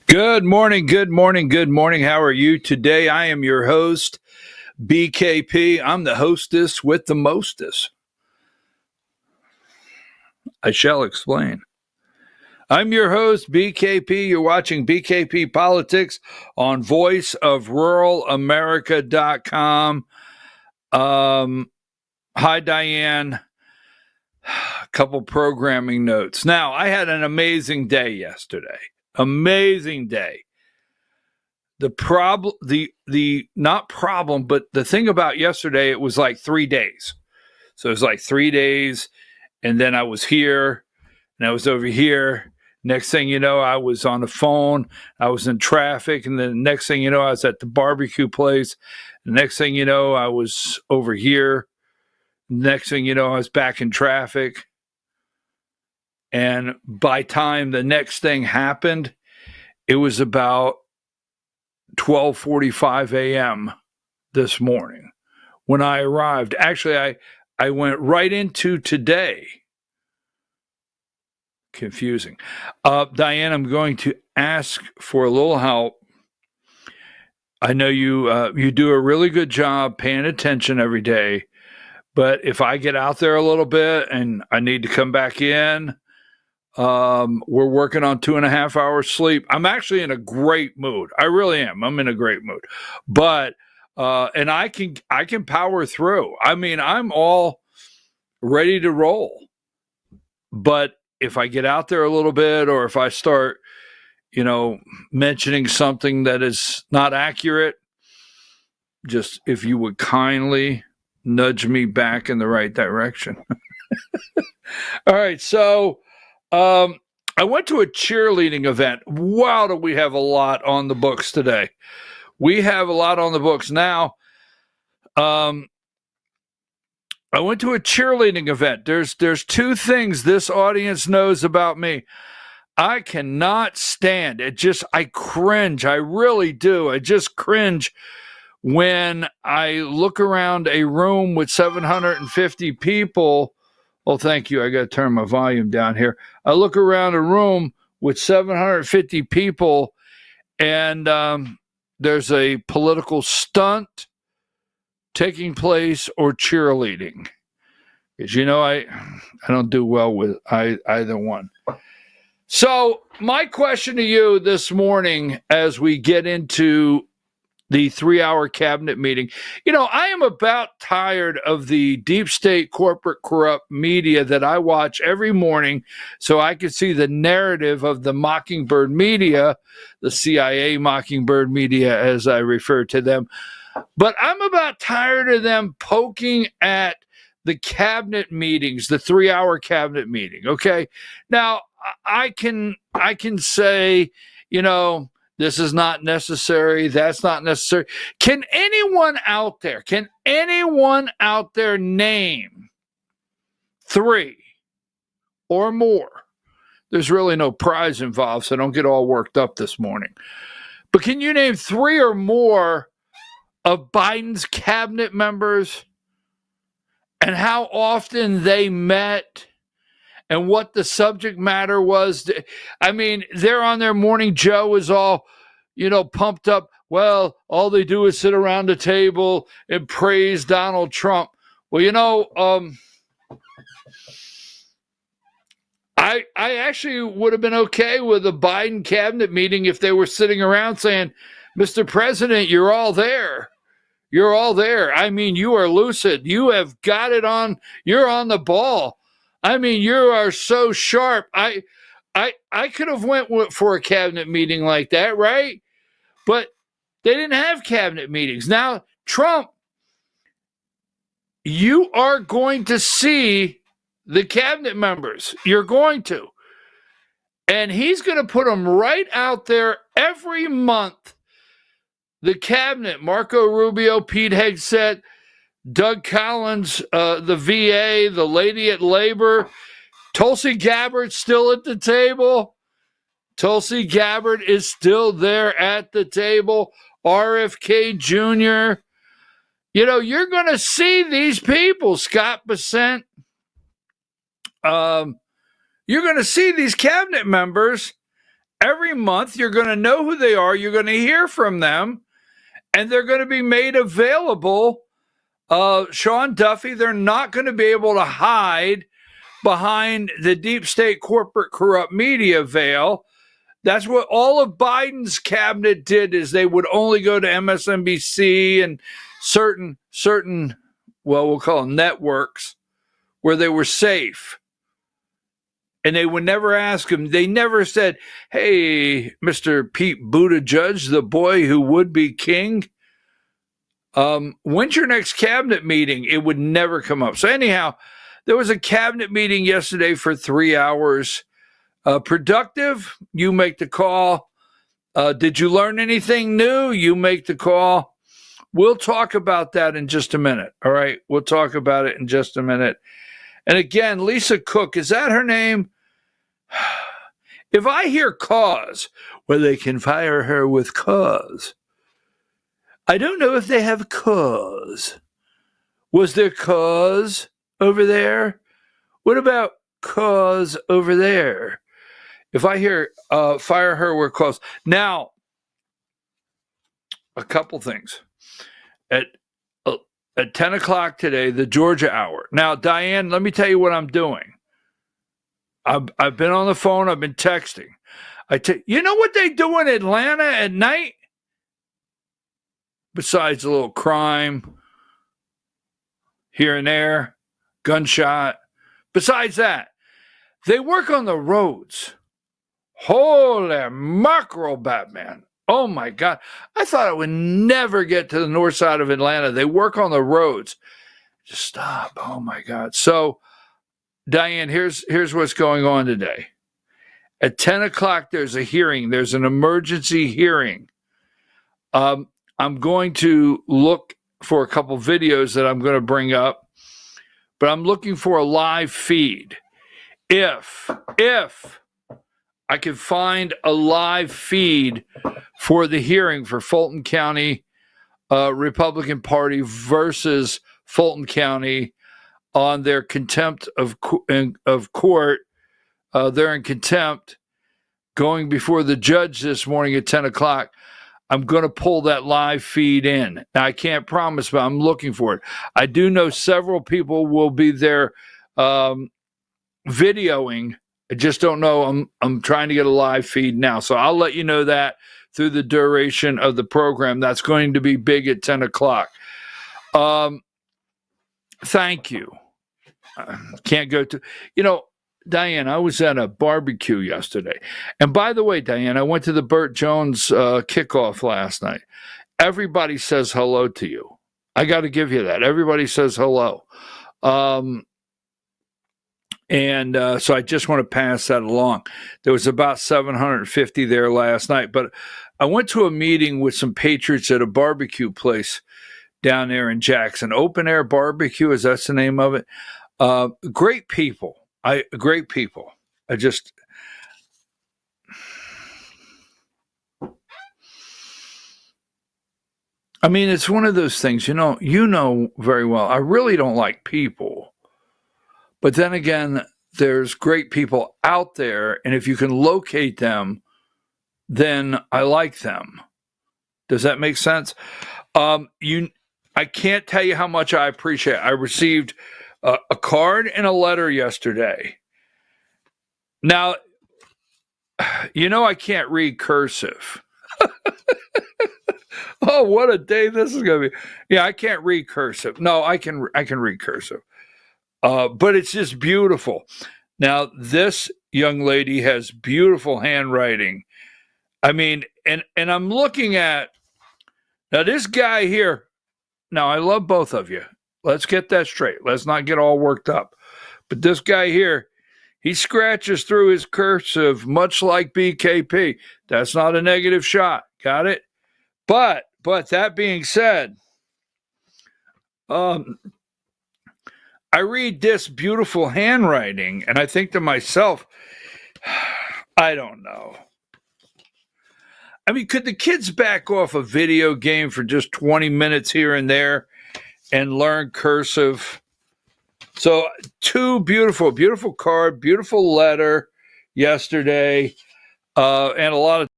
Good morning, good morning, good morning. How are you today? I am your host, BKP. I'm the hostess with the mostest. I shall explain. I'm your host, BKP. You're watching BKP Politics on voiceofruralamerica.com. Hi, Diane. A couple programming notes. Now, I had an amazing day yesterday. Amazing day. The problem, the not problem, but the thing about yesterday, it was like 3 days. So it was like 3 days, and then I was here, and I was over here. Next thing you know, I was on the phone, I was in traffic, and then next thing you know, I was at the barbecue place. The next thing you know, I was over here. Next thing you know, I was back in traffic. And by time the next thing happened, it was about 12:45 a.m. this morning when I arrived. Actually, I went right into today. Confusing. Diane, I'm going to ask for a little help. I know you do a really good job paying attention every day, but if I get out there a little bit and I need to come back in, we're working on 2.5 hours sleep. I'm actually in a great mood. I really am. I'm in a great mood, but and I can power through. I mean, I'm all ready to roll. But if I get out there a little bit, or if I start, mentioning something that is not accurate, just if you would kindly nudge me back in the right direction. All right, so. I went to a cheerleading event. Wow, do we have a lot on the books today? We have a lot on the books now. I went to a cheerleading event. There's two things this audience knows about me. I cannot stand it. I cringe. I really do. I just cringe when I look around a room with 750 people. Oh, thank you. I got to turn my volume down here. I look around a room with 750 people, and there's a political stunt taking place or cheerleading. Because, I don't do well with either one. So my question to you this morning, as we get into the 3-hour cabinet meeting. I am about tired of the deep state corporate corrupt media that I watch every morning so I can see the narrative of the Mockingbird media, the CIA Mockingbird media, as I refer to them. But I'm about tired of them poking at the cabinet meetings, the 3-hour cabinet meeting. Okay. Now I can say, this is not necessary. That's not necessary. Can anyone out there name 3 or more? There's really no prize involved, so don't get all worked up this morning. But can you name 3 or more of Biden's cabinet members and how often they met and what the subject matter was? I mean, they're on their Morning Joe is all, pumped up. Well, all they do is sit around the table and praise Donald Trump. Well, I actually would have been okay with a Biden cabinet meeting if they were sitting around saying, Mr. President, you're all there. You're all there. I mean, you are lucid. You have got it on. You're on the ball. I mean, you are so sharp. I could have went for a cabinet meeting like that, right? But they didn't have cabinet meetings. Now, Trump, you are going to see the cabinet members. You're going to. And he's going to put them right out there every month. The cabinet, Marco Rubio, Pete Hegseth, Doug Collins, the VA, the lady at labor, Tulsi Gabbard still at the table. Tulsi Gabbard is still there at the table. RFK Jr. You're going to see these people. Scott Bessent. You're going to see these cabinet members Every month, you're going to know who they are. You're going to hear from them, and they're going to be made available. Sean Duffy, they're not going to be able to hide behind the deep state corporate corrupt media veil. That's what all of Biden's cabinet did, is they would only go to MSNBC and certain, well, we'll call them networks, where they were safe. And they would never ask him. They never said, hey, Mr. Pete Buttigieg, the boy who would be king, when's your next cabinet meeting? It would never come up. So anyhow, there was a cabinet meeting yesterday for 3 hours. Productive, you make the call. Did you learn anything new? You make the call. We'll talk about that in just a minute. All right, we'll talk about it in just a minute. And again, Lisa Cook, is that her name? If I hear cause, well, they can fire her with cause. I don't know if they have cause. Was there cause over there? What about cause over there? If I hear fire her with cause. Now, a couple things. At 10 o'clock today, the Georgia hour. Now, Diane, let me tell you what I'm doing. I've been on the phone. I've been texting. You know what they do in Atlanta at night? Besides a little crime here and there, gunshot. Besides that, they work on the roads. Holy mackerel, Batman. Oh, my God. I thought I would never get to the north side of Atlanta. They work on the roads. Just stop. Oh, my God. So, Diane, here's what's going on today. At 10 o'clock, there's a hearing. There's an emergency hearing. I'm going to look for a couple videos that I'm going to bring up, but I'm looking for a live feed. If I can find a live feed for the hearing for Fulton County Republican Party versus Fulton County on their contempt of court. They're in contempt going before the judge this morning at 10 o'clock. I'm going to pull that live feed in. Now, I can't promise, but I'm looking for it. I do know several people will be there videoing. I just don't know. I'm trying to get a live feed now. So I'll let you know that through the duration of the program. That's going to be big at 10 o'clock. Thank you. Can't go to, Diane, I was at a barbecue yesterday. And by the way, Diane, I went to the Burt Jones kickoff last night. Everybody says hello to you. I got to give you that. Everybody says hello. And so I just want to pass that along. There was about 750 there last night. But I went to a meeting with some patriots at a barbecue place down there in Jackson. Open Air Barbecue, is that's the name of it? Great people. Great people. It's one of those things, you know very well. I really don't like people. But then again, there's great people out there, and if you can locate them, then I like them. Does that make sense? I can't tell you how much I appreciate it. I received a card and a letter yesterday. Now, I can't read cursive. Oh, what a day this is going to be. Yeah, I can't read cursive. No, I can read cursive. But it's just beautiful. Now, this young lady has beautiful handwriting. And I'm looking at, now this guy here, now I love both of you. Let's get that straight. Let's not get all worked up. But this guy here, he scratches through his cursive much like BKP. That's not a negative shot. Got it? But that being said, I read this beautiful handwriting and I think to myself, I don't know. Could the kids back off a video game for just 20 minutes here and there and learn cursive? So, two beautiful card, beautiful letter yesterday. and a lot of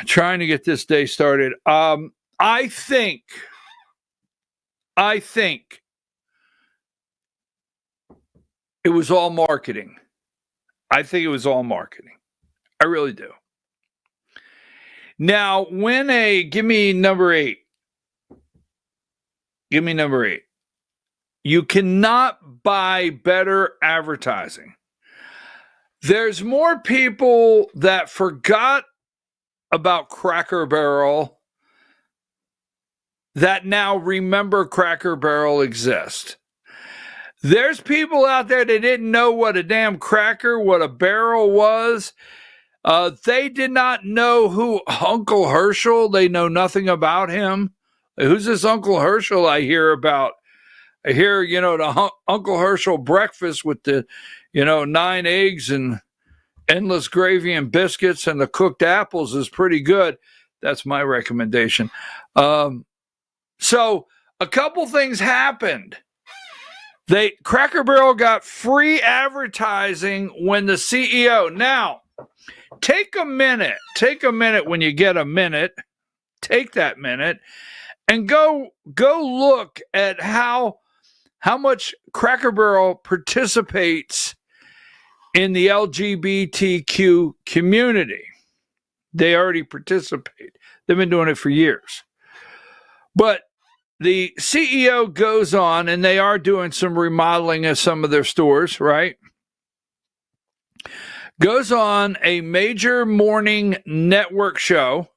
trying to get this day started. I think it was all marketing. I think it was all marketing. I really do. Now, give me number 8. Give me number 8. You cannot buy better advertising. There's more people that forgot about Cracker Barrel that now remember Cracker Barrel exists. There's people out there that didn't know what a damn cracker, what a barrel was. They did not know who Uncle Herschel. They know nothing about him. Who's this Uncle Herschel I hear about? I hear, the Uncle Herschel breakfast with the, 9 eggs and endless gravy and biscuits and the cooked apples is pretty good. That's my recommendation. So a couple things happened. Cracker Barrel got free advertising when the CEO. Now, take a minute when you get a minute. Take that minute and go look at how much Cracker Barrel participates in the LGBTQ community. They already participate. They've been doing it for years. But the CEO goes on, and they are doing some remodeling of some of their stores, right? Goes on a major morning network show,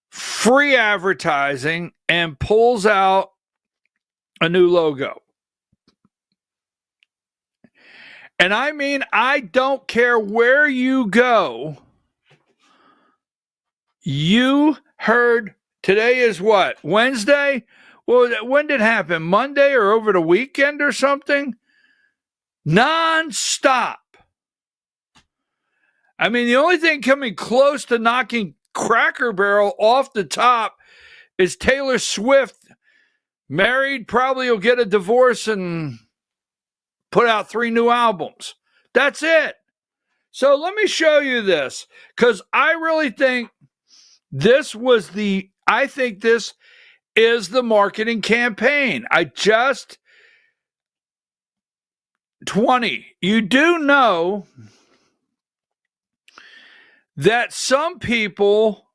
free advertising, and pulls out a new logo. And I mean, I don't care where you go. You heard, today is what? Wednesday? Well, when did it happen? Monday or over the weekend or something? Non-stop. I mean, the only thing coming close to knocking Cracker Barrel off the top is Taylor Swift. Married, probably will get a divorce and put out 3 new albums. That's it. So let me show you this, because I really think this is the marketing campaign. 20. You do know that some people,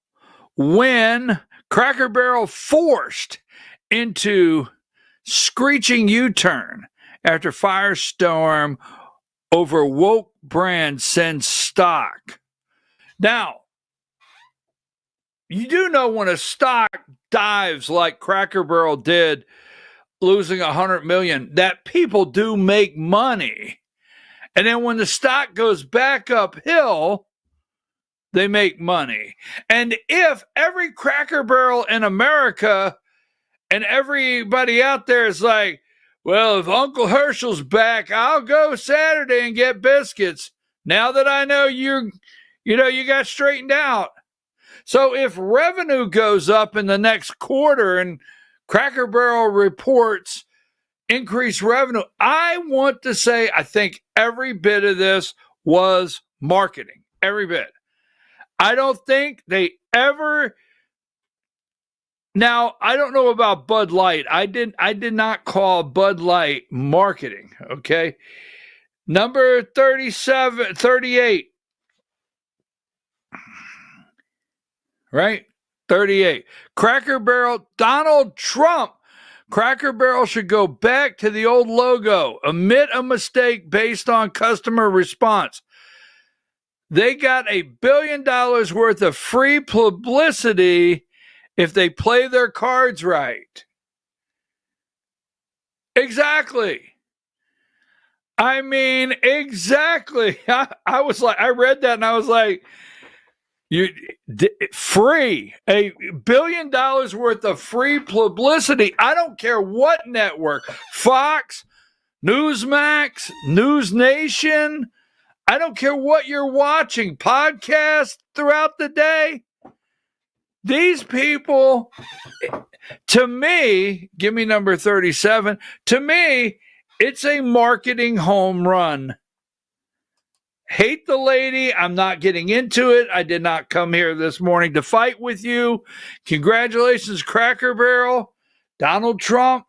when Cracker Barrel forced into screeching U-turn after firestorm over woke brand sends stock. Now, you do know when a stock dives like Cracker Barrel did, losing $100 million, that people do make money. And then when the stock goes back uphill, they make money. And if every Cracker Barrel in America and everybody out there is like, well, if Uncle Herschel's back, I'll go Saturday and get biscuits. Now that I know you got straightened out. So if revenue goes up in the next quarter and Cracker Barrel reports increased revenue, I want to say I think every bit of this was marketing. Every bit. I don't think they ever. Now, I don't know about Bud Light. I did not call Bud Light marketing, okay? Number 38. Right? 38. Cracker Barrel, Donald Trump. Cracker Barrel should go back to the old logo. Admit a mistake based on customer response. They got $1 billion worth of free publicity if they play their cards right. Exactly. I mean, exactly. I read that and I was like, free, $1 billion worth of free publicity. I don't care what network, Fox, Newsmax, News Nation. I don't care what you're watching, podcasts throughout the day. These people, to me, give me number 37. To me, it's a marketing home run. hate the lady. I'm not getting into it. I did not come here this morning to fight with you. Congratulations, Cracker Barrel. Donald Trump.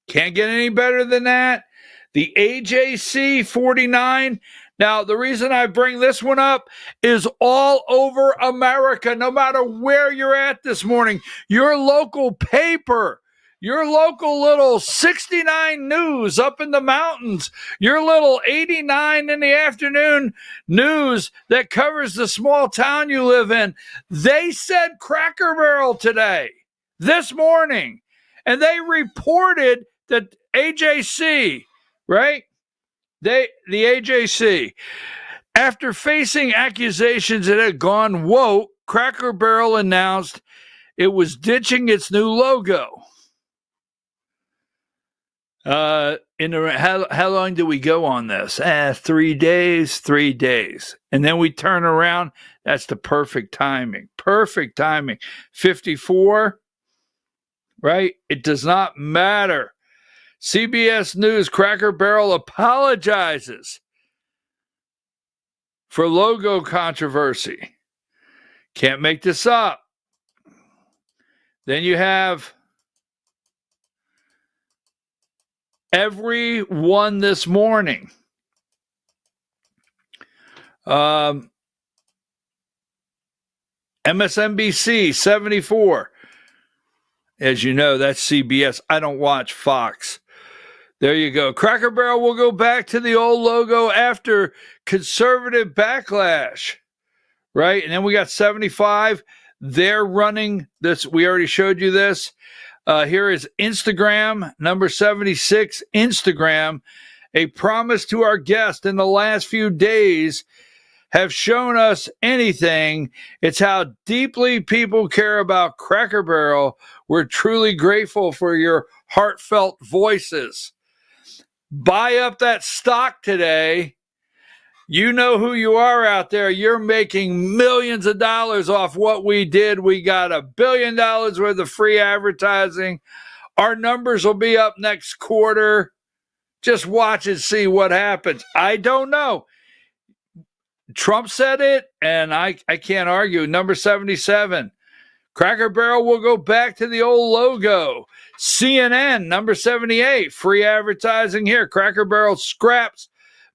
Can't get any better than that. The AJC 49. Now, the reason I bring this one up is all over America, no matter where you're at this morning, your local paper, your local little 69 news up in the mountains, your little 89 in the afternoon news that covers the small town you live in, they said Cracker Barrel today, this morning, and they reported that AJC, right? The AJC, after facing accusations it had gone woke, Cracker Barrel announced it was ditching its new logo. How long do we go on this? 3 days, 3 days. And then we turn around. That's the perfect timing. Perfect timing. 54, right? It does not matter. CBS News, Cracker Barrel apologizes for logo controversy. Can't make this up. Then you have everyone this morning. MSNBC 74. As you know, that's CBS. I don't watch Fox. There you go. Cracker Barrel will go back to the old logo after conservative backlash, right? And then we got 75. They're running this. We already showed you this. Here is Instagram, number 76, Instagram. A promise to our guest in the last few days have shown us anything. It's how deeply people care about Cracker Barrel. We're truly grateful for your heartfelt voices. Buy up that stock today. You know who you are out there. You're making millions of dollars off what we did. We got $1 billion worth of free advertising. Our numbers will be up next quarter. Just watch and see what happens. I don't know. Trump said it, and I can't argue. Number 77. Cracker Barrel will go back to the old logo. CNN, number 78, free advertising here. Cracker Barrel scraps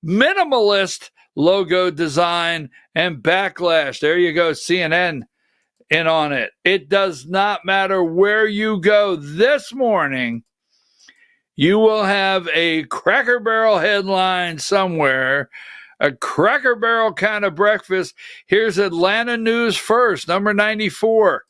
minimalist logo design and backlash. There you go, CNN in on it. It does not matter where you go this morning. You will have a Cracker Barrel headline somewhere. A Cracker Barrel kind of breakfast. Here's Atlanta News First, number 94.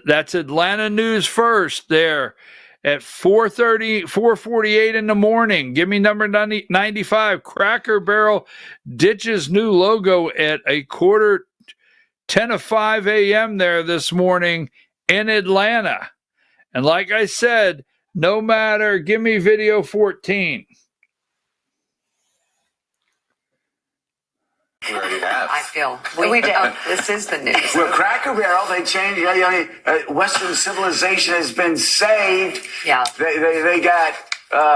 That's Atlanta News First there at 4:48 in the morning. Give me number 95. Cracker Barrel ditches new logo at 10:45 a.m. there this morning in Atlanta. And like I said, no matter, give me video 14. We already have. I feel we do. This is the news. Well, Cracker Barrel, they changed. Western civilization has been saved. Yeah. They got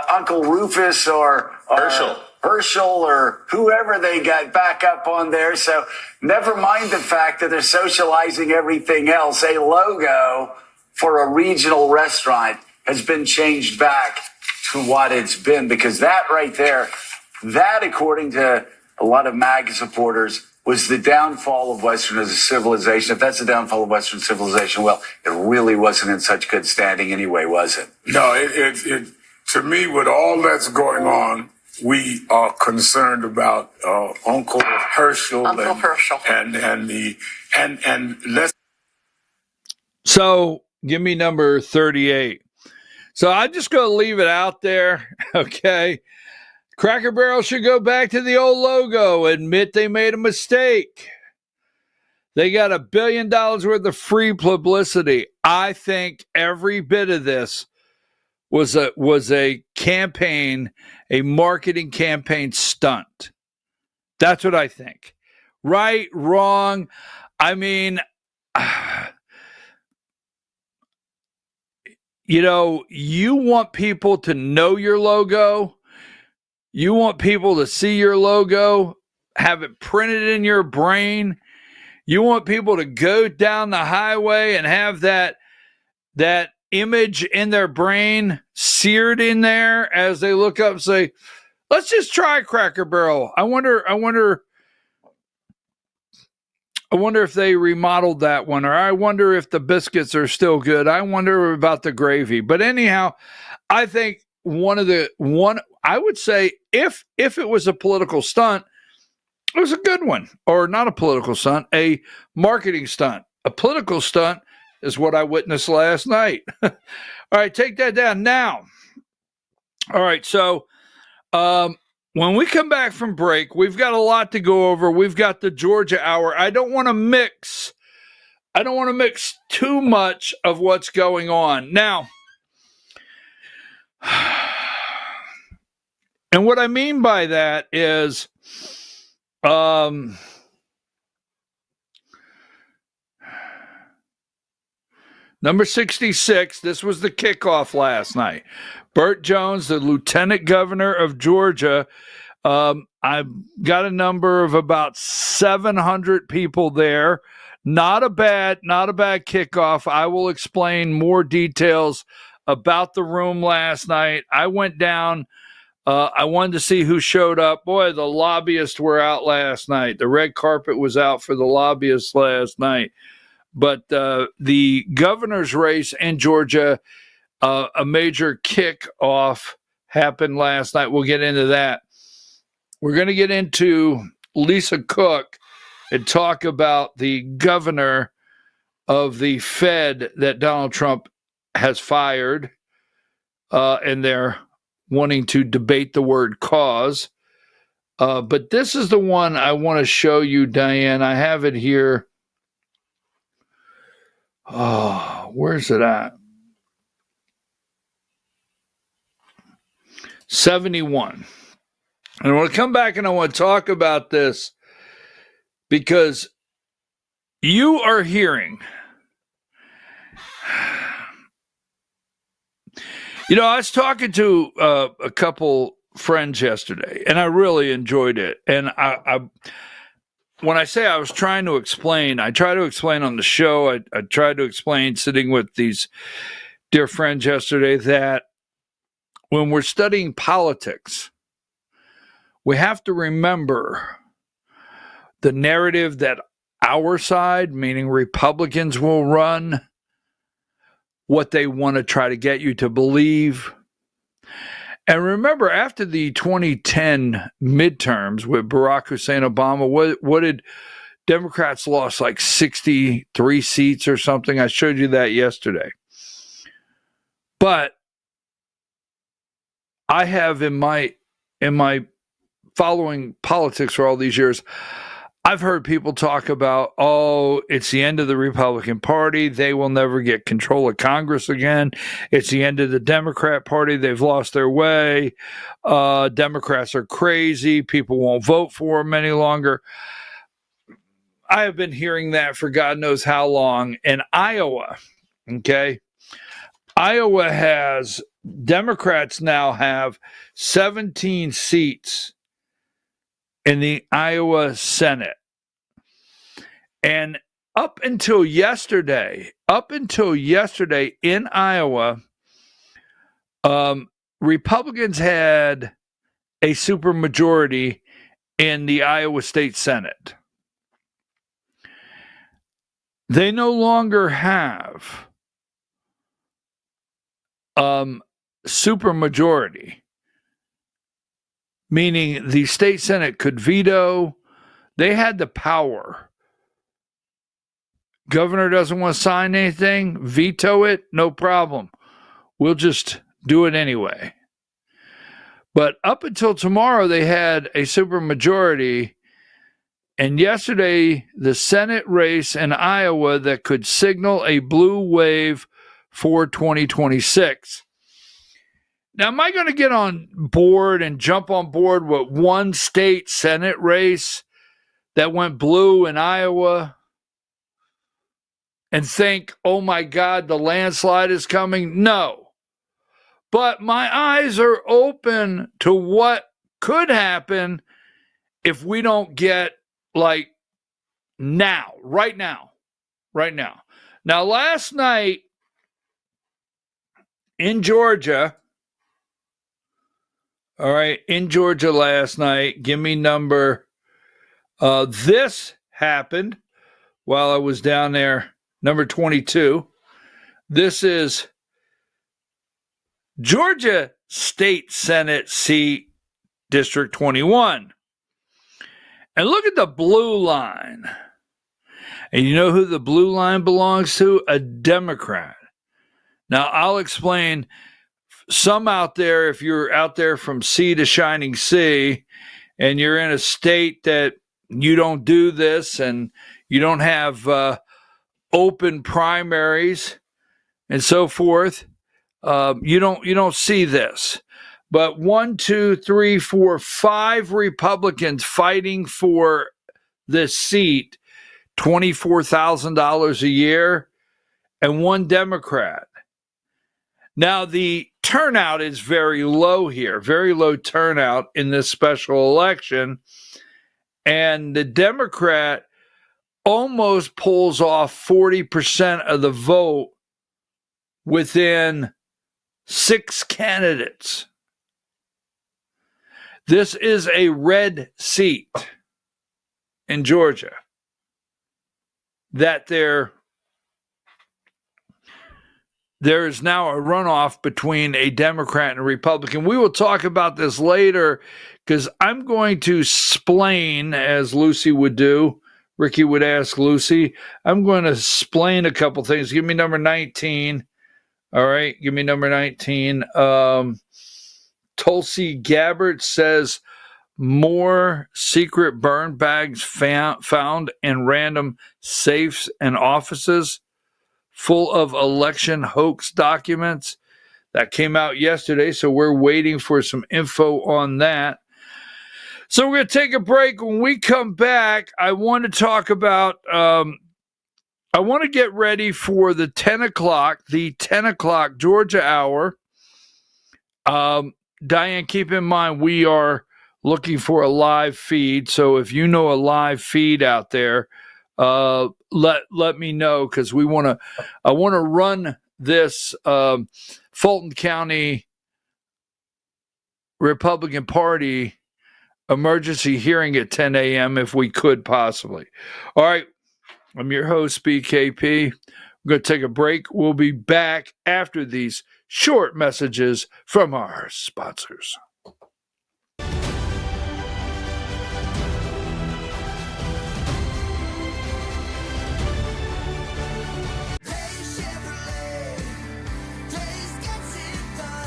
Uncle Rufus or Herschel or whoever they got back up on there. So never mind the fact that they're socializing everything else. A logo for a regional restaurant has been changed back to what it's been, because that right there, that according to a lot of MAGA supporters, was the downfall of Western as a civilization. If that's the downfall of Western civilization, well, it really wasn't in such good standing anyway, was it? No, it to me, with all that's going on, we are concerned about Uncle Herschel. And let's. So give me number 38. So I'm just going to leave it out there, okay? Cracker Barrel should go back to the old logo, admit they made a mistake. They got $1 billion worth of free publicity. I think every bit of this was a campaign, a marketing campaign stunt. That's what I think. Right, wrong. I mean, you know, you want people to know your logo. You want people to see your logo, have it printed in your brain. You want people to go down the highway and have that image in their brain seared in there as they look up and say, let's just try Cracker Barrel. I wonder if they remodeled that one, or I wonder if the biscuits are still good. I wonder about the gravy. But anyhow, I think I would say if it was a political stunt, it was a good one. Or not a political stunt, a marketing stunt. A political stunt is what I witnessed last night. All right, take that down now. All right, so when we come back from break, we've got a lot to go over. We've got the Georgia Hour. I don't want to mix too much of what's going on. Now, and what I mean by that is number 66, this was the kickoff last night. Burt Jones, the lieutenant governor of Georgia. I've got a number of about 700 people there. Not a bad kickoff. I will explain more details about the room last night. I went down. I wanted to see who showed up. Boy, the lobbyists were out last night. The red carpet was out for the lobbyists last night. But the governor's race in Georgia, a major kickoff happened last night. We'll get into that. We're going to get into Lisa Cook and talk about the governor of the Fed that Donald Trump has fired, and they're wanting to debate the word cause. But this is the one I want to show you, Diane. I have it here. Oh, where's it at? 71. And I want to come back and I want to talk about this because you are hearing. I was talking to a couple friends yesterday, and I really enjoyed it. And I when I say I was trying to explain, I try to explain on the show. I tried to explain sitting with these dear friends yesterday that when we're studying politics, we have to remember the narrative that our side, meaning Republicans, will run, what they want to try to get you to believe. And remember, after the 2010 midterms with Barack Hussein Obama, what did Democrats lost like 63 seats or something? I showed you that yesterday. But I have in my following politics for all these years, I've heard people talk about, it's the end of the Republican Party. They will never get control of Congress again. It's the end of the Democrat Party. They've lost their way. Democrats are crazy. People won't vote for them any longer. I have been hearing that for God knows how long. In Iowa, okay, Democrats now have 17 seats in the Iowa Senate. And up until yesterday in Iowa, Republicans had a supermajority in the Iowa State Senate. They no longer have supermajority, meaning the state Senate could veto. They had the power. Governor doesn't want to sign anything, veto it, no problem. We'll just do it anyway. But up until tomorrow, they had a supermajority. And yesterday, the Senate race in Iowa that could signal a blue wave for 2026. Now, am I going to get on board and jump on board with one state Senate race that went blue in Iowa and think, oh my God, the landslide is coming? No. But my eyes are open to what could happen if we don't get right now. Now, last night in Georgia, last night, give me number, this happened while I was down there, number 22. This is Georgia State Senate seat, District 21. And look at the blue line. And you know who the blue line belongs to? A Democrat. Now, I'll explain. Some out there, if you're out there from sea to shining sea, and you're in a state that you don't do this and you don't have open primaries and so forth, you don't see this. But 1, 2, 3, 4, 5 Republicans fighting for this seat, $24,000 a year, and 1 Democrat. Now, the turnout is very low here, very low turnout in this special election. And the Democrat almost pulls off 40% of the vote within 6 candidates. This is a red seat in Georgia that there is now a runoff between a Democrat and a Republican. We will talk about this later because I'm going to explain, as Lucy would do. Ricky would ask Lucy. I'm going to explain a couple things. Give me number 19. All right, give me number 19. Tulsi Gabbard says more secret burn bags found in random safes and offices full of election hoax documents. That came out yesterday, so we're waiting for some info on that. So we're going to take a break. When we come back, I want to talk about, I want to get ready for the 10 o'clock Georgia hour. Diane, keep in mind, we are looking for a live feed. So if you know a live feed out there, let me know, because I want to run this Fulton County Republican Party emergency hearing at 10 a.m. if we could possibly. All right, I'm your host, BKP. We're going to take a break. We'll be back after these short messages from our sponsors.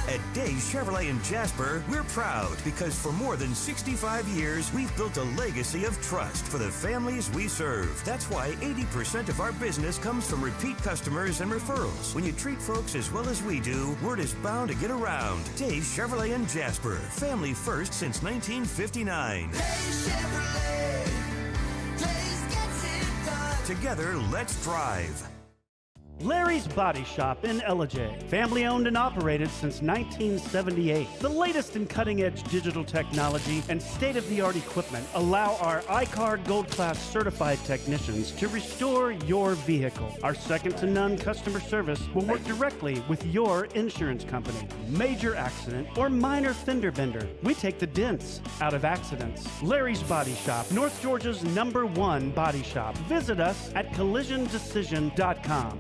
At Days Chevrolet in Jasper, we're proud because for more than 65 years, we've built a legacy of trust for the families we serve. That's why 80% of our business comes from repeat customers and referrals. When you treat folks as well as we do, word is bound to get around. Days Chevrolet in Jasper, family first since 1959. Days Chevrolet, Days gets it done. Together, let's drive. Larry's Body Shop in Ellijay, family owned and operated since 1978. The latest in cutting-edge digital technology and state-of-the-art equipment allow our iCard Gold Class certified technicians to restore your vehicle. Our second-to-none customer service will work directly with your insurance company. Major accident or minor fender bender, we take the dents out of accidents. Larry's Body Shop, North Georgia's #1 body shop. Visit us at collisiondecision.com.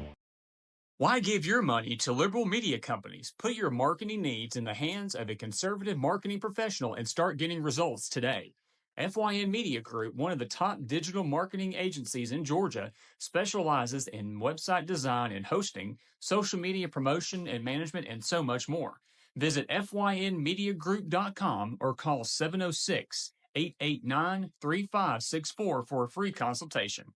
Why give your money to liberal media companies? Put your marketing needs in the hands of a conservative marketing professional and start getting results today. FYN Media Group, one of the top digital marketing agencies in Georgia, specializes in website design and hosting, social media promotion and management, and so much more. Visit FYNmediagroup.com or call 706-889-3564 for a free consultation.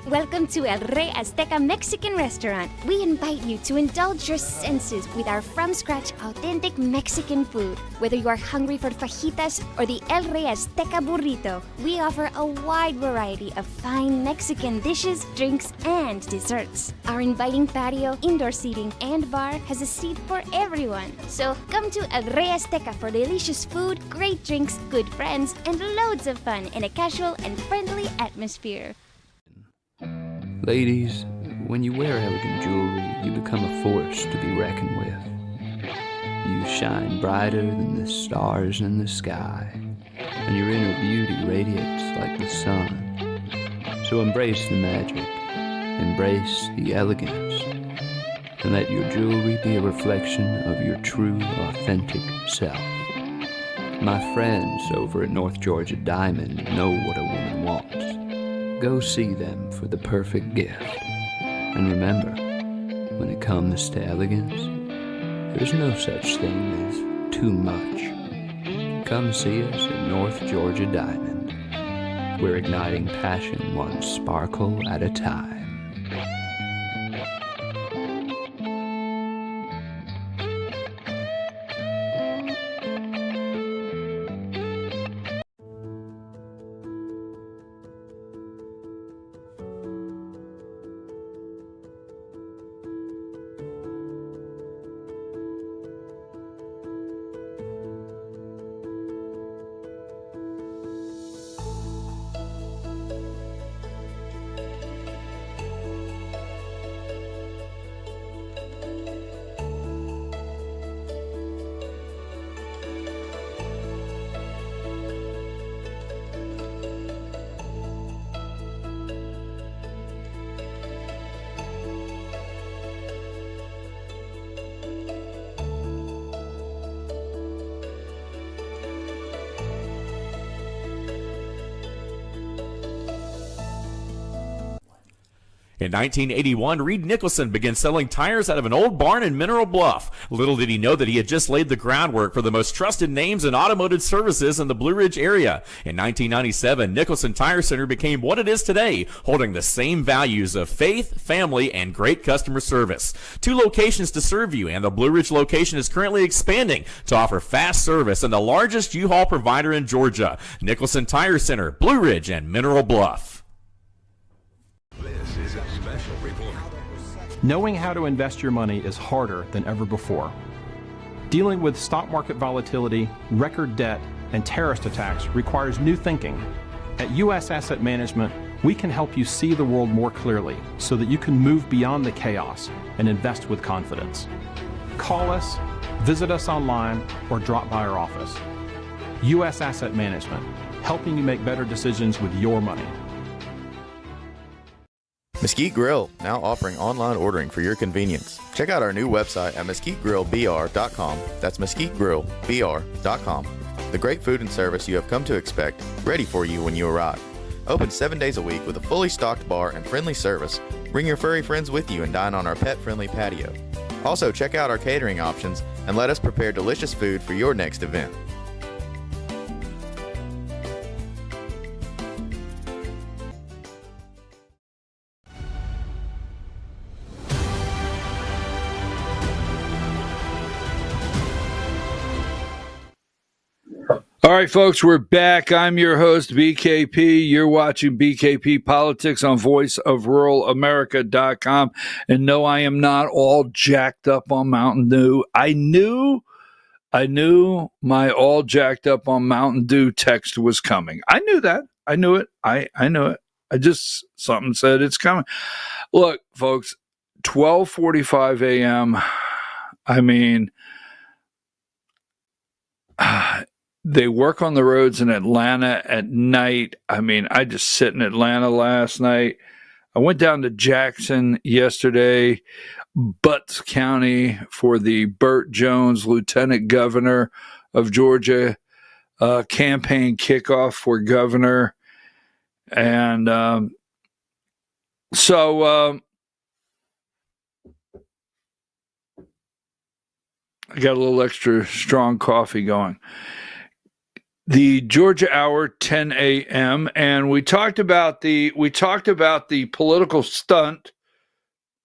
Welcome to El Rey Azteca Mexican Restaurant. We invite you to indulge your senses with our from-scratch authentic Mexican food. Whether you are hungry for fajitas or the El Rey Azteca burrito, we offer a wide variety of fine Mexican dishes, drinks, and desserts. Our inviting patio, indoor seating, and bar has a seat for everyone. So come to El Rey Azteca for delicious food, great drinks, good friends, and loads of fun in a casual and friendly atmosphere. Ladies, when you wear elegant jewelry, you become a force to be reckoned with. You shine brighter than the stars in the sky, and your inner beauty radiates like the sun. So embrace the magic, embrace the elegance, and let your jewelry be a reflection of your true, authentic self. My friends over at North Georgia Diamond know what a woman wants. Go see them for the perfect gift. And remember, when it comes to elegance, there's no such thing as too much. Come see us at North Georgia Diamond. We're igniting passion one sparkle at a time. In 1981, Reed Nicholson began selling tires out of an old barn in Mineral Bluff. Little did he know that he had just laid the groundwork for the most trusted names in automotive services in the Blue Ridge area. In 1997, Nicholson Tire Center became what it is today, holding the same values of faith, family, and great customer service. 2 locations to serve you, and the Blue Ridge location is currently expanding to offer fast service and the largest U-Haul provider in Georgia. Nicholson Tire Center, Blue Ridge, and Mineral Bluff. This is a special report. Knowing how to invest your money is harder than ever before. Dealing with stock market volatility, record debt, and terrorist attacks requires new thinking. At U.S. Asset Management, we can help you see the world more clearly so that you can move beyond the chaos and invest with confidence. Call us, visit us online, or drop by our office. U.S. Asset Management, helping you make better decisions with your money. Mesquite Grill, now offering online ordering for your convenience. Check out our new website at mesquitegrillbr.com. That's mesquitegrillbr.com. The great food and service you have come to expect, ready for you when you arrive. Open 7 days a week with a fully stocked bar and friendly service. Bring your furry friends with you and dine on our pet-friendly patio. Also, check out our catering options and let us prepare delicious food for your next event. All right, folks, we're back. I'm your host, BKP. You're watching BKP Politics on voiceofruralamerica.com. And no, I am not all jacked up on Mountain Dew. I knew my all jacked up on Mountain Dew text was coming. I knew that. I knew it. I knew it. Something said it's coming. Look, folks, 12:45 a.m. I mean, they work on the roads in Atlanta at night. I mean, I just sit in Atlanta last night. I went down to Jackson yesterday, Butts County, for the Burt Jones, Lieutenant Governor of Georgia, campaign kickoff for governor. And so I got a little extra strong coffee going. the Georgia Hour, 10 a.m., and we talked about the political stunt.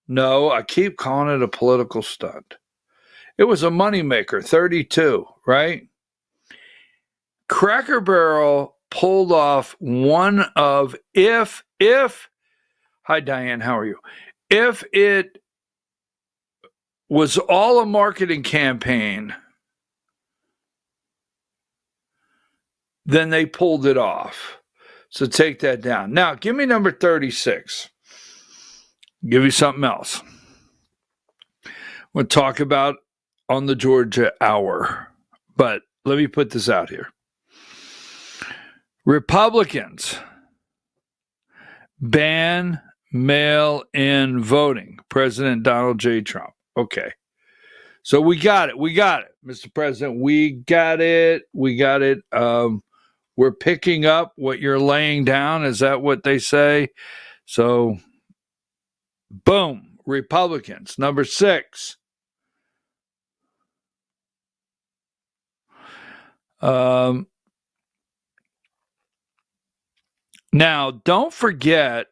No, I keep calling it a political stunt. It was a moneymaker, 32, right? Cracker Barrel pulled off one of, if, hi Diane, how are you? If it was all a marketing campaign, then they pulled it off. So take that down. Now, give me number 36. Give you something else. We'll talk about on the Georgia Hour. But let me put this out here. Republicans ban mail-in voting. President Donald J. Trump. Okay. So we got it. Mr. President. We got it. We're picking up what you're laying down. Is that what they say? So, boom. Republicans. Number 6. Now, don't forget,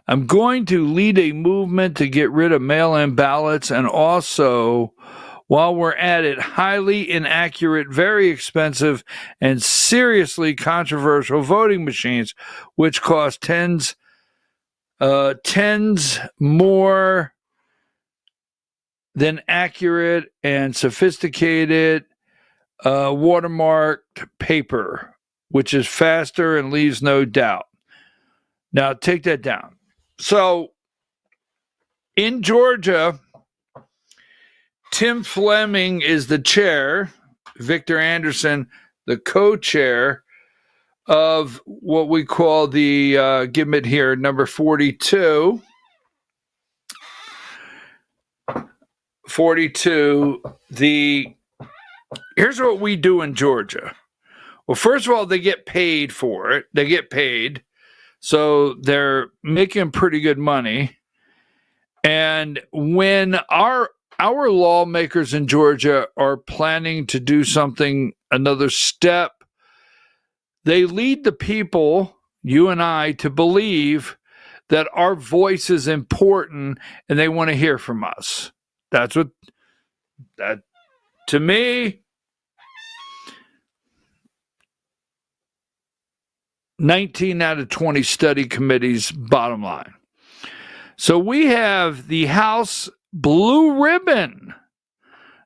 I'm going to lead a movement to get rid of mail-in ballots, and also, while we're at it, highly inaccurate, very expensive, and seriously controversial voting machines, which cost tens more than accurate and sophisticated watermarked paper, which is faster and leaves no doubt. Now, take that down. So, in Georgia, Tim Fleming is the chair, Victor Anderson, the co-chair of what we call the, give it here, number 42. 42, here's what we do in Georgia. Well, first of all, they get paid for it. They get paid. So they're making pretty good money. And when our lawmakers in Georgia are planning to do something, another step, they lead the people, you and I, to believe that our voice is important and they want to hear from us. That's what, that, to me, 19 out of 20 study committees, bottom line. So we have the House Blue Ribbon,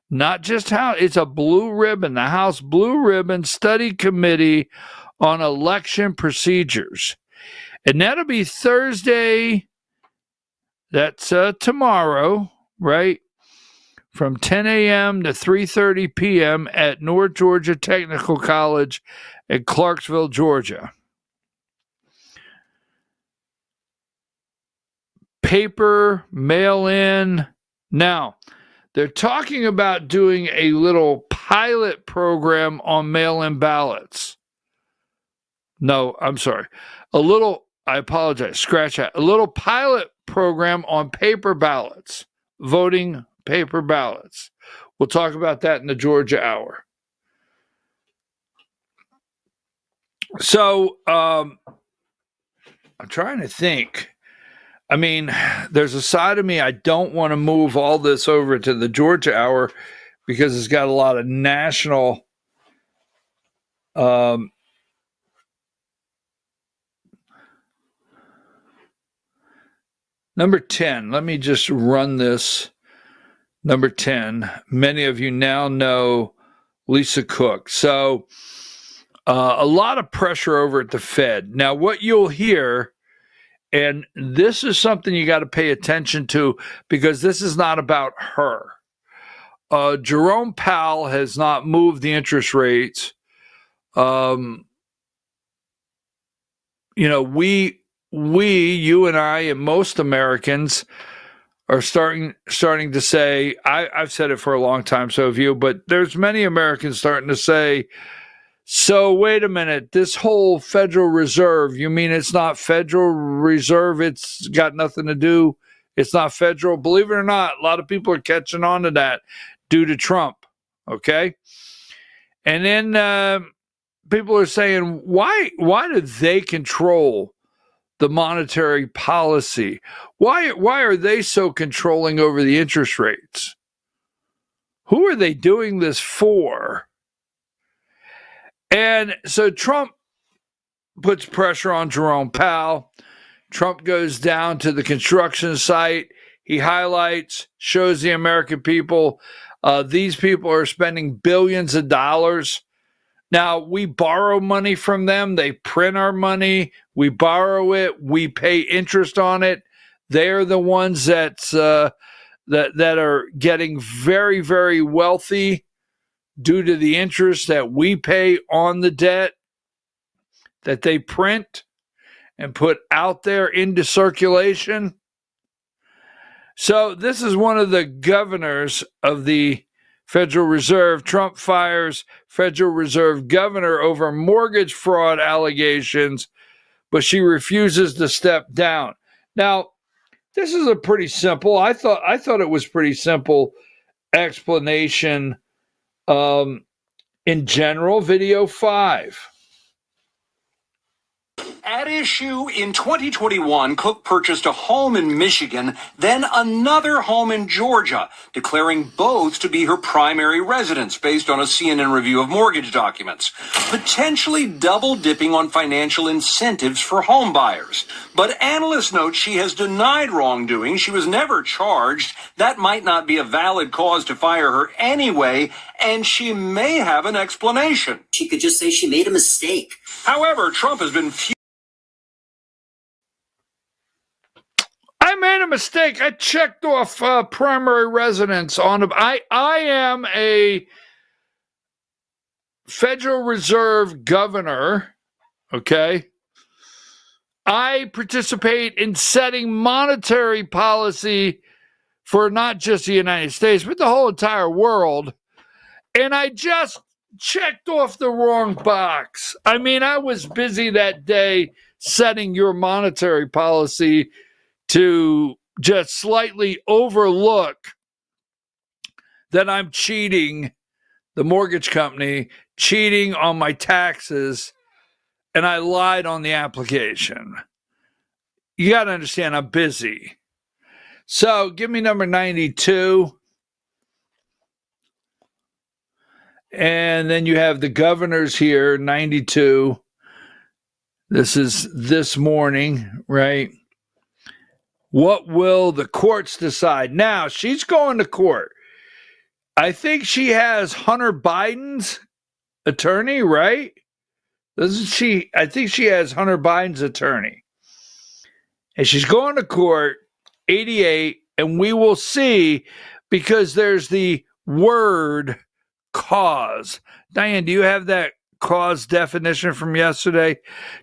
not just House, it's a blue ribbon, the House Blue Ribbon Study Committee on Election Procedures. And that'll be Thursday, that's tomorrow, right? From 10 a.m. to 3:30 p.m. at North Georgia Technical College at Clarksville, Georgia. Paper, mail-in. Now, they're talking about doing a little pilot program on mail-in ballots. No, I'm sorry. I apologize, scratch that. A little pilot program on paper ballots, voting paper ballots. We'll talk about that in the Georgia Hour. So, I'm trying to think. I mean, there's a side of me, I don't want to move all this over to the Georgia Hour because it's got a lot of national number 10. Let me just run this. Number 10. Many of you now know Lisa Cook. So a lot of pressure over at the Fed. Now, what you'll hear, and this is something you got to pay attention to because this is not about her. Jerome Powell has not moved the interest rates. You and I, and most Americans are starting to say, I've said it for a long time, so have you, but there's many Americans starting to say, so wait a minute, this whole Federal Reserve, you mean it's not Federal Reserve, it's got nothing to do, it's not federal? Believe it or not, a lot of people are catching on to that due to Trump. Okay. And then people are saying, why do they control the monetary policy? Why are they so controlling over the interest rates? Who are they doing this for? And so Trump puts pressure on Jerome Powell. Trump goes down to the construction site. He highlights, shows the American people, these people are spending billions of dollars. Now, we borrow money from them. They print our money. We borrow it. We pay interest on it. They're the ones that are getting very, very wealthy due to the interest that we pay on the debt that they print and put out there into circulation. So this is one of the governors of the Federal Reserve. Trump fires Federal Reserve governor over mortgage fraud allegations, but she refuses to step down. Now, this is a pretty simple, I thought it was pretty simple explanation in general. Video 5. At issue in 2021, Cook purchased a home in Michigan, then another home in Georgia, declaring both to be her primary residence based on a CNN review of mortgage documents, potentially double dipping on financial incentives for home buyers. But analysts note she has denied wrongdoing. She was never charged. That might not be a valid cause to fire her anyway, and she may have an explanation. She could just say she made a mistake. However, Trump has been I made a mistake. I checked off primary residence on I am a Federal Reserve governor, okay? I participate in setting monetary policy for not just the United States, but the whole entire world. And I just checked off the wrong box. I mean, I was busy that day setting your monetary policy to just slightly overlook that I'm cheating the mortgage company, cheating on my taxes, and I lied on the application. You got to understand, I'm busy. So give me number 92. And then you have the governors here, 92. This is this morning, right? What will the courts decide? Now, she's going to court. I think she has Hunter Biden's attorney, right? Doesn't she? I think she has Hunter Biden's attorney. And she's going to court, 88, and we will see, because there's the word cause. Diane, do you have that cause definition from yesterday?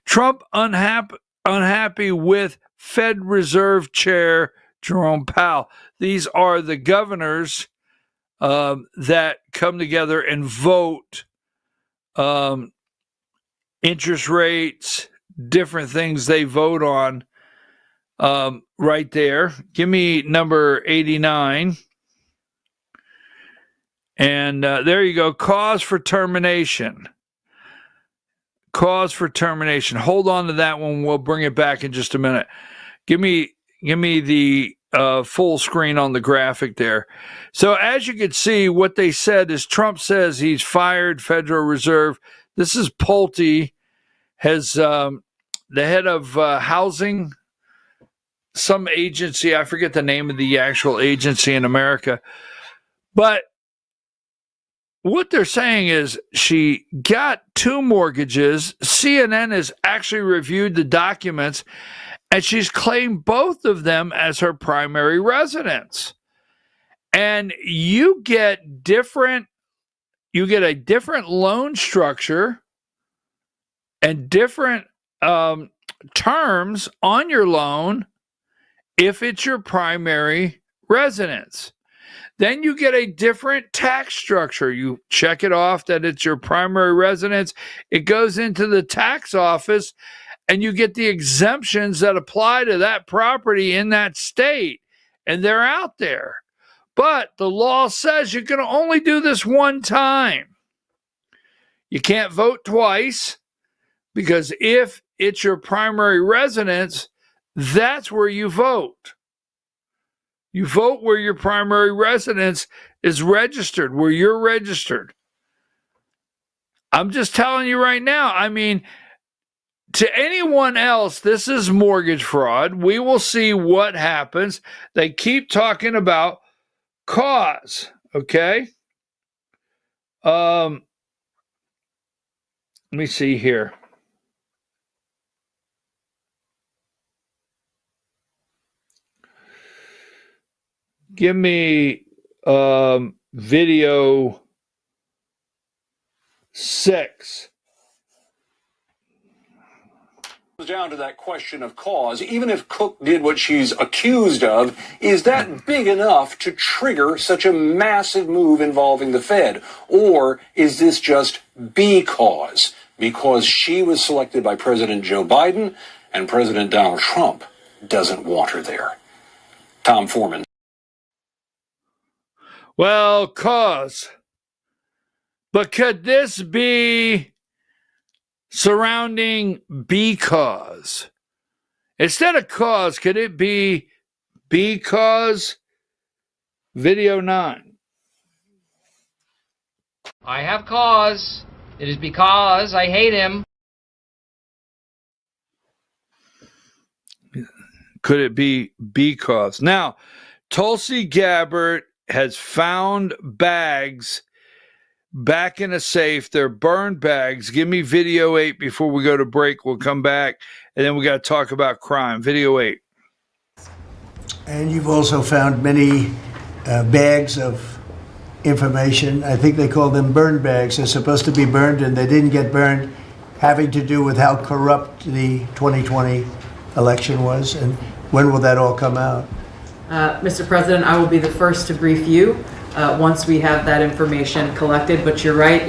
Trump unhappy with Fed Reserve Chair Jerome Powell. These are the governors that come together and vote interest rates, different things they vote on right there. Give me number 89. And there you go. Cause for termination. Cause for termination. Hold on to that one. We'll bring it back in just a minute. Give me the full screen on the graphic there. So as you can see, what they said is Trump says he's fired Federal Reserve. This is Pulte, has the head of housing, some agency. I forget the name of the actual agency in America. But what they're saying is she got 2 mortgages. CNN has actually reviewed the documents, and she's claimed both of them as her primary residence. And you get a different loan structure and different terms on your loan if it's your primary residence. Then you get a different tax structure. You check it off that it's your primary residence. It goes into the tax office, and you get the exemptions that apply to that property in that state. And they're out there. But the law says you can only do this one time. You can't vote twice, because if it's your primary residence, that's where you vote. You vote where your primary residence is registered, where you're registered. I'm just telling you right now, I mean, to anyone else, this is mortgage fraud. We will see what happens. They keep talking about cause, okay? Let me see here. Give me video 6. Down to that question of cause, even if Cook did what she's accused of, is that big enough to trigger such a massive move involving the Fed? Or is this just because she was selected by President Joe Biden and President Donald Trump doesn't want her there? Tom Foreman. Well, cause. But could this be surrounding because? Instead of cause, could it be because? Video 9. I have cause. It is because I hate him. Could it be because? Now, Tulsi Gabbard has found bags back in a safe. They're burned bags. Give me video 8 before we go to break. We'll come back, and then we got to talk about crime. Video 8. And you've also found many bags of information. I think they call them burn bags. They're supposed to be burned, and they didn't get burned, having to do with how corrupt the 2020 election was. And when will that all come out? Mr. President, I will be the first to brief you once we have that information collected. But you're right,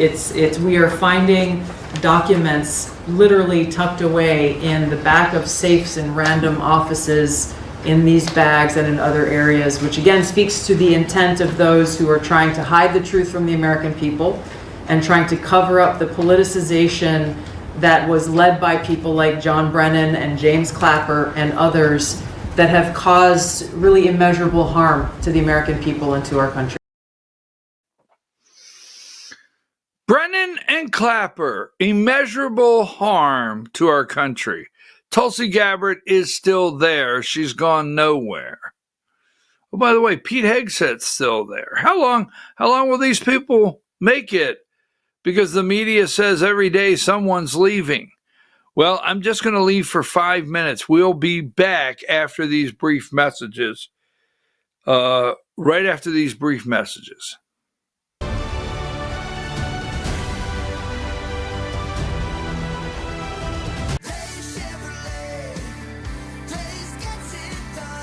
we are finding documents literally tucked away in the back of safes in random offices in these bags and in other areas, which again speaks to the intent of those who are trying to hide the truth from the American people and trying to cover up the politicization that was led by people like John Brennan and James Clapper and others that have caused really immeasurable harm to the American people and to our country. Brennan and Clapper, immeasurable harm to our country. Tulsi Gabbard is still there. She's gone nowhere. Oh, by the way, Pete Hegseth's still there. How long will these people make it? Because the media says every day someone's leaving. Well, I'm just going to leave for 5 minutes. We'll be back after these brief messages. Right after these brief messages.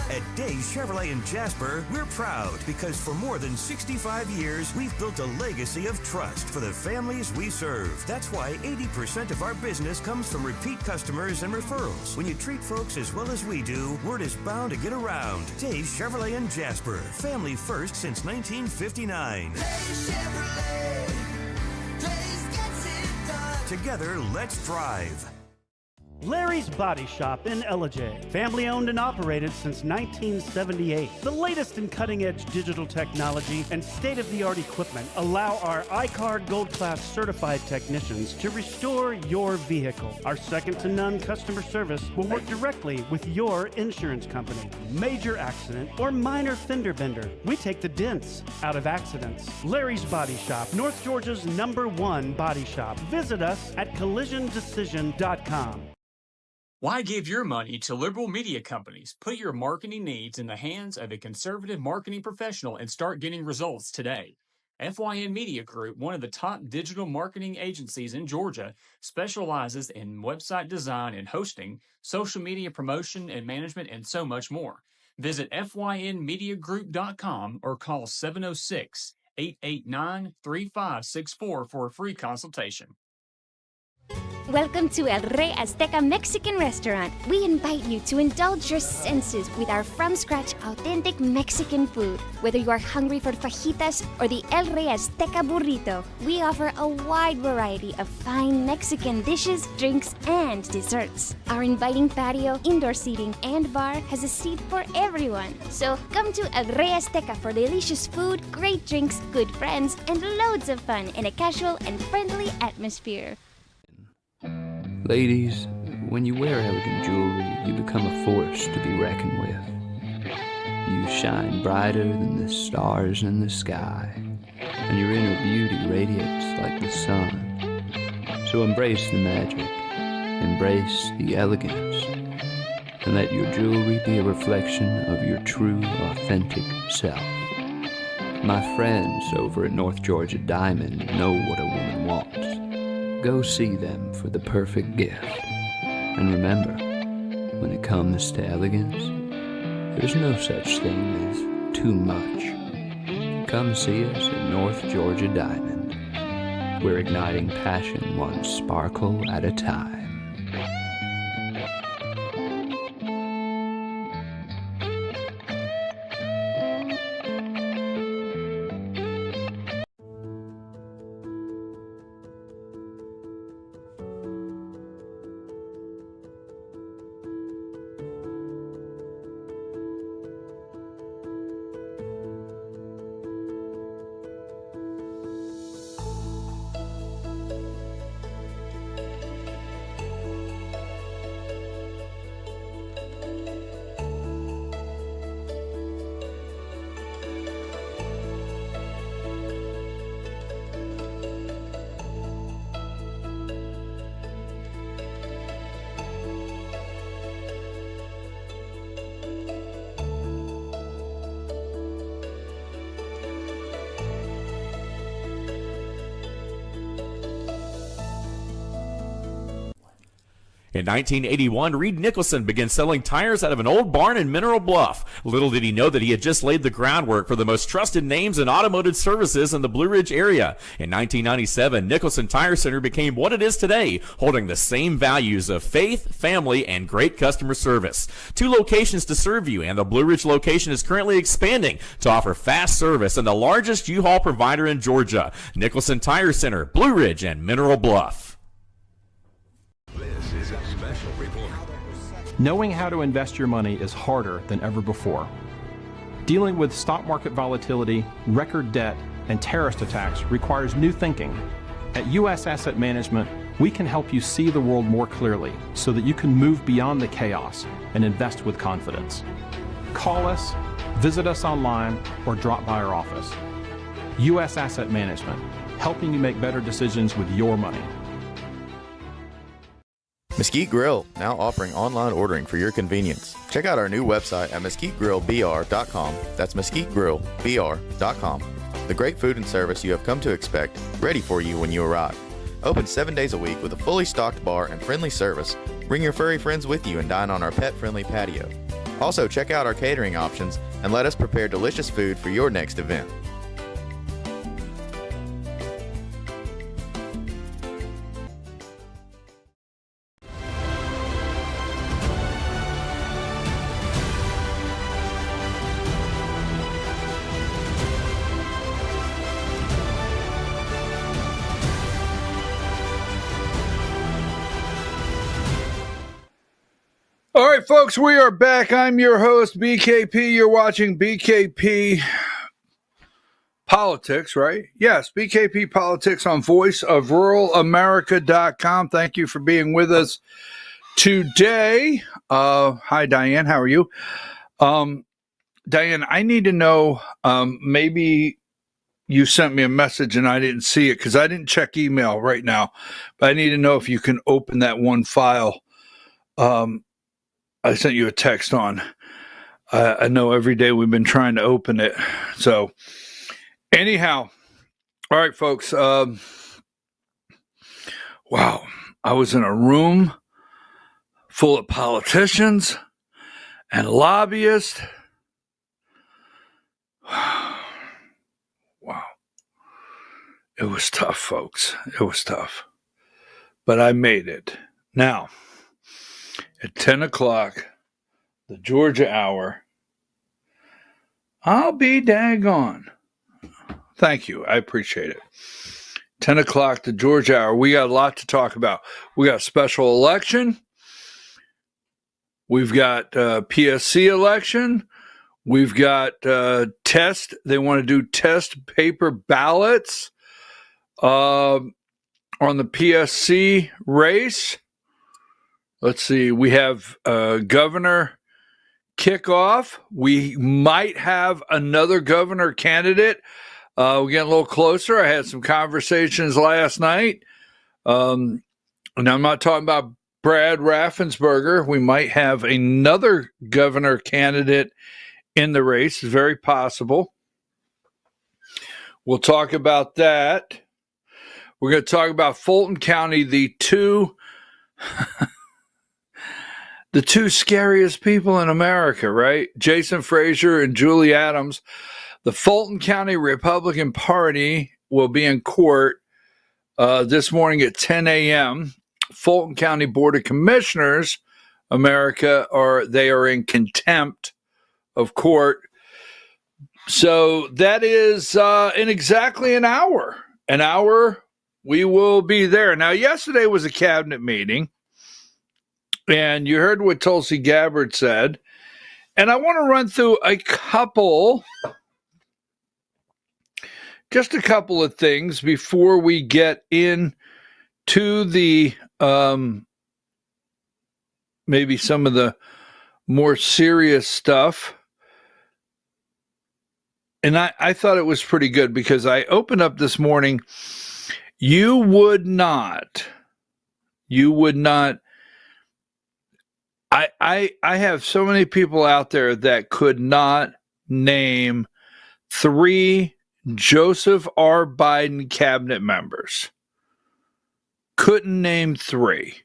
At Days Chevrolet in Jasper, we're proud because for more than 65 years, we've built a legacy of trust for the families we serve. That's why 80% of our business comes from repeat customers and referrals. When you treat folks as well as we do, word is bound to get around. Days Chevrolet in Jasper, family first since 1959. Together, let's drive. Larry's Body Shop in Ellijay. Family owned and operated since 1978. The latest in cutting-edge digital technology and state-of-the-art equipment allow our iCard Gold Class certified technicians to restore your vehicle. Our second-to-none customer service will work directly with your insurance company. Major accident or minor fender bender, we take the dents out of accidents. Larry's Body Shop, North Georgia's #1 body shop. Visit us at collisiondecision.com. Why give your money to liberal media companies? Put your marketing needs in the hands of a conservative marketing professional and start getting results today. FYN Media Group, one of the top digital marketing agencies in Georgia, specializes in website design and hosting, social media promotion and management, and so much more. Visit FYNmediagroup.com or call 706-889-3564 for a free consultation. Welcome to El Rey Azteca Mexican Restaurant. We invite you to indulge your senses with our from-scratch authentic Mexican food. Whether you are hungry for fajitas or the El Rey Azteca burrito, we offer a wide variety of fine Mexican dishes, drinks, and desserts. Our inviting patio, indoor seating, and bar has a seat for everyone. So come to El Rey Azteca for delicious food, great drinks, good friends, and loads of fun in a casual and friendly atmosphere. Ladies, when you wear elegant jewelry, you become a force to be reckoned with. You shine brighter than the stars in the sky, and your inner beauty radiates like the sun. So embrace the magic, embrace the elegance, and let your jewelry be a reflection of your true, authentic self. My friends over at North Georgia Diamond know what a woman wants. Go see them for the perfect gift. And remember, when it comes to elegance, there's no such thing as too much. Come see us at North Georgia Diamond. We're igniting passion one sparkle at a time. In 1981, Reed Nicholson began selling tires out of an old barn in Mineral Bluff. Little did he know that he had just laid the groundwork for the most trusted names in automotive services in the Blue Ridge area. In 1997, Nicholson Tire Center became what it is today, holding the same values of faith, family, and great customer service. 2 locations to serve you, and the Blue Ridge location is currently expanding to offer fast service and the largest U-Haul provider in Georgia. Nicholson Tire Center, Blue Ridge, and Mineral Bluff. This is a special report. Knowing how to invest your money is harder than ever before. Dealing with stock market volatility, record debt, and terrorist attacks requires new thinking. At U.S. Asset Management, we can help you see the world more clearly so that you can move beyond the chaos and invest with confidence. Call us, visit us online, or drop by our office. U.S. Asset Management, helping you make better decisions with your money. Mesquite Grill, now offering online ordering for your convenience. Check out our new website at mesquitegrillbr.com. That's mesquitegrillbr.com. The great food and service you have come to expect, ready for you when you arrive. Open 7 days a week with a fully stocked bar and friendly service. Bring your furry friends with you and dine on our pet-friendly patio. Also, check out our catering options and let us prepare delicious food for your next event. All right, folks, we are back. I'm your host, BKP. You're watching BKP Politics, right? Yes, BKP Politics on voiceofruralamerica.com. Thank you for being with us today. Hi, Diane. How are you? Diane, I need to know, maybe you sent me a message and I didn't see it because I didn't check email right now. But I need to know if you can open that one file I sent you a text on. I know every day we've been trying to open it. So anyhow, all right, folks. Wow. I was in a room full of politicians and lobbyists. Wow. It was tough, folks. It was tough. but I made it. Now, at 10 o'clock, the Georgia hour, I'll be daggone. Thank you. I appreciate it. 10 o'clock, the Georgia hour. We got a lot to talk about. We got a special election. We've got PSC election. We've got test. They want to do test paper ballots on the PSC race. Let's see. We have governor kickoff. We might have another governor candidate. We're getting a little closer. I had some conversations last night. And I'm not talking about Brad Raffensperger. We might have another governor candidate in the race. It's very possible. We'll talk about that. We're going to talk about Fulton County, the two scariest people in America, right? Jason Frazier and Julie Adams. The Fulton County Republican Party will be in court this morning at 10 a.m. Fulton County Board of Commissioners, America, they are in contempt of court. So that is in exactly an hour. An hour, we will be there. Now, yesterday was a cabinet meeting, and you heard what Tulsi Gabbard said. And I want to run through just a couple of things before we get into the maybe some of the more serious stuff. And I thought it was pretty good because I opened up this morning. You would not. I have so many people out there that could not name 3 Joseph R. Biden cabinet members. Couldn't name 3.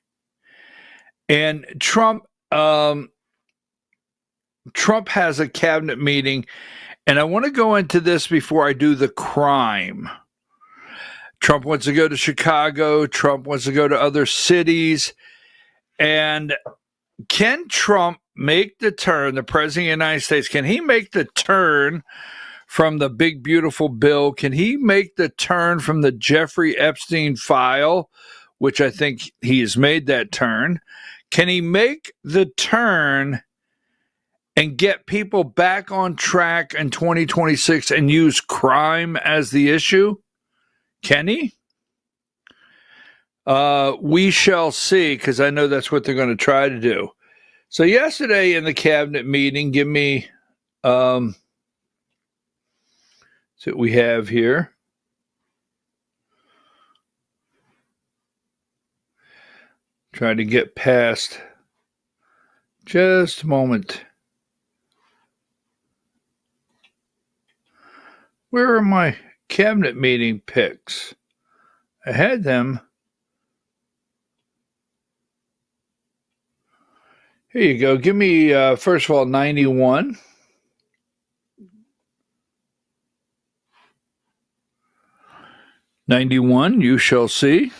And Trump has a cabinet meeting, and I want to go into this before I do the crime. Trump wants to go to Chicago. Trump wants to go to other cities. And can Trump make the turn, the president of the United States, can he make the turn from the big, beautiful bill? Can he make the turn from the Jeffrey Epstein file, which I think he has made that turn? Can he make the turn and get people back on track in 2026 and use crime as the issue? Can he? We shall see, because I know that's what they're going to try to do. So yesterday in the cabinet meeting, give me see what we have here. Trying to get past. Just a moment. Where are my cabinet meeting picks? I had them. Here you go. Give me, first of all, 91. You shall see.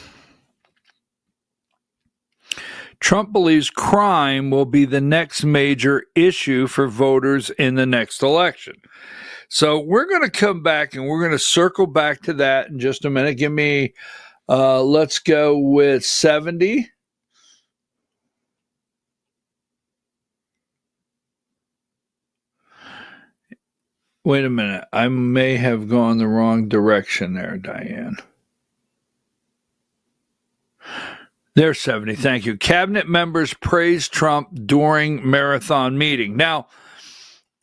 Trump believes crime will be the next major issue for voters in the next election. So we're going to come back and we're going to circle back to that in just a minute. Give me, let's go with 70. Wait a minute. I may have gone the wrong direction there, Diane. There's 70. Thank you. Cabinet members praise Trump during marathon meeting. Now,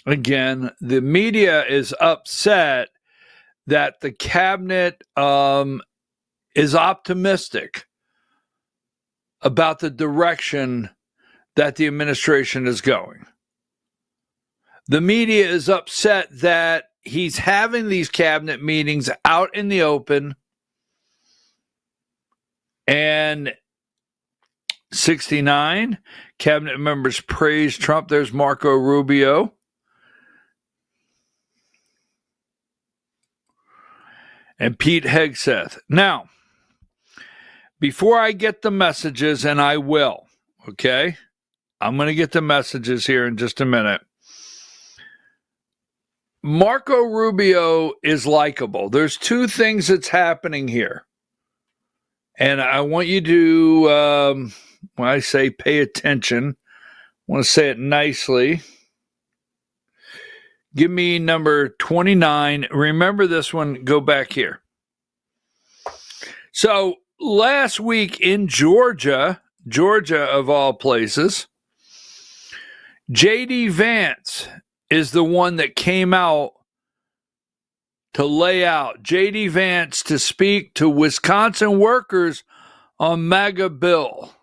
again, the media is upset that the cabinet is optimistic about the direction that the administration is going. The media is upset that he's having these cabinet meetings out in the open, and 69 cabinet members praise Trump. There's Marco Rubio. And Pete Hegseth. Now, before I get the messages, and I will, okay? I'm going to get the messages here in just a minute. Marco Rubio is likable. There's two things that's happening here. And I want you to, when I say pay attention, I want to say it nicely. Give me number 29. Remember this one. Go back here. So last week in Georgia of all places, J.D. Vance is the one that came out to lay out. J.D. Vance to speak to Wisconsin workers on MAGA bill.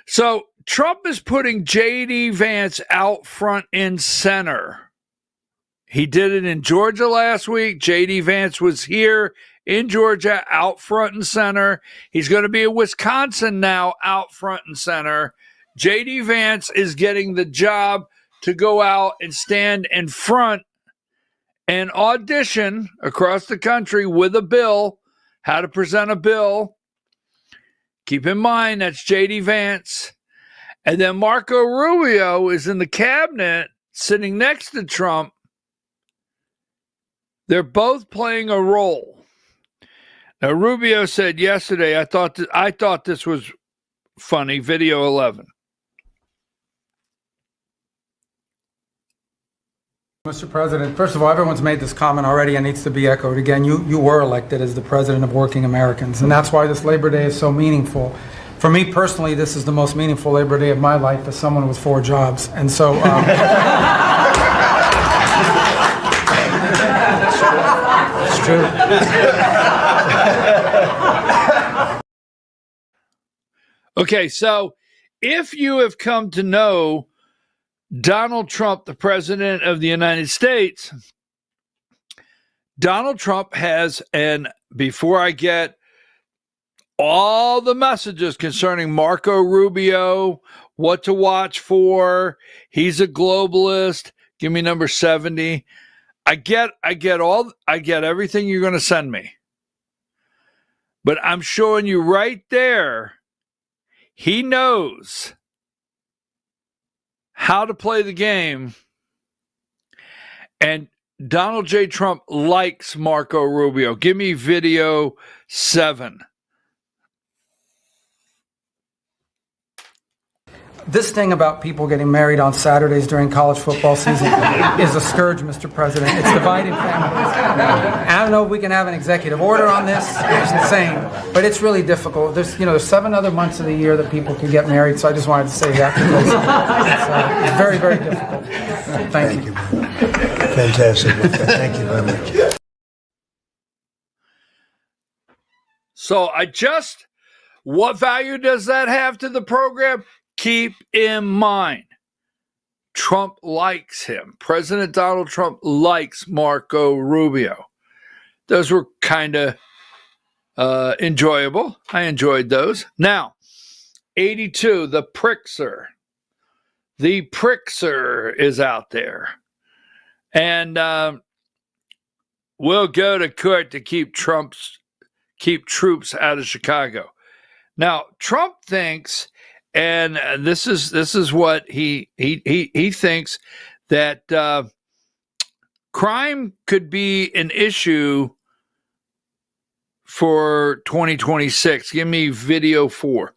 So Trump is putting J.D. Vance out front and center. He did it in Georgia last week. J.D. Vance was here in Georgia out front and center. He's going to be in Wisconsin now out front and center. J.D. Vance is getting the job to go out and stand in front and audition across the country with a bill, how to present a bill. Keep in mind, that's J.D. Vance. And then Marco Rubio is in the cabinet sitting next to Trump. They're both playing a role. Now, Rubio said yesterday, I thought this was funny, video 11. Mr. President, first of all, everyone's made this comment already and needs to be echoed again. You were elected as the president of working Americans, and that's why this Labor Day is so meaningful. For me personally, this is the most meaningful Labor Day of my life as someone with 4 jobs. And so... it's true. Okay, so if you have come to know Donald Trump, the President of the United States, Donald Trump has, and before I get all the messages concerning Marco Rubio, what to watch for, he's a globalist, give me number 70. I get everything you're going to send me. But I'm showing you right there, he knows how to play the game, and Donald J. Trump likes Marco Rubio. Give me video 7. This thing about people getting married on Saturdays during college football season is a scourge, Mr. President. It's dividing families. I don't know if we can have an executive order on this. It's insane, but it's really difficult. There's 7 other months of the year that people can get married, so I just wanted to say that because it's very, very difficult. Thank you. Fantastic. Thank you very much. So what value does that have to the program? Keep in mind, Trump likes him. President Donald Trump likes Marco Rubio. Those were kind of enjoyable. I enjoyed those. Now, 82, the Prickser. The Prickser is out there. And we'll go to court to keep troops out of Chicago. Now, Trump thinks, and this is what he thinks, that crime could be an issue for 2026. Give me video 4.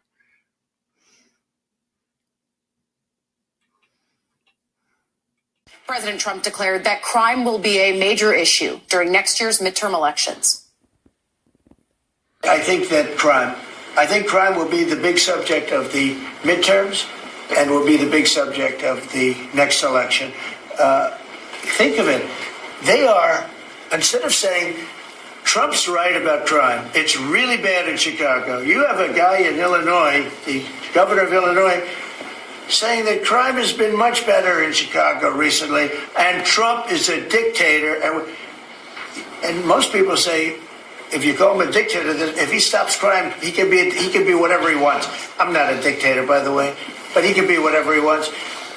President Trump declared that crime will be a major issue during next year's midterm elections. I think crime will be the big subject of the midterms and will be the big subject of the next election. Think of it. They are, instead of saying Trump's right about crime, it's really bad in Chicago. You have a guy in Illinois, the governor of Illinois, saying that crime has been much better in Chicago recently, and Trump is a dictator. And most people say, if you call him a dictator, if he stops crime, he can be whatever he wants. I'm not a dictator, by the way, but he can be whatever he wants.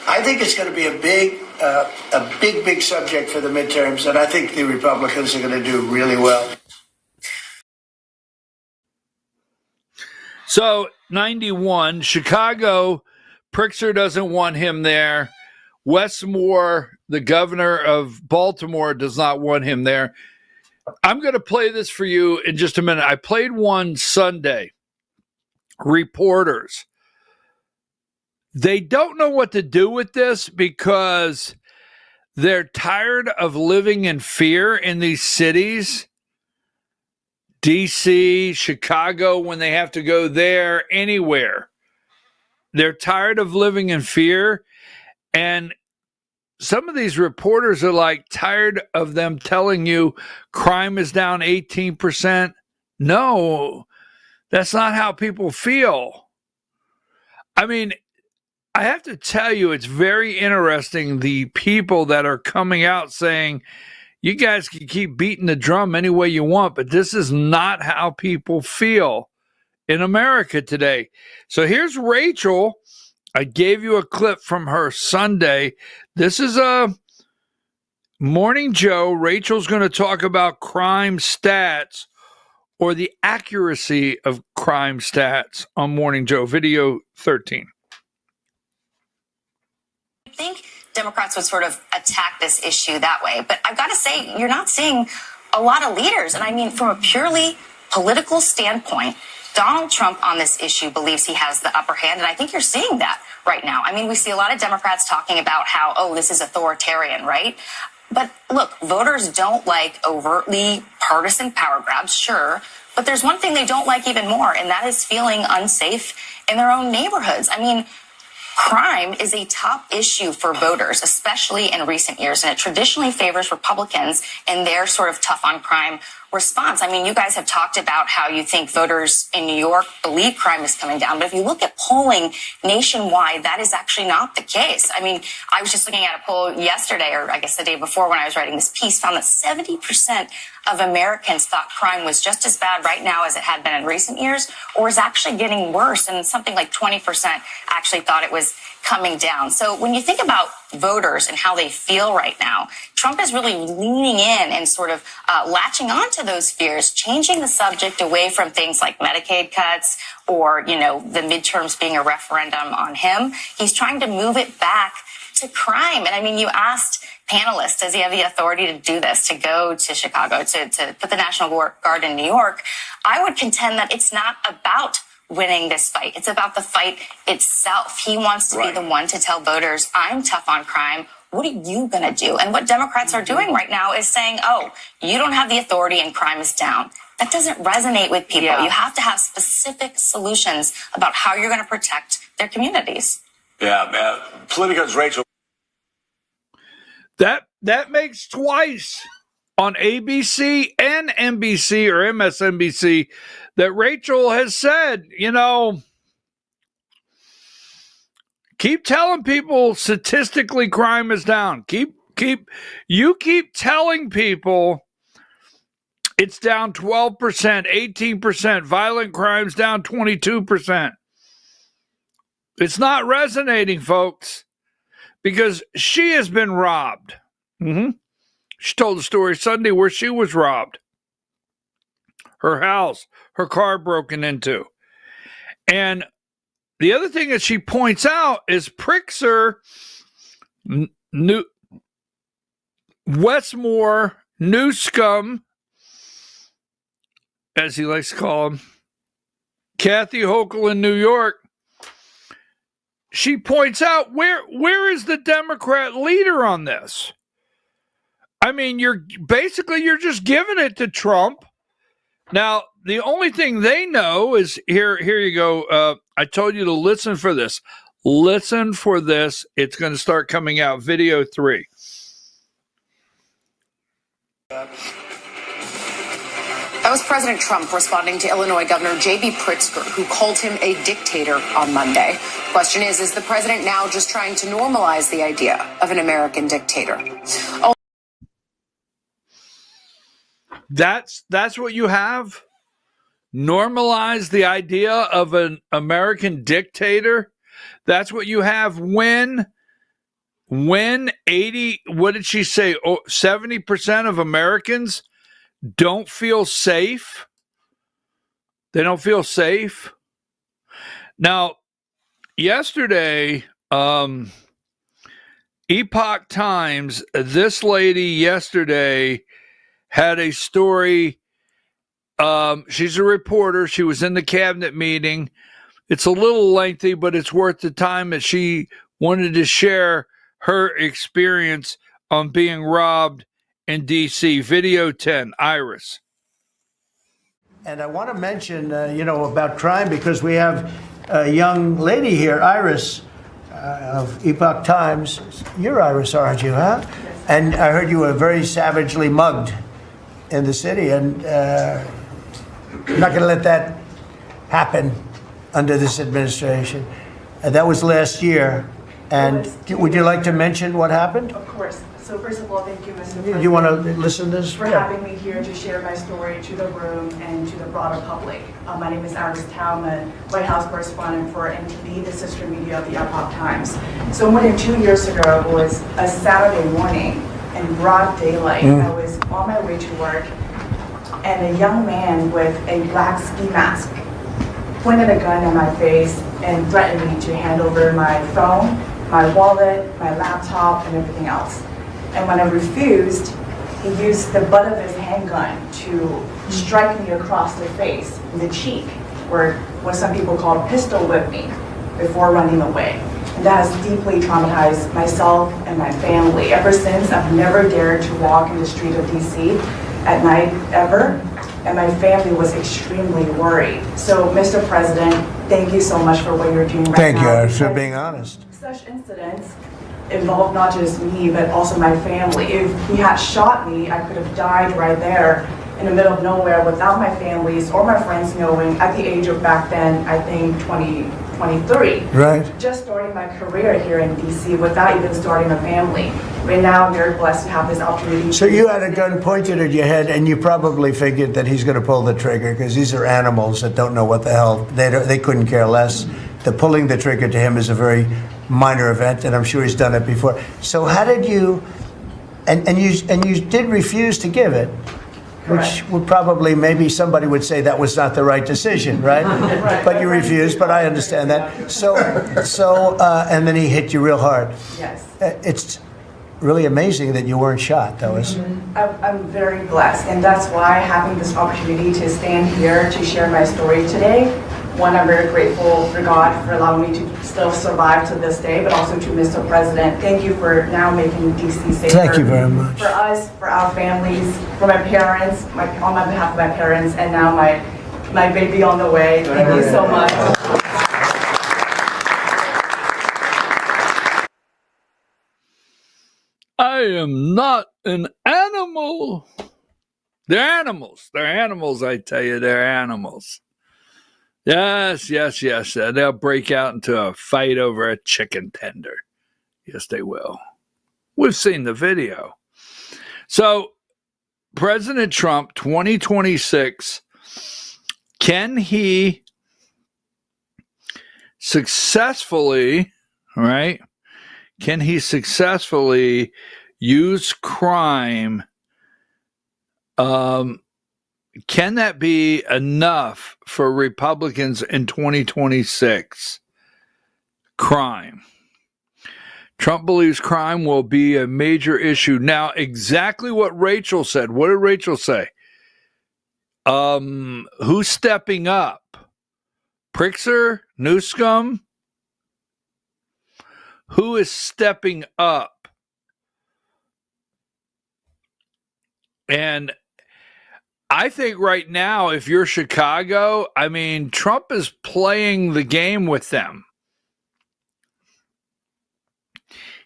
I think it's going to be a big subject for the midterms, and I think the Republicans are going to do really well. So 91, Chicago, Pritzker doesn't want him there. Westmore, the governor of Baltimore, does not want him there. I'm going to play this for you in just a minute. I played one Sunday. Reporters. They don't know what to do with this because they're tired of living in fear in these cities. DC, Chicago, when they have to go there, anywhere. They're tired of living in fear. And some of these reporters are like tired of them telling you crime is down 18%. No, that's not how people feel. I mean, I have to tell you, it's very interesting, the people that are coming out saying, you guys can keep beating the drum any way you want, but this is not how people feel in America today. So here's Rachel. I gave you a clip from her Sunday. This is a Morning Joe. Rachel's going to talk about crime stats or the accuracy of crime stats on Morning Joe, video 13. I think Democrats would sort of attack this issue that way. But I've got to say, you're not seeing a lot of leaders. And I mean, from a purely political standpoint, Donald Trump on this issue believes he has the upper hand. And I think you're seeing that right now. I mean, we see a lot of Democrats talking about how, oh, this is authoritarian, right? But look, voters don't like overtly partisan power grabs, sure. But there's one thing they don't like even more, and that is feeling unsafe in their own neighborhoods. I mean, crime is a top issue for voters, especially in recent years, and it traditionally favors Republicans in their sort of tough on crime response. I mean, you guys have talked about how you think voters in New York believe crime is coming down, but if you look at polling nationwide, that is actually not the case. I mean, I was just looking at a poll yesterday, or I guess the day before when I was writing this piece, found that 70% of Americans thought crime was just as bad right now as it had been in recent years, or is actually getting worse, and something like 20% actually thought it was coming down. So when you think about voters and how they feel right now, Trump is really leaning in and sort of latching on to those fears, changing the subject away from things like Medicaid cuts or, you know, the midterms being a referendum on him. He's trying to move it back to crime. And I mean, you asked panelists, does he have the authority to do this, to go to Chicago, to put the National Guard in New York? I would contend that it's not about winning this fight. It's about the fight itself. He wants to be the one to tell voters, I'm tough on crime. What are you going to do? And what Democrats are doing right now is saying, oh, you don't have the authority and crime is down. That doesn't resonate with people. You have to have specific solutions about how you're going to protect their communities. Yeah, Politico's Rachel. That makes twice on ABC and NBC or MSNBC that Rachel has said, you know, keep telling people statistically crime is down. Keep telling people it's down 12%, 18%, violent crimes down 22%. It's not resonating, folks, because she has been robbed. She told a story Sunday where she was robbed. Her house, her car broken into. And the other thing that she points out is Pritzker, Westmore, Newscomb, as he likes to call him, Kathy Hochul in New York. She points out, where is the Democrat leader on this? I mean, you're just giving it to Trump. Now, the only thing they know is here you go. I told you to listen for this. Listen for this. It's going to start coming out. Video 3. That was President Trump responding to Illinois Governor J.B. Pritzker, who called him a dictator on Monday. Question is the president now just trying to normalize the idea of an American dictator? That's what you have? Normalize the idea of an American dictator? That's what you have when 80, what did she say? 70% of Americans don't feel safe. They don't feel safe. Now, yesterday, Epoch Times, this lady yesterday had a story. She's a reporter. She was in the cabinet meeting. It's a little lengthy, but it's worth the time that she wanted to share her experience on being robbed in D.C. Video 10, Iris. And I want to mention, about crime because we have a young lady here, Iris, of Epoch Times. You're Iris, aren't you, huh? And I heard you were very savagely mugged in the city, and I'm not going to let that happen under this administration. That was last year. And would you like to mention what happened? Of course. So first of all, thank you, Mr. President. Do you want to listen to this? For having me here to share my story to the room and to the broader public. My name is Iris Tao. I'm a White House correspondent for NTD, the sister media of the Epoch Times. So more than 2 years ago, it was a Saturday morning in broad daylight. I was on my way to work, and a young man with a black ski mask pointed a gun at my face and threatened me to hand over my phone, my wallet, my laptop, and everything else. And when I refused, he used the butt of his handgun to strike me across the face, in the cheek, or what some people call pistol whip me, before running away. And that has deeply traumatized myself and my family. Ever since, I've never dared to walk in the street of DC at night, ever. And my family was extremely worried. So, Mr. President, thank you so much for what you're doing right now. Thank you, Iris, for being honest. Such incidents involved not just me, but also my family. If he had shot me, I could have died right there in the middle of nowhere without my families or my friends knowing at the age of back then, I think 23. Right. Just starting my career here in DC without even starting a family. Right now, I'm very blessed to have this opportunity. So you had a gun pointed at your head, and you probably figured that he's going to pull the trigger because these are animals that don't know what the hell, they couldn't care less. The pulling the trigger to him is a very minor event, and I'm sure he's done it before. So how did you, and you did refuse to give it, which would probably, maybe somebody would say that was not the right decision, right? But you refused, but I understand that. So, and then he hit you real hard. Yes. It's really amazing that you weren't shot, though. I'm very blessed, and that's why having this opportunity to stand here to share my story today. One, I'm very grateful for God for allowing me to still survive to this day, but also to Mr. President. Thank you for now making DC safer. Thank you very much. For us, for our families, for my parents, on my behalf of my parents, and now my baby on the way. Thank you so much. I am not an animal. They're animals. They're animals, I tell you. They're animals. Yes. They'll break out into a fight over a chicken tender. Yes, they will. We've seen the video. So, President Trump, 2026, can he successfully, right? Can he successfully use crime? Can that be enough for Republicans in 2026? Crime. Trump believes crime will be a major issue. Now, exactly what Rachel said. What did Rachel say? Who's stepping up? Pritzker? Newsome? Who is stepping up? And I think right now, if you're Chicago, I mean, Trump is playing the game with them.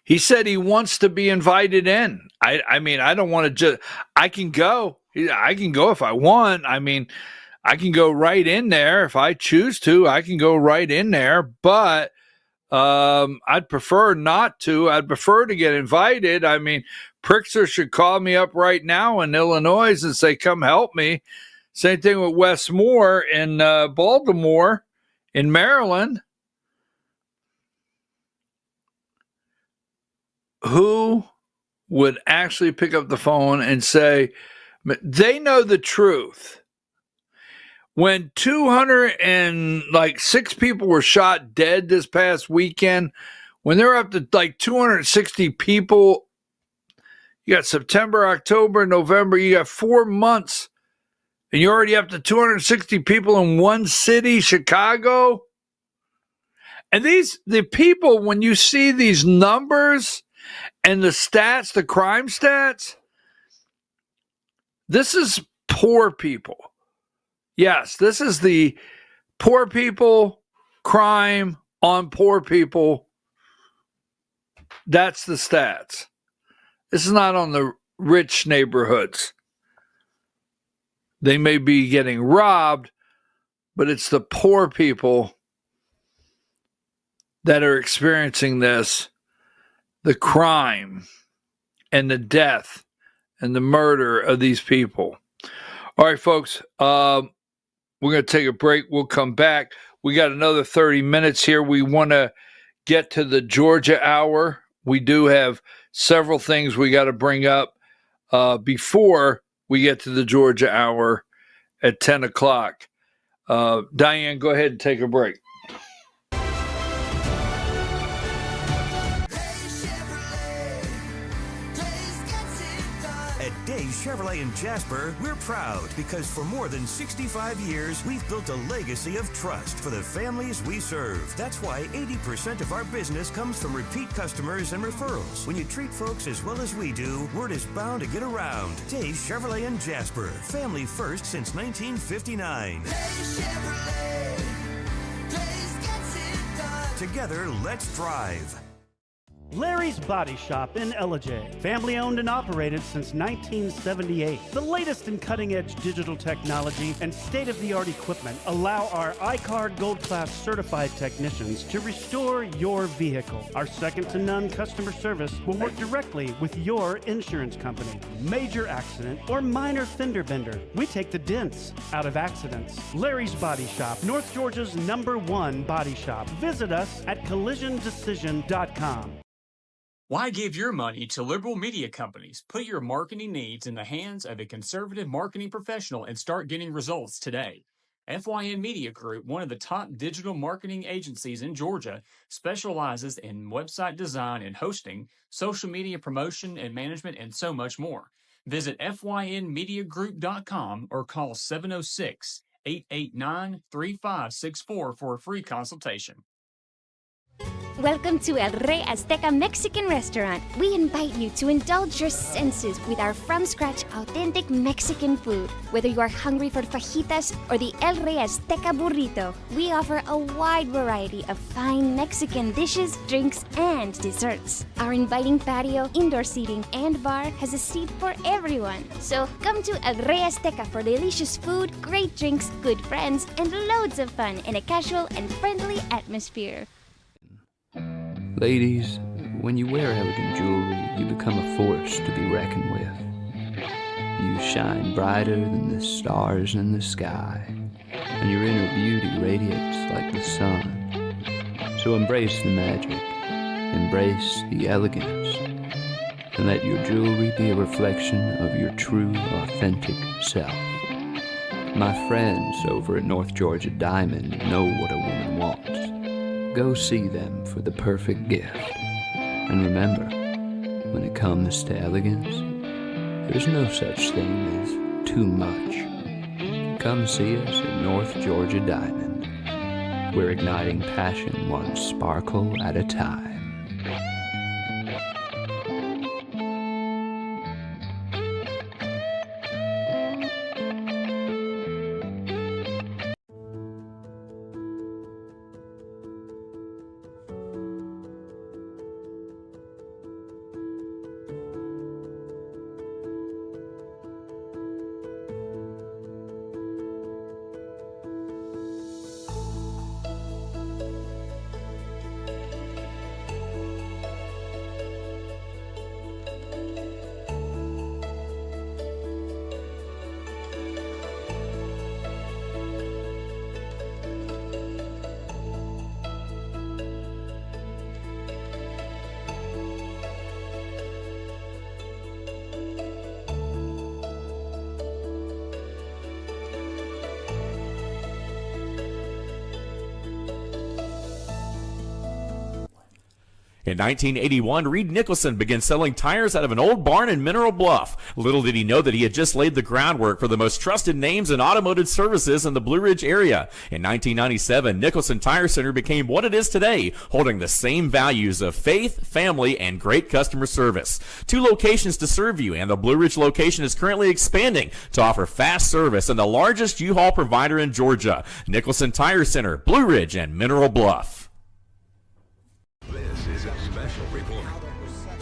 He said he wants to be invited in. I mean, I don't want to just, I can go if I want. I mean, I can go right in there if I choose to. I can go right in there, but I'd prefer not to. I'd prefer to get invited. I mean, Pritzker should call me up right now in Illinois and say, come help me. Same thing with Wes Moore in Baltimore, in Maryland. Who would actually pick up the phone and say, they know the truth. when 206 people were shot dead this past weekend, when they're up to like 260 people, you got September, October, November, you got 4 months, and you're already up to 260 people in one city, Chicago. And the people, when you see these numbers and the stats, the crime stats, this is poor people. Yes, this is the poor people, crime on poor people. That's the stats. This is not on the rich neighborhoods. They may be getting robbed, but it's the poor people that are experiencing this, the crime and the death and the murder of these people. All right, folks, we're going to take a break. We'll come back. We got another 30 minutes here. We want to get to the Georgia Hour. We do have several things we got to bring up before we get to the Georgia Hour at 10 o'clock. Diane, go ahead and take a break. At Days Chevrolet in Jasper, we're proud because for more than 65 years, we've built a legacy of trust for the families we serve. That's why 80% of our business comes from repeat customers and referrals. When you treat folks as well as we do, word is bound to get around. Days Chevrolet in Jasper, family first since 1959. Together, let's drive. Larry's Body Shop in Ellijay. Family owned and operated since 1978. The latest in cutting-edge digital technology and state-of-the-art equipment allow our iCard Gold Class certified technicians to restore your vehicle. Our second-to-none customer service will work directly with your insurance company. Major accident or minor fender bender, we take the dents out of accidents. Larry's Body Shop, North Georgia's #1 body shop. Visit us at collisiondecision.com. Why give your money to liberal media companies? Put your marketing needs in the hands of a conservative marketing professional and start getting results today. FYN Media Group, one of the top digital marketing agencies in Georgia, specializes in website design and hosting, social media promotion and management, and so much more. Visit FYNmediagroup.com or call 706-889-3564 for a free consultation. Welcome to El Rey Azteca Mexican Restaurant. We invite you to indulge your senses with our from-scratch authentic Mexican food. Whether you are hungry for fajitas or the El Rey Azteca burrito, we offer a wide variety of fine Mexican dishes, drinks, and desserts. Our inviting patio, indoor seating, and bar has a seat for everyone. So come to El Rey Azteca for delicious food, great drinks, good friends, and loads of fun in a casual and friendly atmosphere. Ladies, when you wear elegant jewelry, you become a force to be reckoned with. You shine brighter than the stars in the sky, and your inner beauty radiates like the sun. So embrace the magic, embrace the elegance, and let your jewelry be a reflection of your true, authentic self. My friends over at North Georgia Diamond know what a woman wants. Go see them for the perfect gift. And remember, when it comes to elegance, there's no such thing as too much. Come see us at North Georgia Diamond. We're igniting passion one sparkle at a time. In 1981, Reed Nicholson began selling tires out of an old barn in Mineral Bluff. Little did he know that he had just laid the groundwork for the most trusted names in automotive services in the Blue Ridge area. In 1997, Nicholson Tire Center became what it is today, holding the same values of faith, family, and great customer service. 2 locations to serve you, and the Blue Ridge location is currently expanding to offer fast service and the largest U-Haul provider in Georgia. Nicholson Tire Center, Blue Ridge, and Mineral Bluff. This is a special report.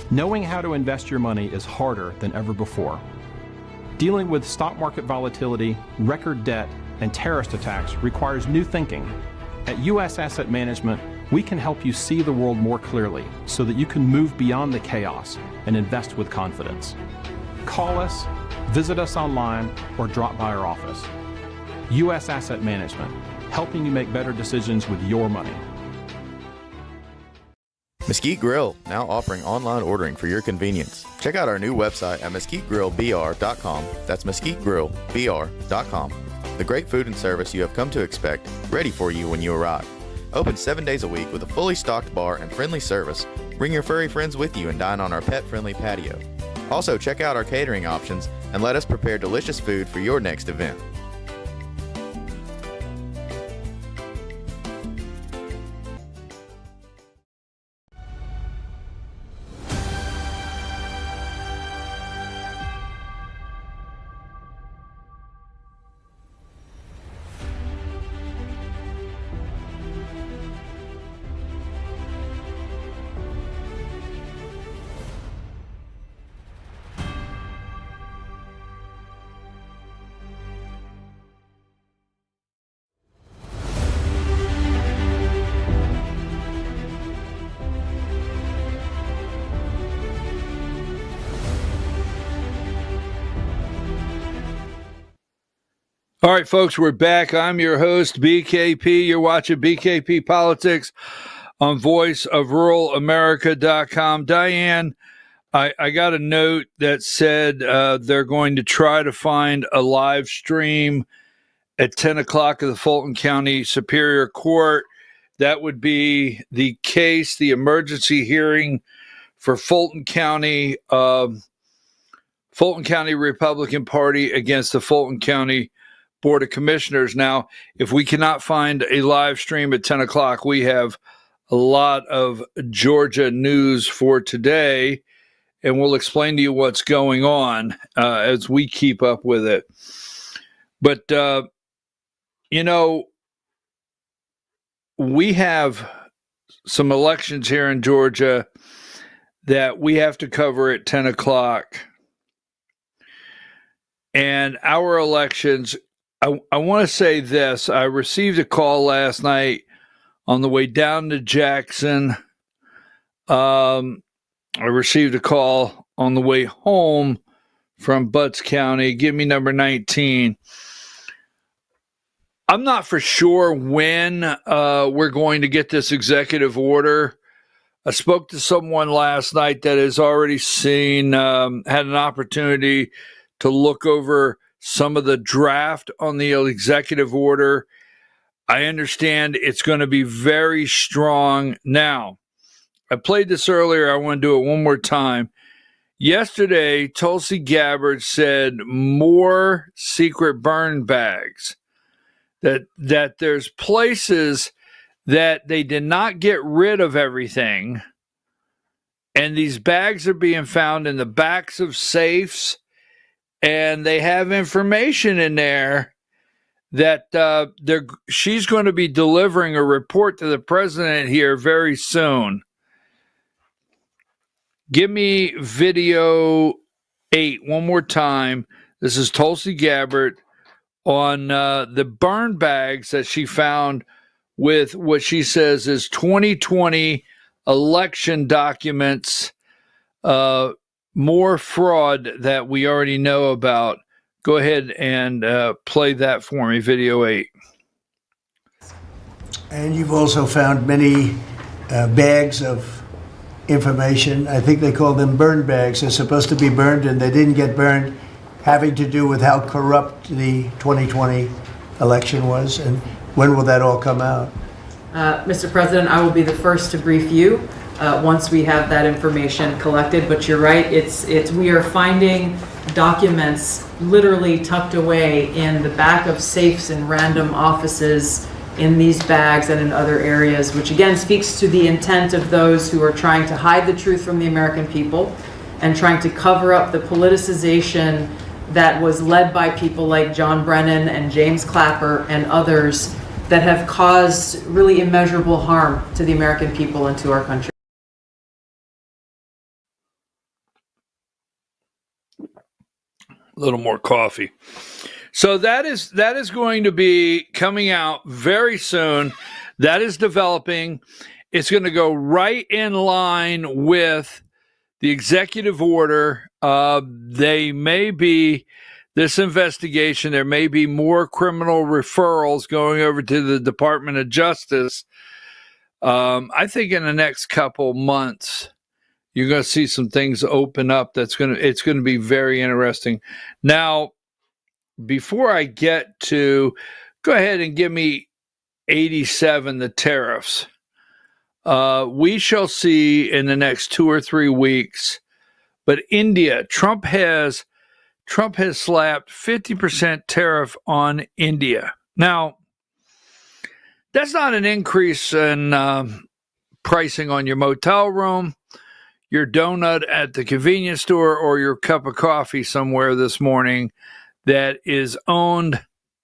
Knowing how to invest your money is harder than ever before. Dealing with stock market volatility, record debt, and terrorist attacks requires new thinking. At U.S. Asset Management, we can help you see the world more clearly so that you can move beyond the chaos and invest with confidence. Call us, visit us online, or drop by our office. U.S. Asset Management, helping you make better decisions with your money. Mesquite Grill, now offering online ordering for your convenience. Check out our new website at mesquitegrillbr.com. That's mesquitegrillbr.com. The great food and service you have come to expect, ready for you when you arrive. Open 7 days a week with a fully stocked bar and friendly service. Bring your furry friends with you and dine on our pet-friendly patio. Also, check out our catering options and let us prepare delicious food for your next event. All right, folks, we're back. I'm your host, BKP. You're watching BKP Politics on voiceofruralamerica.com. Diane, I got a note that said they're going to try to find a live stream at 10 o'clock of the Fulton County Superior Court. That would be the case, the emergency hearing for Fulton County Republican Party against the Fulton County Board of Commissioners. Now, if we cannot find a live stream at 10 o'clock, we have a lot of Georgia news for today, and we'll explain to you what's going on as we keep up with it. But, we have some elections here in Georgia that we have to cover at 10 o'clock. And our elections, I want to say this. I received a call last night on the way down to Jackson. I received a call on the way home from Butts County. Give me number 19. I'm not for sure when we're going to get this executive order. I spoke to someone last night that has already seen, had an opportunity to look over some of the draft on the executive order. I understand it's going to be very strong. Now, I played this earlier. I want to do it one more time. Yesterday, Tulsi Gabbard said more secret burn bags. That there's places that they did not get rid of everything, and these bags are being found in the backs of safes, and they have information in there that she's going to be delivering a report to the president here very soon. Give me video 8 one more time. This is Tulsi Gabbard on the burn bags that she found with what she says is 2020 election documents, more fraud that we already know about. Go ahead and play that for me, video 8. And you've also found many bags of information. I think they call them burn bags. They're supposed to be burned and they didn't get burned, having to do with how corrupt the 2020 election was. And when will that all come out? Mr. President, I will be the first to brief you. once we have that information collected. But you're right, we are finding documents literally tucked away in the back of safes in random offices, in these bags and in other areas, which again speaks to the intent of those who are trying to hide the truth from the American people and trying to cover up the politicization that was led by people like John Brennan and James Clapper and others that have caused really immeasurable harm to the American people and to our country. A little more coffee. So that is going to be coming out very soon. That is developing. It's going to go right in line with the executive order. This investigation, there may be more criminal referrals going over to the Department of Justice. I think in the next couple months, you're going to see some things open up. It's going to be very interesting. Now, before I get to, go ahead and give me 87, the tariffs. We shall see in the next 2 or 3 weeks. But India, Trump has slapped 50% tariff on India. Now, that's not an increase in pricing on your motel room, your donut at the convenience store, or your cup of coffee somewhere this morning that is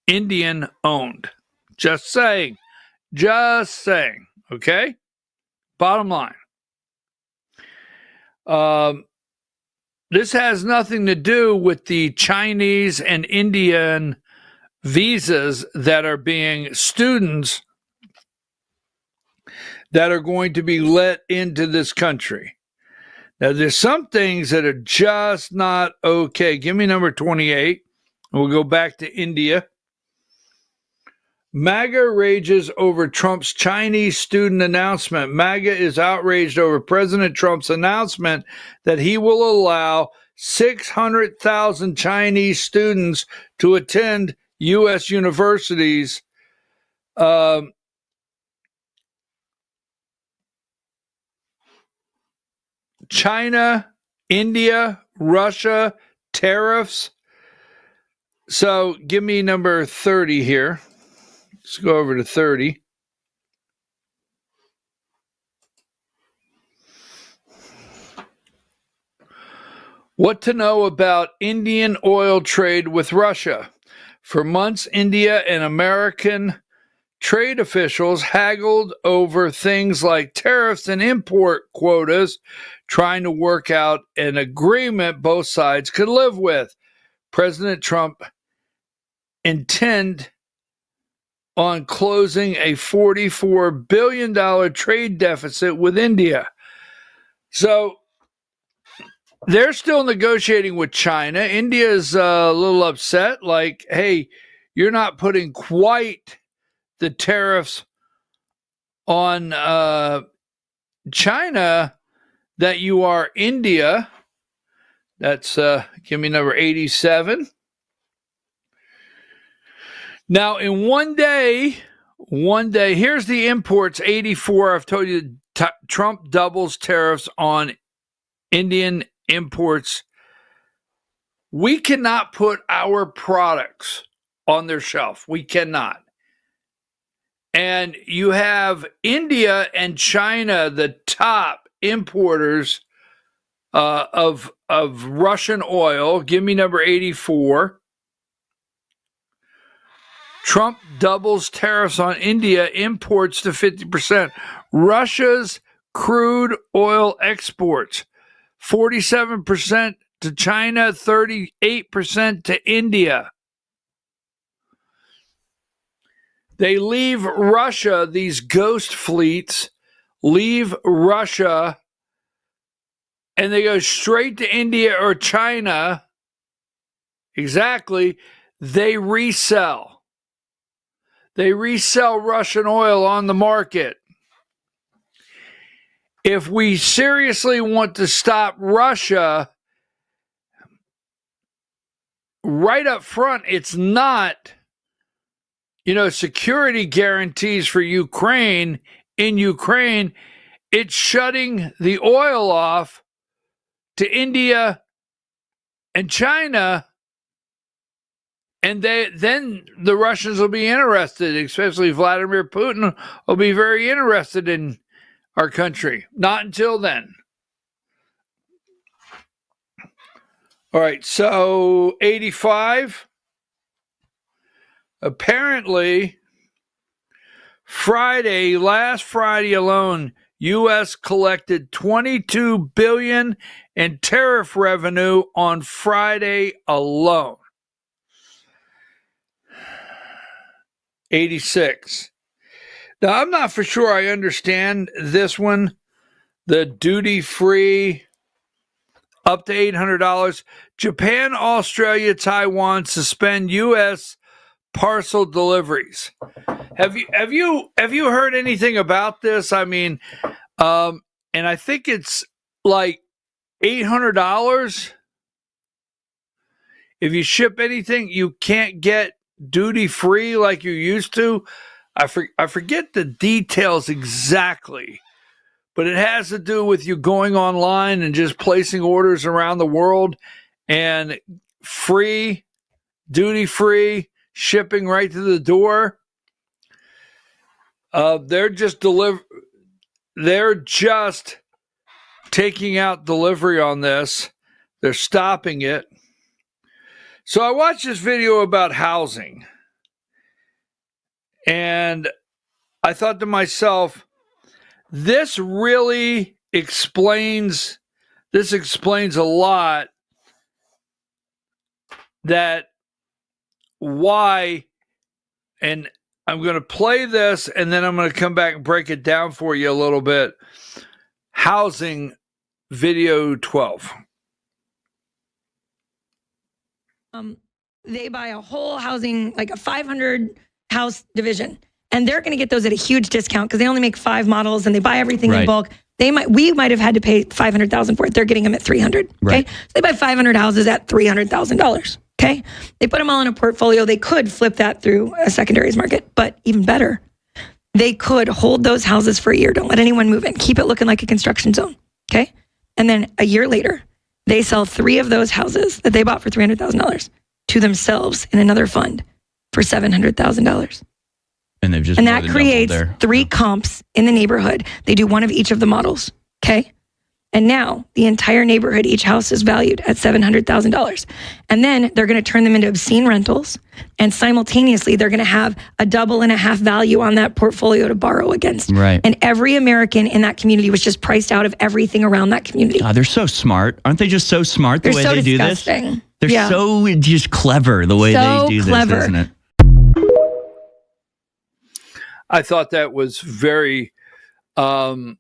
Indian owned. Just saying, okay? Bottom line. This has nothing to do with the Chinese and Indian visas that are being students that are going to be let into this country. Now, there's some things that are just not okay. Give me number 28. We'll go back to India. MAGA rages over Trump's Chinese student announcement. MAGA is outraged over President Trump's announcement that he will allow 600,000 Chinese students to attend U.S. universities. China, India, Russia, tariffs. So give me number 30 here. Let's go over to 30. What to know about Indian oil trade with Russia? For months, India and American trade officials haggled over things like tariffs and import quotas, trying to work out an agreement both sides could live with. President Trump intend on closing a $44 billion trade deficit with India. So they're still negotiating with China. India is a little upset, like, hey, you're not putting quite the tariffs on China that you are India. That's, give me number 87. Now, in one day, here's the imports, 84. I've told you Trump doubles tariffs on Indian imports. We cannot put our products on their shelf. We cannot. And you have India and China, the top importers of Russian oil. Give me number 84. Trump doubles tariffs on India imports to 50%. Russia's crude oil exports, 47% to China, 38% to India. They leave Russia, these ghost fleets leave Russia, and they go straight to India or China. Exactly. They resell. They resell Russian oil on the market. If we seriously want to stop Russia, right up front, it's not, security guarantees for Ukraine in Ukraine. it's shutting the oil off to India and China, and then the Russians will be interested, especially Vladimir Putin will be very interested in our country. Not until then. All right, so 85. Apparently, last Friday alone, U.S. collected $22 billion in tariff revenue on Friday alone. 86. Now, I'm not for sure I understand this one. The duty-free up to $800. Japan, Australia, Taiwan suspend U.S. parcel deliveries. Have you heard anything about this? I mean, and I think it's like $800. If you ship anything, you can't get duty free like you used to. I forget the details exactly, but it has to do with you going online and just placing orders around the world and free, duty free shipping right to the door. They're just taking out delivery on this. They're stopping it. So I watched this video about housing, and I thought to myself, this really explains a lot that why, and I'm going to play this and then I'm going to come back and break it down for you a little bit. Housing video 12. They buy a whole housing, like a 500 house division, and they're going to get those at a huge discount because they only make 5 models and they buy everything in bulk. We might have had to pay $500,000 for it. They're getting them at $300,000. Okay, Right. so they buy 500 houses at $300,000. Okay, they put them all in a portfolio. They could flip that through a secondaries market, but even better, they could hold those houses for a year. Don't let anyone move in. Keep it looking like a construction zone. Okay, and then a year later, they sell 3 of those houses that they bought for $300,000 to themselves in another fund for $700,000. And they've just And that creates 3 comps in the neighborhood. They do one of each of the models. Okay. And now the entire neighborhood, each house is valued at $700,000. And then they're going to turn them into obscene rentals. And simultaneously, they're going to have a double and a half value on that portfolio to borrow against. Right. And every American in that community was just priced out of everything around that community. They're so smart. Aren't they just so smart the way so they do disgusting. this? They're Yeah. so just clever the way So they do clever. this, isn't it? I thought that was very, the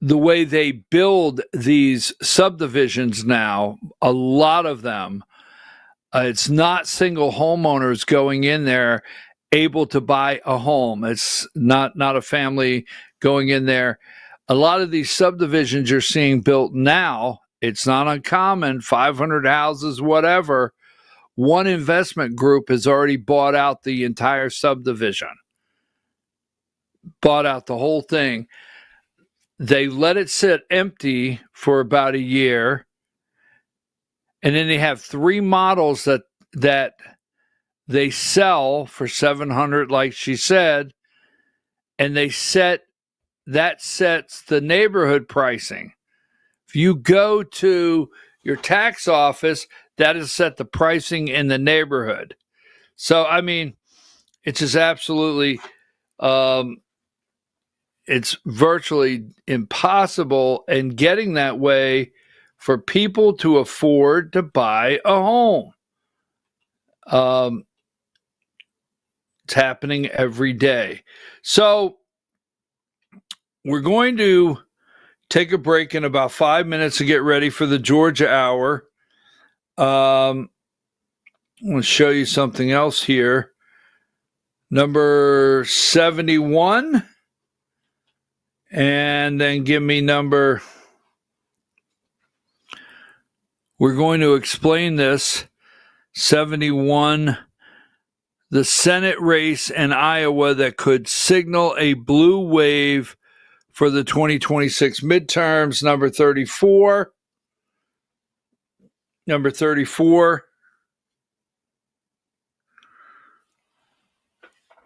way they build these subdivisions now, a lot of them, it's not single homeowners going in there able to buy a home. It's not a family going in there. A lot of these subdivisions you're seeing built now, it's not uncommon, 500 houses, whatever. One investment group has already bought out the entire subdivision, bought out the whole thing. They let it sit empty for about a year, and then they have 3 models that they sell for $700, like she said, and that sets the neighborhood pricing. If you go to your tax office, that has set the pricing in the neighborhood. So, I mean, it's just absolutely, it's virtually impossible and getting that way for people to afford to buy a home. It's happening every day. So we're going to take a break in about 5 minutes to get ready for the Georgia Hour. I'm going to show you something else here. Number 71. And then give me number. We're going to explain this. 71. The Senate race in Iowa that could signal a blue wave for the 2026 midterms. Number 34. Number 34.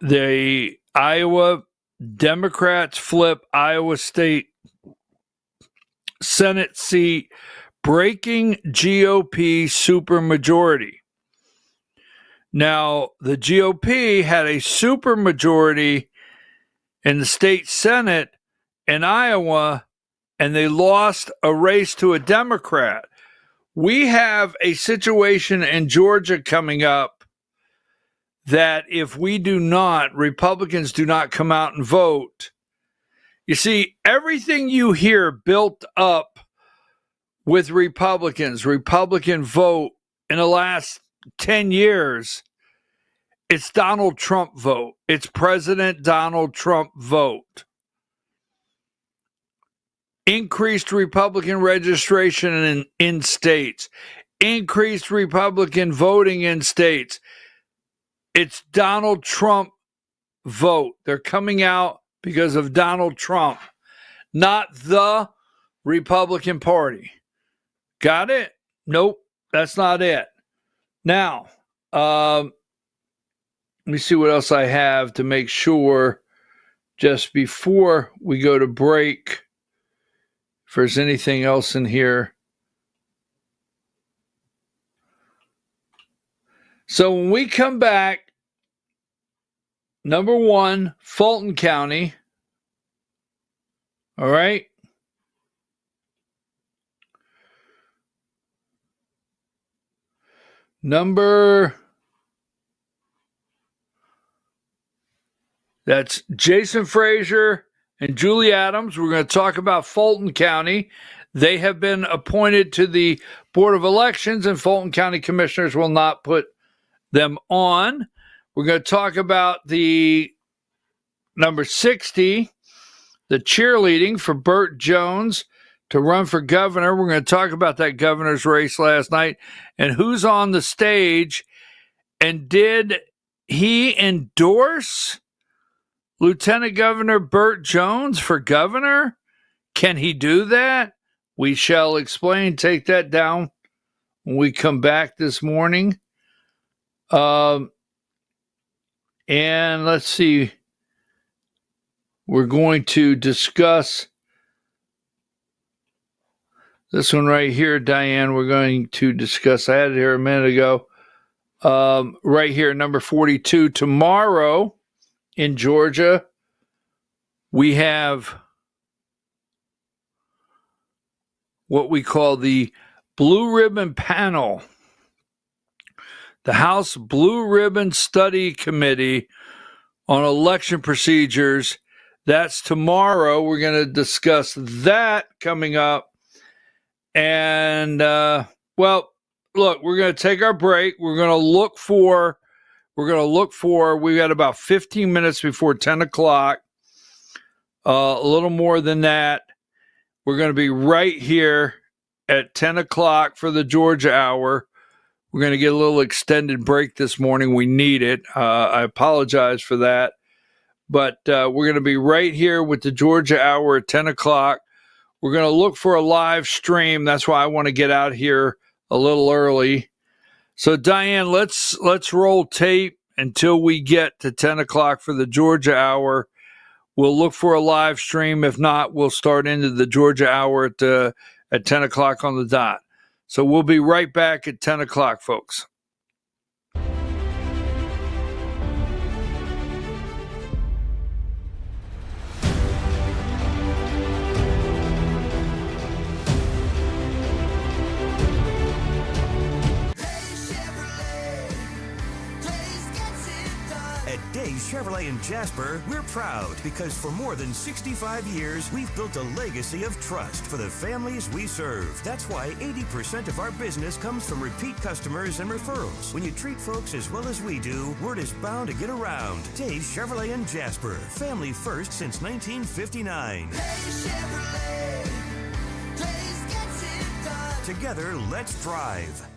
The Iowa Democrats flip Iowa State Senate seat, breaking GOP supermajority. Now, the GOP had a supermajority in the state Senate in Iowa, and they lost a race to a Democrat. We have a situation in Georgia coming up that if we do not, Republicans do not come out and vote. You see, everything you hear built up with Republicans, Republican vote in the last 10 years, it's Donald Trump vote. It's President Donald Trump vote. Increased Republican registration in states. Increased Republican voting in states. It's Donald Trump vote. They're coming out because of Donald Trump, not the Republican Party. Got it? Nope, that's not it. Now, let me see what else I have to make sure just before we go to break, if there's anything else in here. So when we come back, number one, Fulton County. All right. That's Jason Frazier and Julie Adams. We're going to talk about Fulton County. They have been appointed to the Board of Elections, and Fulton County commissioners will not put them on. We're going to talk about the number 60, the cheerleading for Burt Jones to run for governor. We're going to talk about that governor's race last night and who's on the stage, and did he endorse Lieutenant Governor Burt Jones for governor? Can he do that? We shall explain. Take that down when we come back this morning. And let's see. We're going to discuss this one right here, Diane. We're going to discuss. I had it here a minute ago. Right here, number 42. Tomorrow in Georgia, we have what we call the Blue Ribbon Panel, the House Blue Ribbon Study Committee on Election Procedures. That's tomorrow. We're going to discuss that coming up. And, well, look, we're going to take our break. We're going to look for, we got about 15 minutes before 10 o'clock, a little more than that. We're going to be right here at 10 o'clock for the Georgia Hour. We're going to get a little extended break this morning. We need it. I apologize for that. But we're going to be right here with the Georgia Hour at 10 o'clock. We're going to look for a live stream. That's why I want to get out here a little early. So, Diane, let's roll tape until we get to 10 o'clock for the Georgia Hour. We'll look for a live stream. If not, we'll start into the Georgia Hour at 10 o'clock on the dot. So we'll be right back at 10 o'clock, folks. Chevrolet in Jasper, we're proud because for more than 65 years, we've built a legacy of trust for the families we serve. That's why 80% of our business comes from repeat customers and referrals. When you treat folks as well as we do, word is bound to get around. Dave's Chevrolet in Jasper, family first since 1959. Together, let's drive.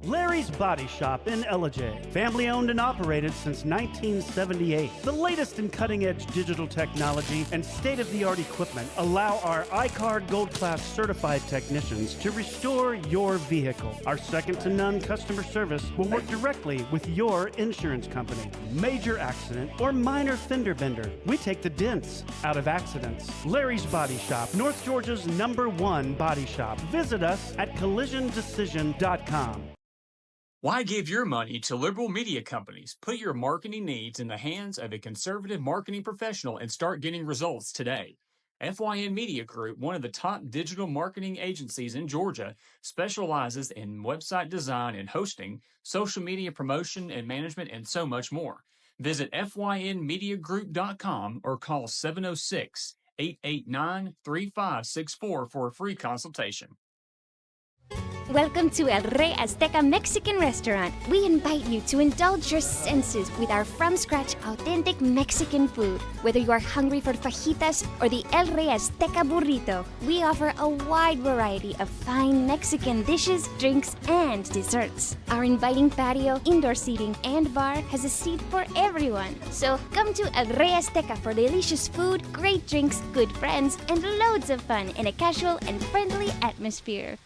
Larry's Body Shop in Ellijay. Family owned and operated since 1978. The latest in cutting edge digital technology and state-of-the-art equipment allow our iCard Gold Class certified technicians to restore your vehicle. Our second-to-none customer service will work directly with your insurance company. Major accident or minor fender bender, we take the dents out of accidents. Larry's Body Shop, North Georgia's #1 body shop. Visit us at collisiondecision.com. Why give your money to liberal media companies? Put your marketing needs in the hands of a conservative marketing professional and start getting results today. FYN Media Group, one of the top digital marketing agencies in Georgia, specializes in website design and hosting, social media promotion and management, and so much more. Visit FYNmediagroup.com or call 706-889-3564 for a free consultation. Welcome to El Rey Azteca Mexican Restaurant. We invite you to indulge your senses with our from-scratch authentic Mexican food. Whether you are hungry for fajitas or the El Rey Azteca burrito, we offer a wide variety of fine Mexican dishes, drinks, and desserts. Our inviting patio, indoor seating, and bar has a seat for everyone. So come to El Rey Azteca for delicious food, great drinks, good friends, and loads of fun in a casual and friendly atmosphere.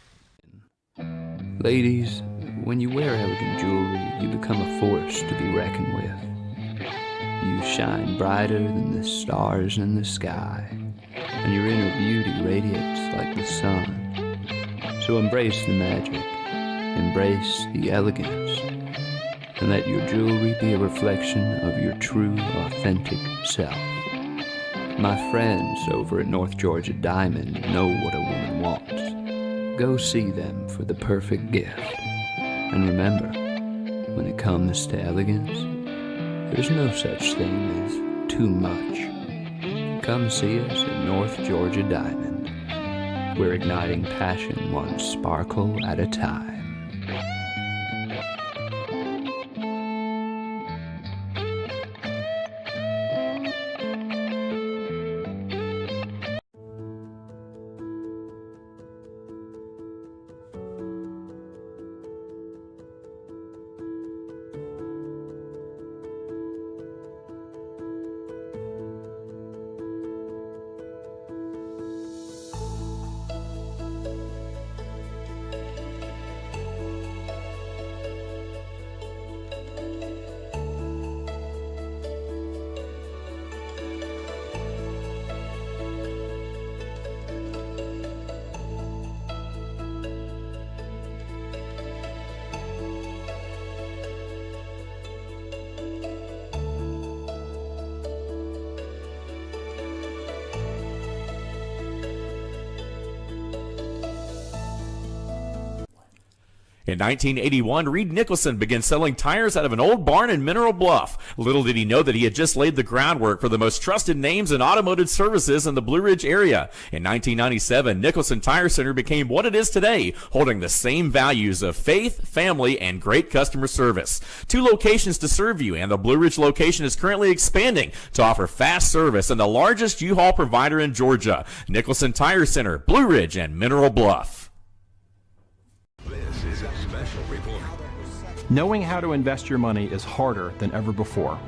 Ladies, when you wear elegant jewelry, you become a force to be reckoned with. You shine brighter than the stars in the sky, and your inner beauty radiates like the sun. So embrace the magic, embrace the elegance, and let your jewelry be a reflection of your true, authentic self. My friends over at North Georgia Diamond know what a woman wants. Go see them for the perfect gift. And remember, when it comes to elegance, there's no such thing as too much. Come see us at North Georgia Diamond. We're igniting passion one sparkle at a time. In 1981, Reed Nicholson began selling tires out of an old barn in Mineral Bluff. Little did he know that he had just laid the groundwork for the most trusted names in automotive services in the Blue Ridge area. In 1997, Nicholson Tire Center became what it is today, holding the same values of faith, family, and great customer service. 2 locations to serve you, and the Blue Ridge location is currently expanding to offer fast service and the largest U-Haul provider in Georgia. Nicholson Tire Center, Blue Ridge, and Mineral Bluff. This is a special report. Knowing how to invest your money is harder than ever before.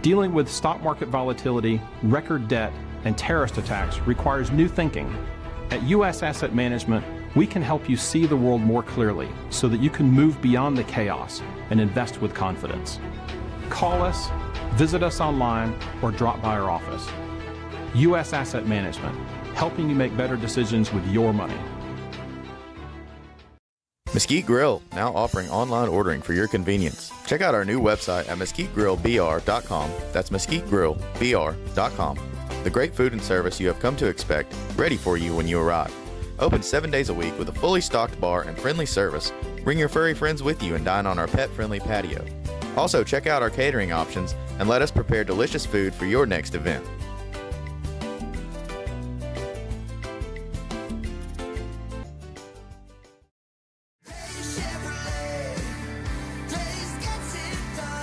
Dealing with stock market volatility, record debt, and terrorist attacks requires new thinking. At U.S. Asset Management, we can help you see the world more clearly so that you can move beyond the chaos and invest with confidence. Call us, visit us online, or drop by our office. U.S. Asset Management, helping you make better decisions with your money. Mesquite Grill, now offering online ordering for your convenience. Check out our new website at mesquitegrillbr.com. That's mesquitegrillbr.com. The great food and service you have come to expect, ready for you when you arrive. Open 7 days a week with a fully stocked bar and friendly service. Bring your furry friends with you and dine on our pet-friendly patio. Also, check out our catering options and let us prepare delicious food for your next event.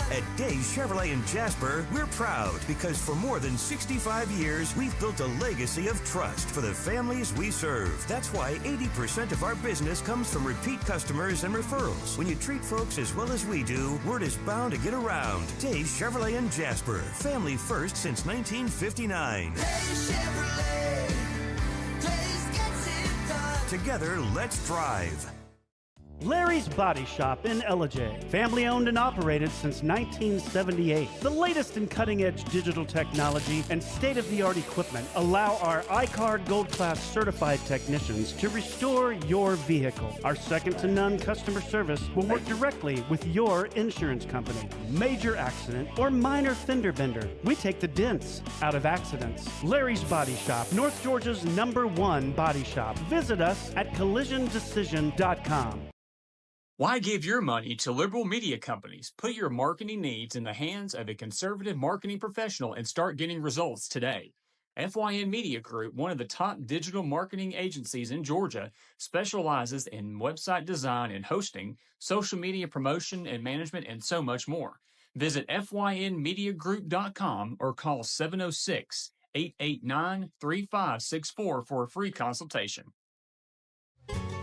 At Days Chevrolet in Jasper, we're proud because for more than 65 years, we've built a legacy of trust for the families we serve. That's why 80% of our business comes from repeat customers and referrals. When you treat folks as well as we do, word is bound to get around. Days Chevrolet in Jasper, family first since 1959. Together, let's drive. Larry's Body Shop in Ellijay. Family owned and operated since 1978. The latest in cutting edge digital technology and state of the art equipment allow our iCard Gold Class certified technicians to restore your vehicle. Our second to none customer service will work directly with your insurance company. Major accident or minor fender bender, we take the dents out of accidents. Larry's Body Shop, North Georgia's #1 body shop. Visit us at collisiondecision.com. Why give your money to liberal media companies? Put your marketing needs in the hands of a conservative marketing professional and start getting results today. FYN Media Group, one of the top digital marketing agencies in Georgia, specializes in website design and hosting, social media promotion and management, and so much more. Visit FYNmediagroup.com or call 706-889-3564 for a free consultation.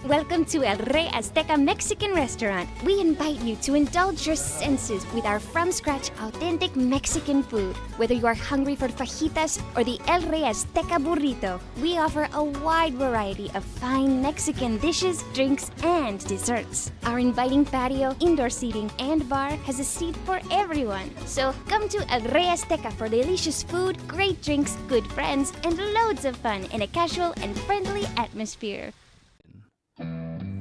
Welcome to El Rey Azteca Mexican Restaurant. We invite you to indulge your senses with our from-scratch authentic Mexican food. Whether you are hungry for fajitas or the El Rey Azteca burrito, we offer a wide variety of fine Mexican dishes, drinks, and desserts. Our inviting patio, indoor seating, and bar has a seat for everyone. So come to El Rey Azteca for delicious food, great drinks, good friends, and loads of fun in a casual and friendly atmosphere.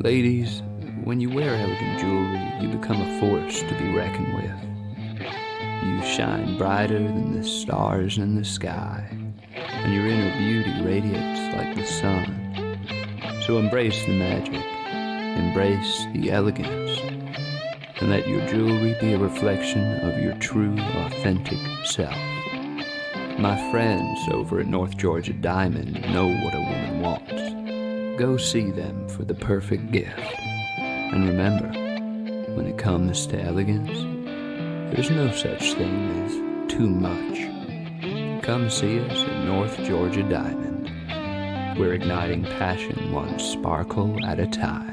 Ladies, when you wear elegant jewelry, you become a force to be reckoned with. You shine brighter than the stars in the sky, and your inner beauty radiates like the sun. So embrace the magic, embrace the elegance, and let your jewelry be a reflection of your true, authentic self. My friends over at North Georgia Diamond know what a woman wants. Go see them for the perfect gift. And remember, when it comes to elegance, there's no such thing as too much. Come see us at North Georgia Diamond. We're igniting passion one sparkle at a time.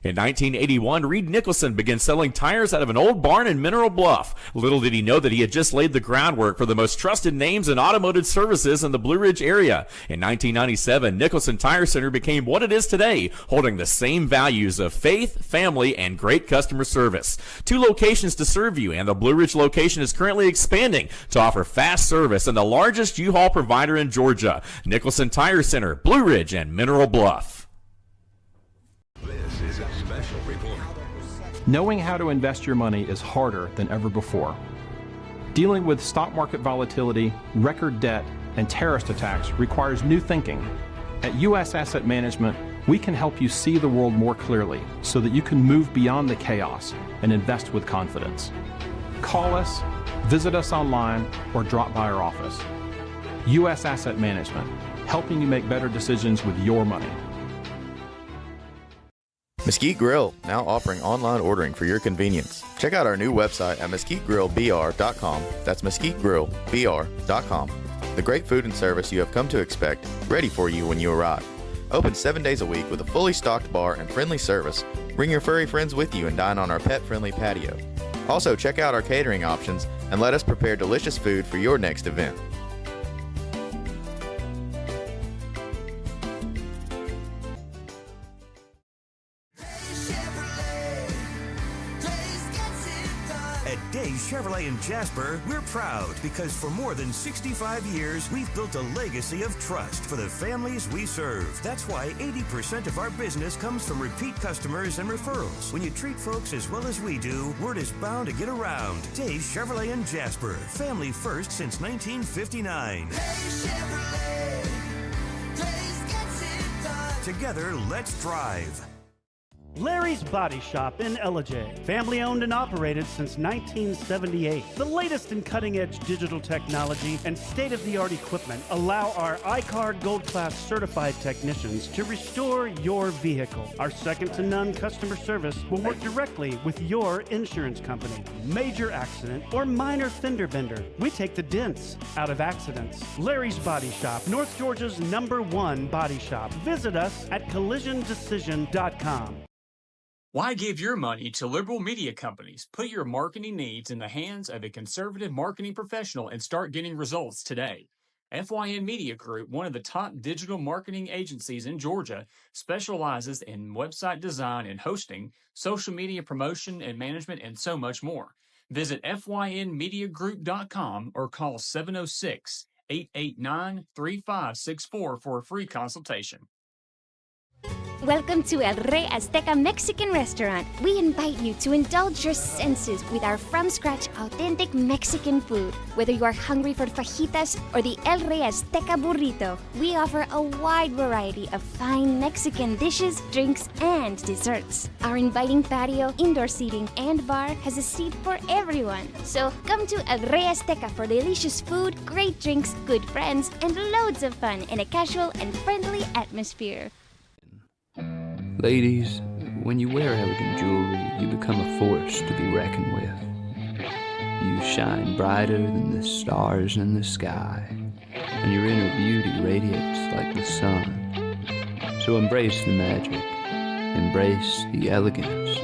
In 1981, Reed Nicholson began selling tires out of an old barn in Mineral Bluff. Little did he know that he had just laid the groundwork for the most trusted names in automotive services in the Blue Ridge area. In 1997, Nicholson Tire Center became what it is today, holding the same values of faith, family, and great customer service. 2 locations to serve you, and the Blue Ridge location is currently expanding to offer fast service and the largest U-Haul provider in Georgia. Nicholson Tire Center, Blue Ridge, and Mineral Bluff. This is a special report. Knowing how to invest your money is harder than ever before. Dealing with stock market volatility, record debt, and terrorist attacks requires new thinking. At U.S. Asset Management, we can help you see the world more clearly so that you can move beyond the chaos and invest with confidence. Call us, visit us online, or drop by our office. U.S. Asset Management, helping you make better decisions with your money. Mesquite Grill, now offering online ordering for your convenience. Check out our new website at mesquitegrillbr.com. That's mesquitegrillbr.com. The great food and service you have come to expect, ready for you when you arrive. Open 7 days a week with a fully stocked bar and friendly service. Bring your furry friends with you and dine on our pet-friendly patio. Also, check out our catering options and let us prepare delicious food for your next event. At Days Chevrolet in Jasper, we're proud because for more than 65 years, we've built a legacy of trust for the families we serve. That's why 80% of our business comes from repeat customers and referrals. When you treat folks as well as we do, word is bound to get around. Days Chevrolet in Jasper, family first since 1959. Together, let's drive. Larry's Body Shop in Ellijay. Family owned and operated since 1978. The latest in cutting edge digital technology and state of the art equipment allow our iCard Gold Class certified technicians to restore your vehicle. Our second to none customer service will work directly with your insurance company. Major accident or minor fender bender, we take the dents out of accidents. Larry's Body Shop, North Georgia's #1 body shop. Visit us at collisiondecision.com. Why give your money to liberal media companies? Put your marketing needs in the hands of a conservative marketing professional and start getting results today. FYN Media Group, one of the top digital marketing agencies in Georgia, specializes in website design and hosting, social media promotion and management, and so much more. Visit FYNmediagroup.com or call 706-889-3564 for a free consultation. Welcome to El Rey Azteca Mexican Restaurant. We invite you to indulge your senses with our from-scratch authentic Mexican food. Whether you are hungry for fajitas or the El Rey Azteca burrito, we offer a wide variety of fine Mexican dishes, drinks, and desserts. Our inviting patio, indoor seating, and bar has a seat for everyone. So come to El Rey Azteca for delicious food, great drinks, good friends, and loads of fun in a casual and friendly atmosphere. Ladies, when you wear elegant jewelry, you become a force to be reckoned with. You shine brighter than the stars in the sky, and your inner beauty radiates like the sun. So embrace the magic, embrace the elegance,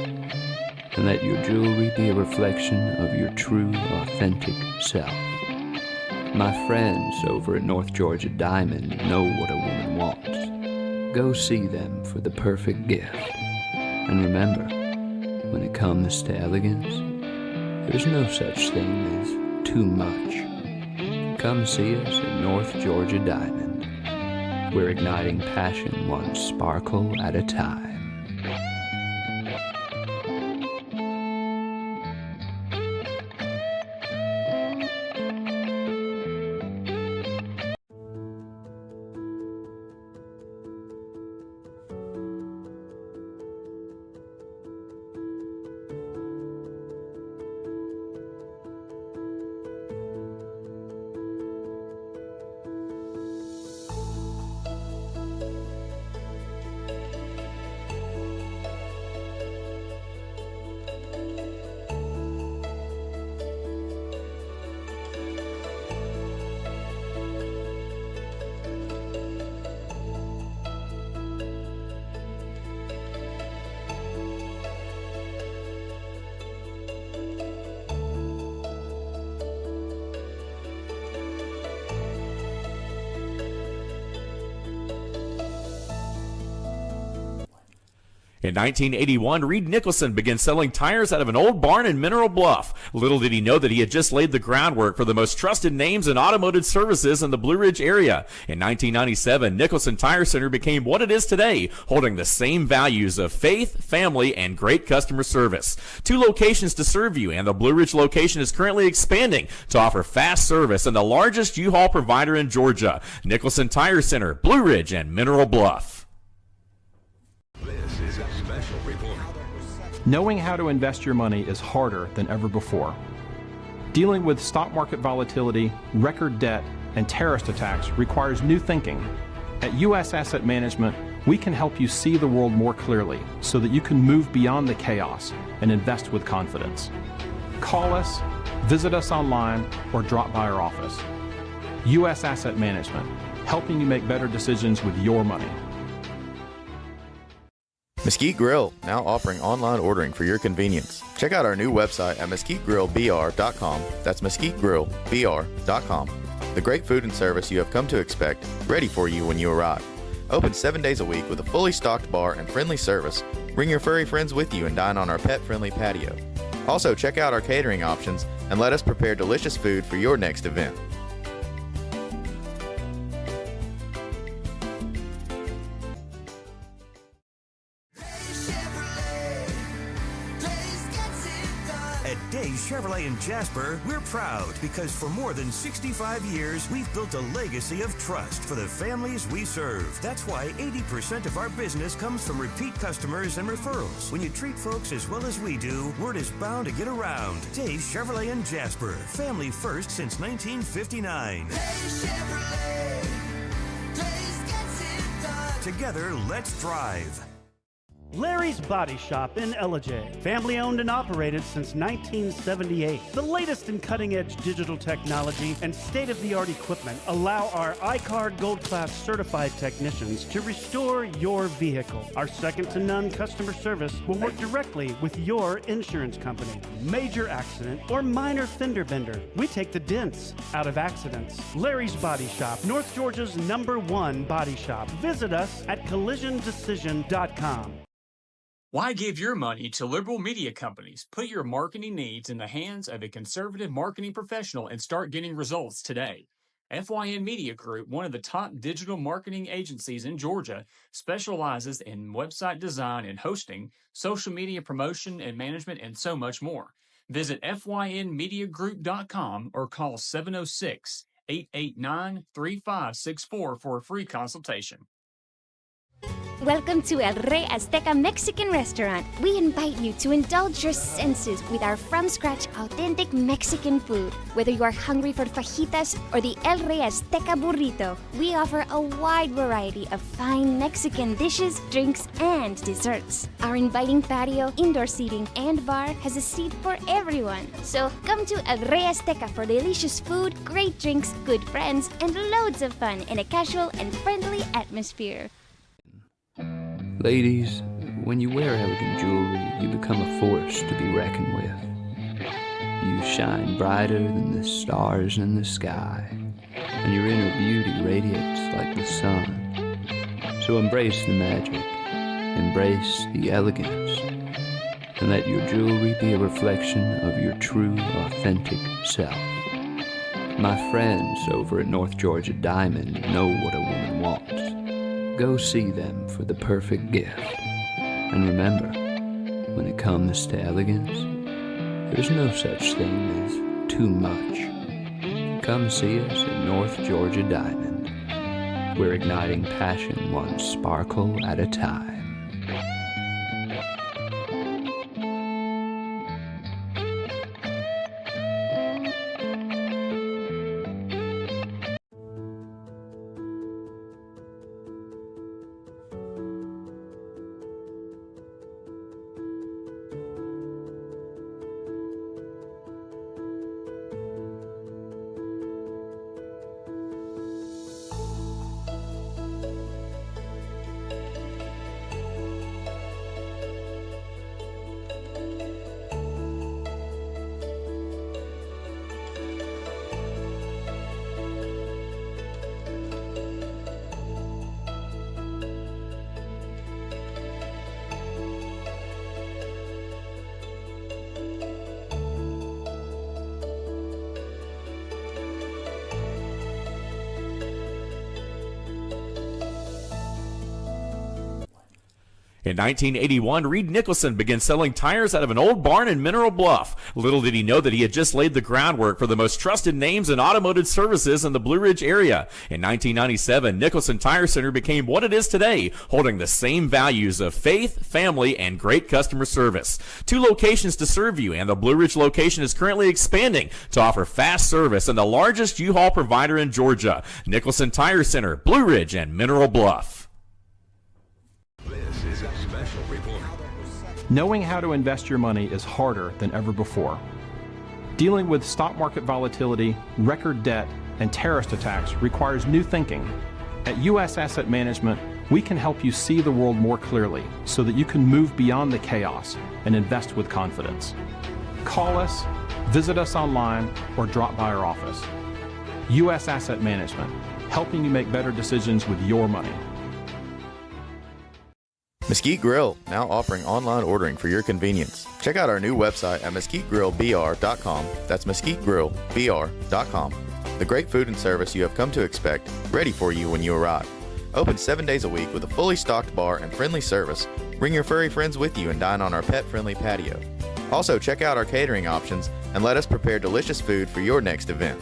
and let your jewelry be a reflection of your true, authentic self. My friends over at North Georgia Diamond know what a woman wants. Go see them for the perfect gift. And remember, when it comes to elegance, there's no such thing as too much. Come see us at North Georgia Diamond. We're igniting passion one sparkle at a time. In 1981, Reed Nicholson began selling tires out of an old barn in Mineral Bluff. Little did he know that he had just laid the groundwork for the most trusted names in automotive services in the Blue Ridge area. In 1997, Nicholson Tire Center became what it is today, holding the same values of faith, family, and great customer service. 2 locations to serve you, and the Blue Ridge location is currently expanding to offer fast service and the largest U-Haul provider in Georgia. Nicholson Tire Center, Blue Ridge, and Mineral Bluff. This is a special report. Knowing how to invest your money is harder than ever before. Dealing with stock market volatility, record debt, and terrorist attacks requires new thinking. At U.S. Asset Management, we can help you see the world more clearly so that you can move beyond the chaos and invest with confidence. Call us, visit us online, or drop by our office. U.S. Asset Management, helping you make better decisions with your money. Mesquite Grill, now offering online ordering for your convenience. Check out our new website at mesquitegrillbr.com. That's mesquitegrillbr.com. The great food and service you have come to expect, ready for you when you arrive. Open 7 days a week with a fully stocked bar and friendly service. Bring your furry friends with you and dine on our pet-friendly patio. Also, check out our catering options and let us prepare delicious food for your next event. At Days Chevrolet in Jasper, we're proud because for more than 65 years, we've built a legacy of trust for the families we serve. That's why 80% of our business comes from repeat customers and referrals. When you treat folks as well as we do, word is bound to get around. Days Chevrolet in Jasper, family first since 1959. Together, let's drive. Larry's Body Shop in Ellijay. Family owned and operated since 1978. The latest in cutting-edge digital technology and state-of-the-art equipment allow our iCard Gold Class certified technicians to restore your vehicle. Our second-to-none customer service will work directly with your insurance company. Major accident or minor fender bender, we take the dents out of accidents. Larry's Body Shop, North Georgia's #1 body shop. Visit us at collisiondecision.com. Why give your money to liberal media companies? Put your marketing needs in the hands of a conservative marketing professional and start getting results today. FYN Media Group, one of the top digital marketing agencies in Georgia, specializes in website design and hosting, social media promotion and management, and so much more. Visit FYNmediagroup.com or call 706-889-3564 for a free consultation. Welcome to El Rey Azteca Mexican Restaurant. We invite you to indulge your senses with our from-scratch authentic Mexican food. Whether you are hungry for fajitas or the El Rey Azteca burrito, we offer a wide variety of fine Mexican dishes, drinks, and desserts. Our inviting patio, indoor seating, and bar has a seat for everyone. So come to El Rey Azteca for delicious food, great drinks, good friends, and loads of fun in a casual and friendly atmosphere. Ladies, when you wear elegant jewelry, you become a force to be reckoned with. You shine brighter than the stars in the sky, and your inner beauty radiates like the sun. So embrace the magic, embrace the elegance, and let your jewelry be a reflection of your true, authentic self. My friends over at North Georgia Diamond know what a woman wants. Go see them for the perfect gift. And remember, when it comes to elegance, there's no such thing as too much. Come see us at North Georgia Diamond. We're igniting passion one sparkle at a time. In 1981, Reed Nicholson began selling tires out of an old barn in Mineral Bluff. Little did he know that he had just laid the groundwork for the most trusted names in automotive services in the Blue Ridge area. In 1997, Nicholson Tire Center became what it is today, holding the same values of faith, family, and great customer service. 2 locations to serve you, and the Blue Ridge location is currently expanding to offer fast service and the largest U-Haul provider in Georgia. Nicholson Tire Center, Blue Ridge, and Mineral Bluff. This is a special report. Knowing how to invest your money is harder than ever before. Dealing with stock market volatility, record debt, and terrorist attacks requires new thinking. At U.S. Asset Management, We can help you see the world more clearly so that you can move beyond the chaos and invest with confidence. Call us, visit us online, or drop by our office. U.S. Asset Management, helping you make better decisions with your money. Mesquite Grill, now offering online ordering for your convenience. Check out our new website at mesquitegrillbr.com. That's mesquitegrillbr.com. The great food and service you have come to expect, ready for you when you arrive. Open 7 days a week with a fully stocked bar and friendly service. Bring your furry friends with you and dine on our pet-friendly patio. Also, check out our catering options and let us prepare delicious food for your next event.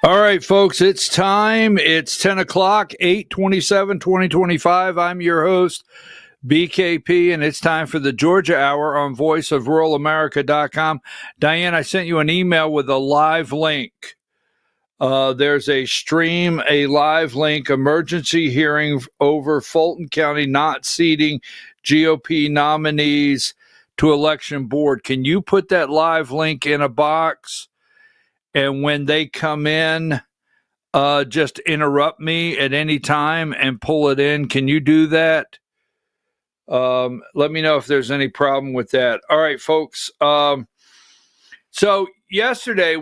All right, folks, it's time. It's 10 o'clock, 8/27/2025. I'm your host, BKP, and it's time for the Georgia Hour on voiceofruralamerica.com. Diane, I sent you an email with a live link. There's a stream, a live link, emergency hearing over Fulton County not seating GOP nominees to election board. Can you put that live link in a box? And when they come in, just interrupt me at any time and pull it in. Can you do that? Let me know if there's any problem with that. All right, folks. So yesterday there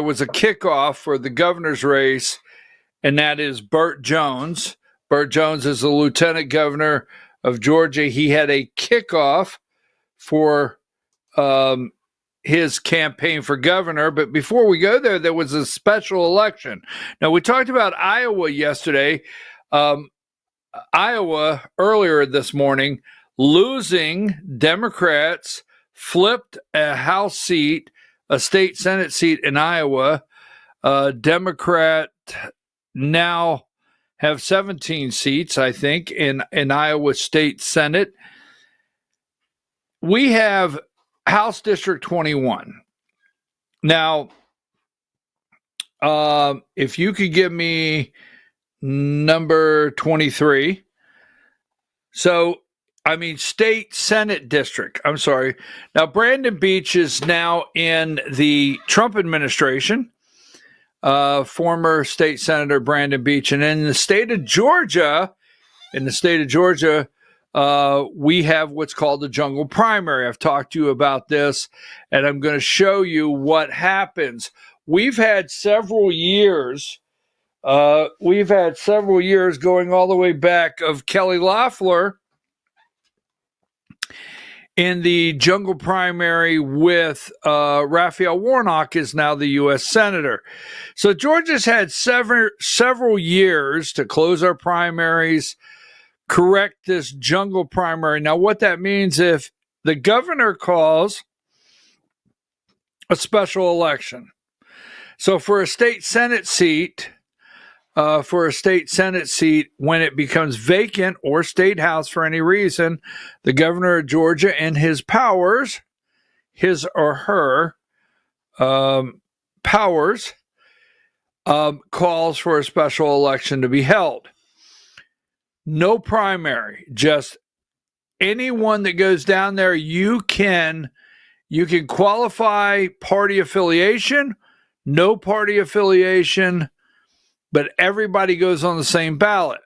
was a kickoff for the governor's race, and that is Burt Jones. Burt Jones is the lieutenant governor of Georgia. He had a kickoff for his campaign for governor. But before we go there, there was a special election. Now, we talked about Iowa yesterday. Iowa, earlier this morning, losing Democrats, flipped a House seat, a state Senate seat in Iowa. Democrat now have 17 seats, I think, in Iowa State Senate. We have House District 21. Now, if you could give me number 23. State Senate District. I'm sorry. Now, Brandon Beach is now in the Trump administration, former state senator Brandon Beach. And in the state of Georgia, we have what's called the jungle primary. I've talked to you about this, and I'm going to show you what happens. We've had several years going all the way back of Kelly Loeffler in the jungle primary with Raphael Warnock is now the U.S. Senator. So Georgia's had several years to close our primaries, correct this jungle primary. Now, what that means, if the governor calls a special election, so for a state Senate seat, when it becomes vacant or state house for any reason, the governor of Georgia and his powers, his or her powers, calls for a special election to be held. No primary, just anyone that goes down there. You can qualify party affiliation, no party affiliation, but everybody goes on the same ballot.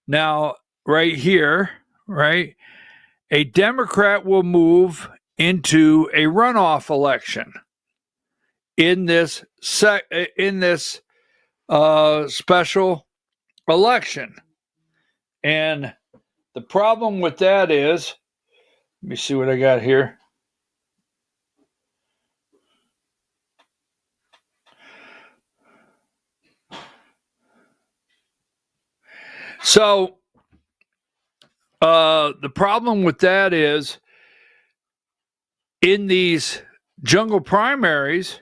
Now, right here, a Democrat will move into a runoff election in this special election. And the problem with that is, let me see what I got here. So the problem with that is, in these jungle primaries,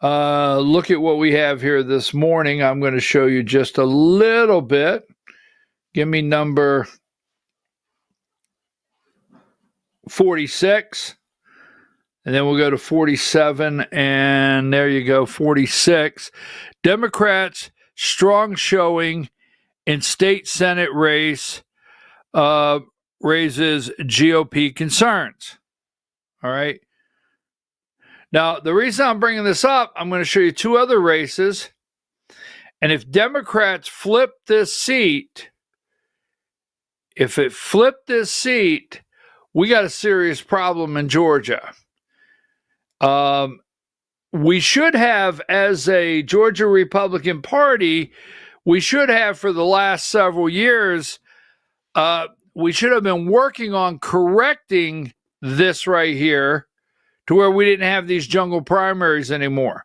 look at what we have here this morning. I'm going to show you just a little bit. Give me number 46. And then we'll go to 47, and there you go, 46. Democrats, strong showing in state Senate race raises GOP concerns. All right. Now, the reason I'm bringing this up, I'm going to show you two other races. And if Democrats flip this seat, we got a serious problem in Georgia. We should have, as a Georgia Republican Party, we should have for the last several years, we should have been working on correcting this right here to where we didn't have these jungle primaries anymore.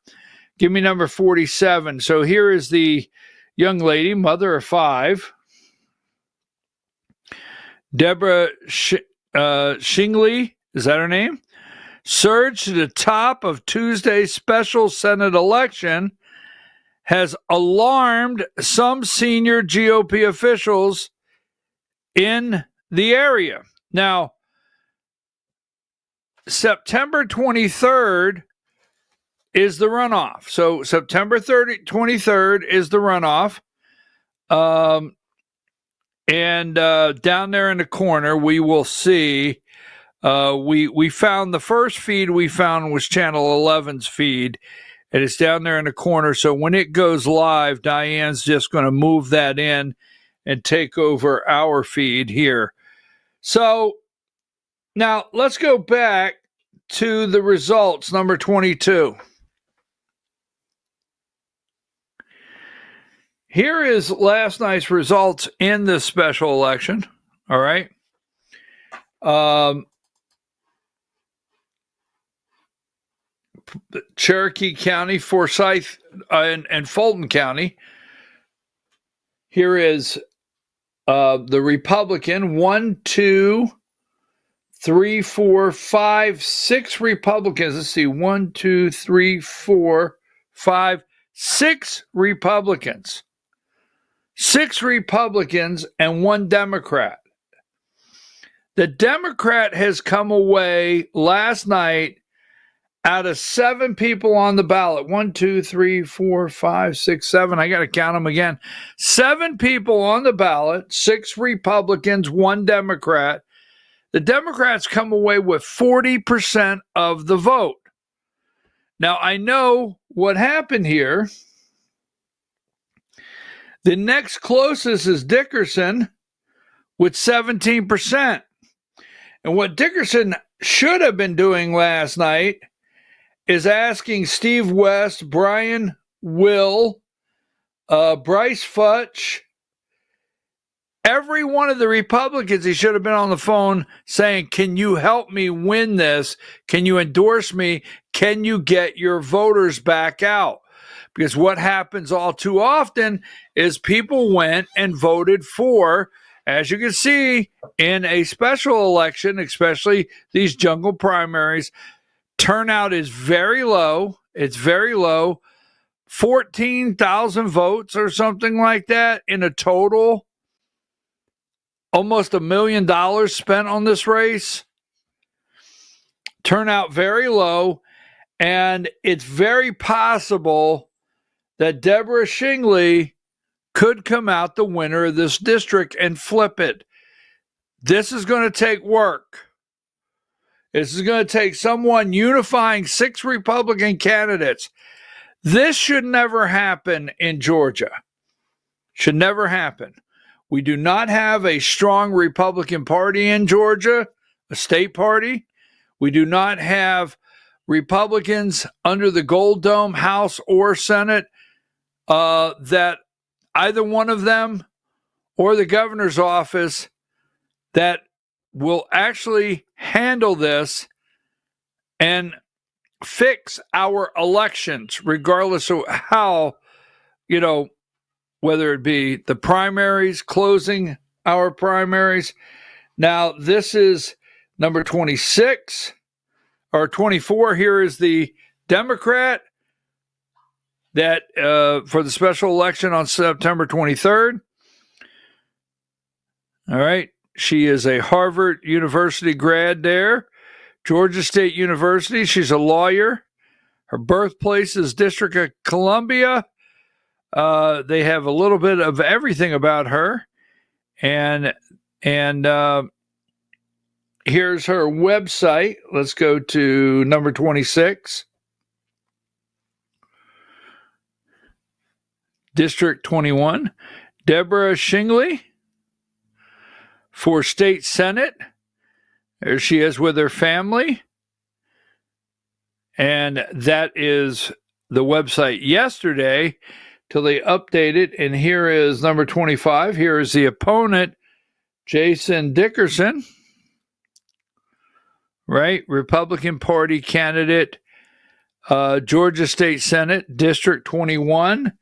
Give me number 47. So here is the young lady, mother of 5, Deborah Shingley, is that her name? Surged to the top of Tuesday's special Senate election, has alarmed some senior GOP officials in the area. Now, September 23rd is the runoff. So September 23rd is the runoff. And down there in the corner, we will see, we found the first feed we found was Channel 11's feed, and it's down there in the corner. So when it goes live, Diane's just going to move that in and take over our feed here. So now let's go back to the results, number 22. Here is last night's results in this special election. All right. Cherokee County, Forsyth, and Fulton County. Here is the Republican, 1, 2, 3, 4, 5, 6 Republicans. Let's see, 1, 2, 3, 4, 5, 6 Republicans. 6 Republicans and 1 Democrat. The Democrat has come away last night out of 7 people on the ballot. 1, 2, 3, 4, 5, 6, 7. I got to count them again. 7 people on the ballot, 6 Republicans, 1 Democrat. The Democrats come away with 40% of the vote. Now, I know what happened here. The next closest is Dickerson with 17%. And what Dickerson should have been doing last night is asking Steve West, Brian Will, Bryce Futch, every one of the Republicans, he should have been on the phone saying, can you help me win this? Can you endorse me? Can you get your voters back out? Because what happens all too often is people went and voted for, as you can see, in a special election, especially these jungle primaries, turnout is very low. It's very low. 14,000 votes or something like that in a total. Almost $1 million spent on this race. Turnout very low. And it's very possible that Deborah Shingley could come out the winner of this district and flip it. This is going to take work. This is going to take someone unifying 6 Republican candidates. This should never happen in Georgia. Should never happen. We do not have a strong Republican Party in Georgia, a state party. We do not have Republicans under the Gold Dome, House or Senate, that either one of them or the governor's office that will actually handle this and fix our elections, regardless of how, whether it be the primaries, closing our primaries. Now, this is number 26 or 24. Here is the Democrat that for the special election on September 23rd. All right. She is a Harvard University grad there. Georgia State University. She's a lawyer. Her birthplace is District of Columbia. They have a little bit of everything about her. And here's her website. Let's go to number 26. District 21. Deborah Shingley for State Senate. There she is with her family. And that is the website yesterday till they update it. And here is number 25. Here is the opponent, Jason Dickerson, right? Republican Party candidate, Georgia State Senate, District 21.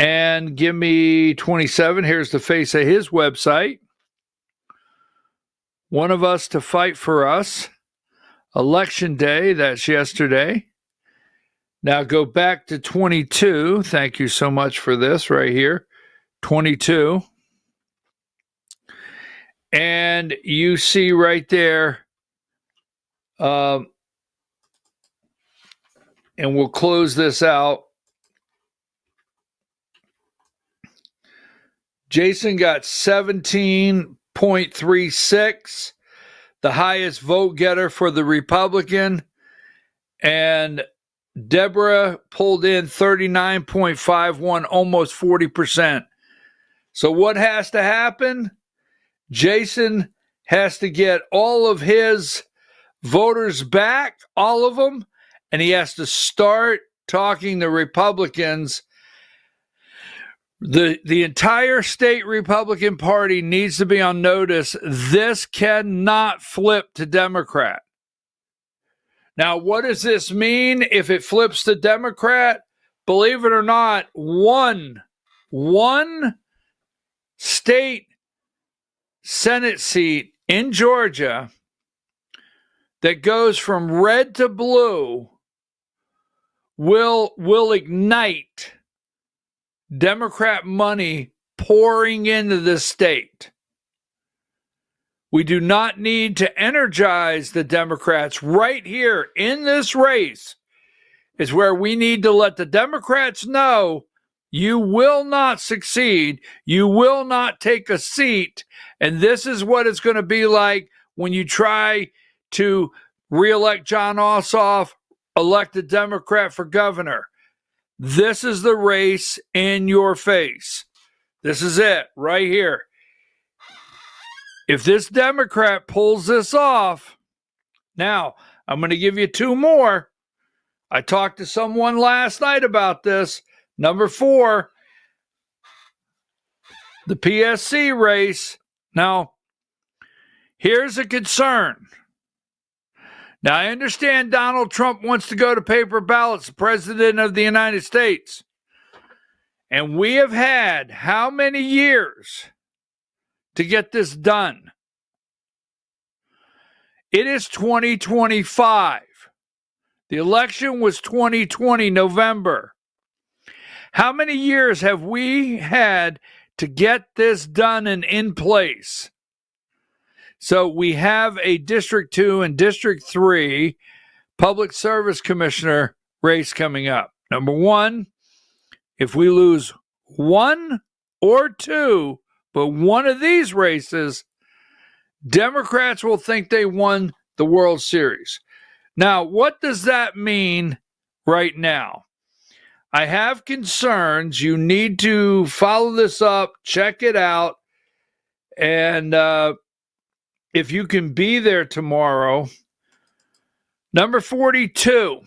And give me 27. Here's the face of his website. One of Us to Fight for Us. Election Day, that's yesterday. Now go back to 22. Thank you so much for this right here. 22. And you see right there, and we'll close this out. Jason got 17.36, the highest vote getter for the Republican, and Deborah pulled in 39.51, almost 40%. So what has to happen? Jason has to get all of his voters back, all of them, and he has to start talking to Republicans. The entire state Republican Party needs to be on notice. This cannot flip to Democrat. Now, what does this mean if it flips to Democrat? Believe it or not, one state Senate seat in Georgia that goes from red to blue will ignite Democrat money pouring into this state. We do not need to energize the Democrats. Right here in this race is where we need to let the Democrats know you will not succeed. You will not take a seat. And this is what it's going to be like when you try to reelect John Ossoff, elect a Democrat for governor. This is the race in your face. This is it right here. If this Democrat pulls this off, now I'm going to give you two more. I talked to someone last night about this. Number 4, the PSC race. Now, here's a concern. Now, I understand Donald Trump wants to go to paper ballots, the President of the United States. And we have had how many years to get this done? It is 2025. The election was 2020, November. How many years have we had to get this done and in place? So we have a District 2 and District 3 Public Service Commissioner race coming up. Number 1, if we lose 1 or 2, but one of these races, Democrats will think they won the World Series. Now, what does that mean right now? I have concerns. You need to follow this up, check it out, and if you can be there tomorrow. Number 42.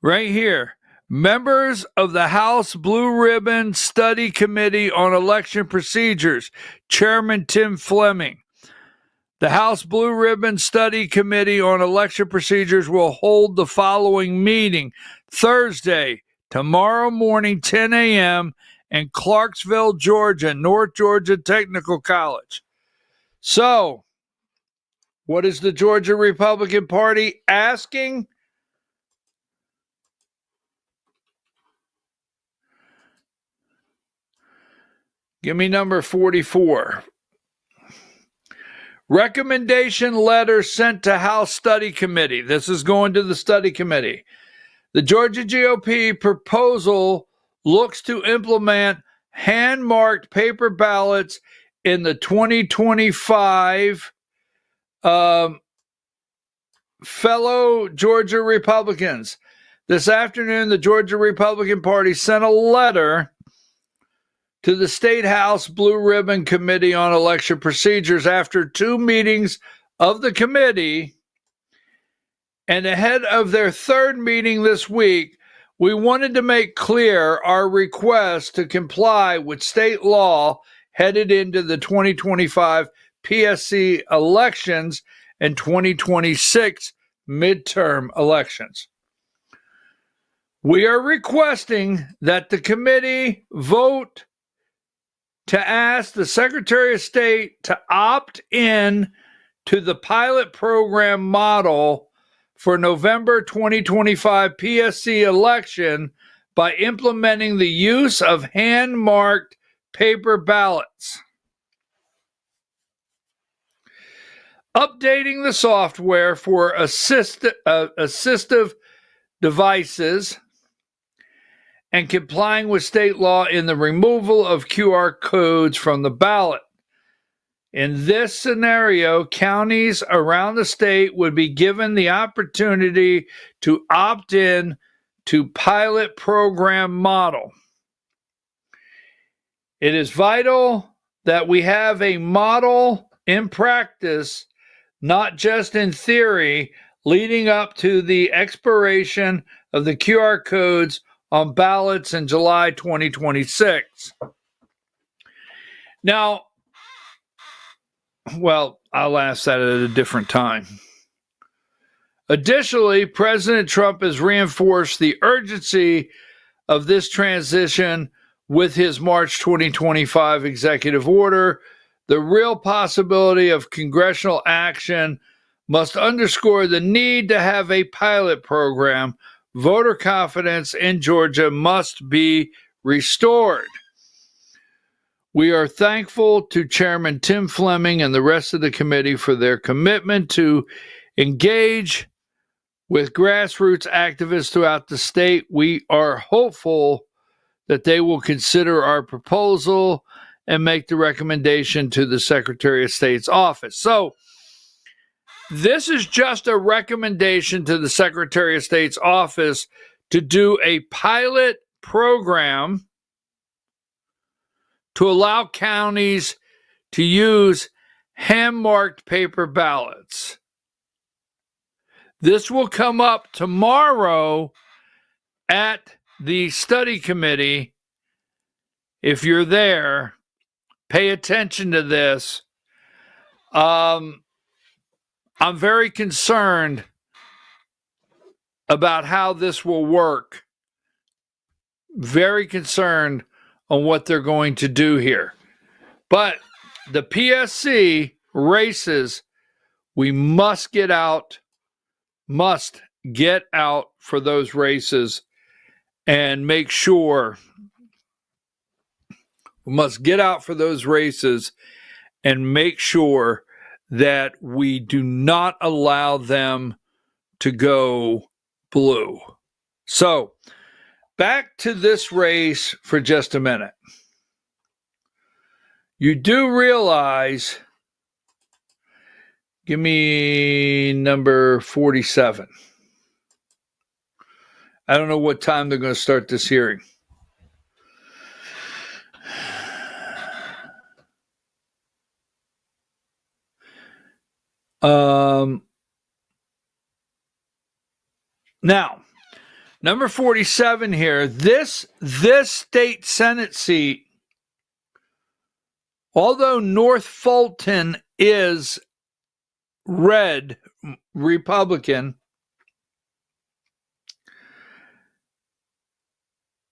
Right here. Members of the House Blue Ribbon Study Committee on Election Procedures, Chairman Tim Fleming. The House Blue Ribbon Study Committee on Election Procedures will hold the following meeting Thursday, tomorrow morning, 10 a.m., in Clarksville, Georgia, North Georgia Technical College. So, what is the Georgia Republican Party asking? Give me number 44. Recommendation letter sent to House Study Committee. This is going to the study committee. The Georgia GOP proposal looks to implement hand-marked paper ballots in the 2025 fellow Georgia Republicans. This afternoon, the Georgia Republican Party sent a letter to the State House Blue Ribbon Committee on Election Procedures after 2 meetings of the committee. And ahead of their 3rd meeting this week, we wanted to make clear our request to comply with state law headed into the 2025 PSC elections and 2026 midterm elections. We are requesting that the committee vote to ask the Secretary of State to opt in to the pilot program model for November 2025 PSC election by implementing the use of hand-marked paper ballots. Updating the software for assistive devices and complying with state law in the removal of QR codes from the ballot. In this scenario, counties around the state would be given the opportunity to opt in to pilot program model. It is vital that we have a model in practice, not just in theory, leading up to the expiration of the QR codes on ballots in July 2026. Now, well, I'll ask that at a different time. Additionally, President Trump has reinforced the urgency of this transition with his March 2025 executive order. The real possibility of congressional action must underscore the need to have a pilot program. Voter confidence in Georgia must be restored. We are thankful to Chairman Tim Fleming and the rest of the committee for their commitment to engage with grassroots activists throughout the state. We are hopeful that they will consider our proposal and make the recommendation to the Secretary of State's office. So, this is just a recommendation to the Secretary of State's office to do a pilot program to allow counties to use hand-marked paper ballots. This will come up tomorrow at the study committee. If you're there, pay attention to this. I'm very concerned about how this will work. Very concerned on what they're going to do here. But the PSC races, we must get out for those races and make sure that we do not allow them to go blue. So, back to this race for just a minute. You do realize, give me number 47. I don't know what time they're going to start this hearing. Now, number 47 here, this state Senate seat, although North Fulton is red Republican,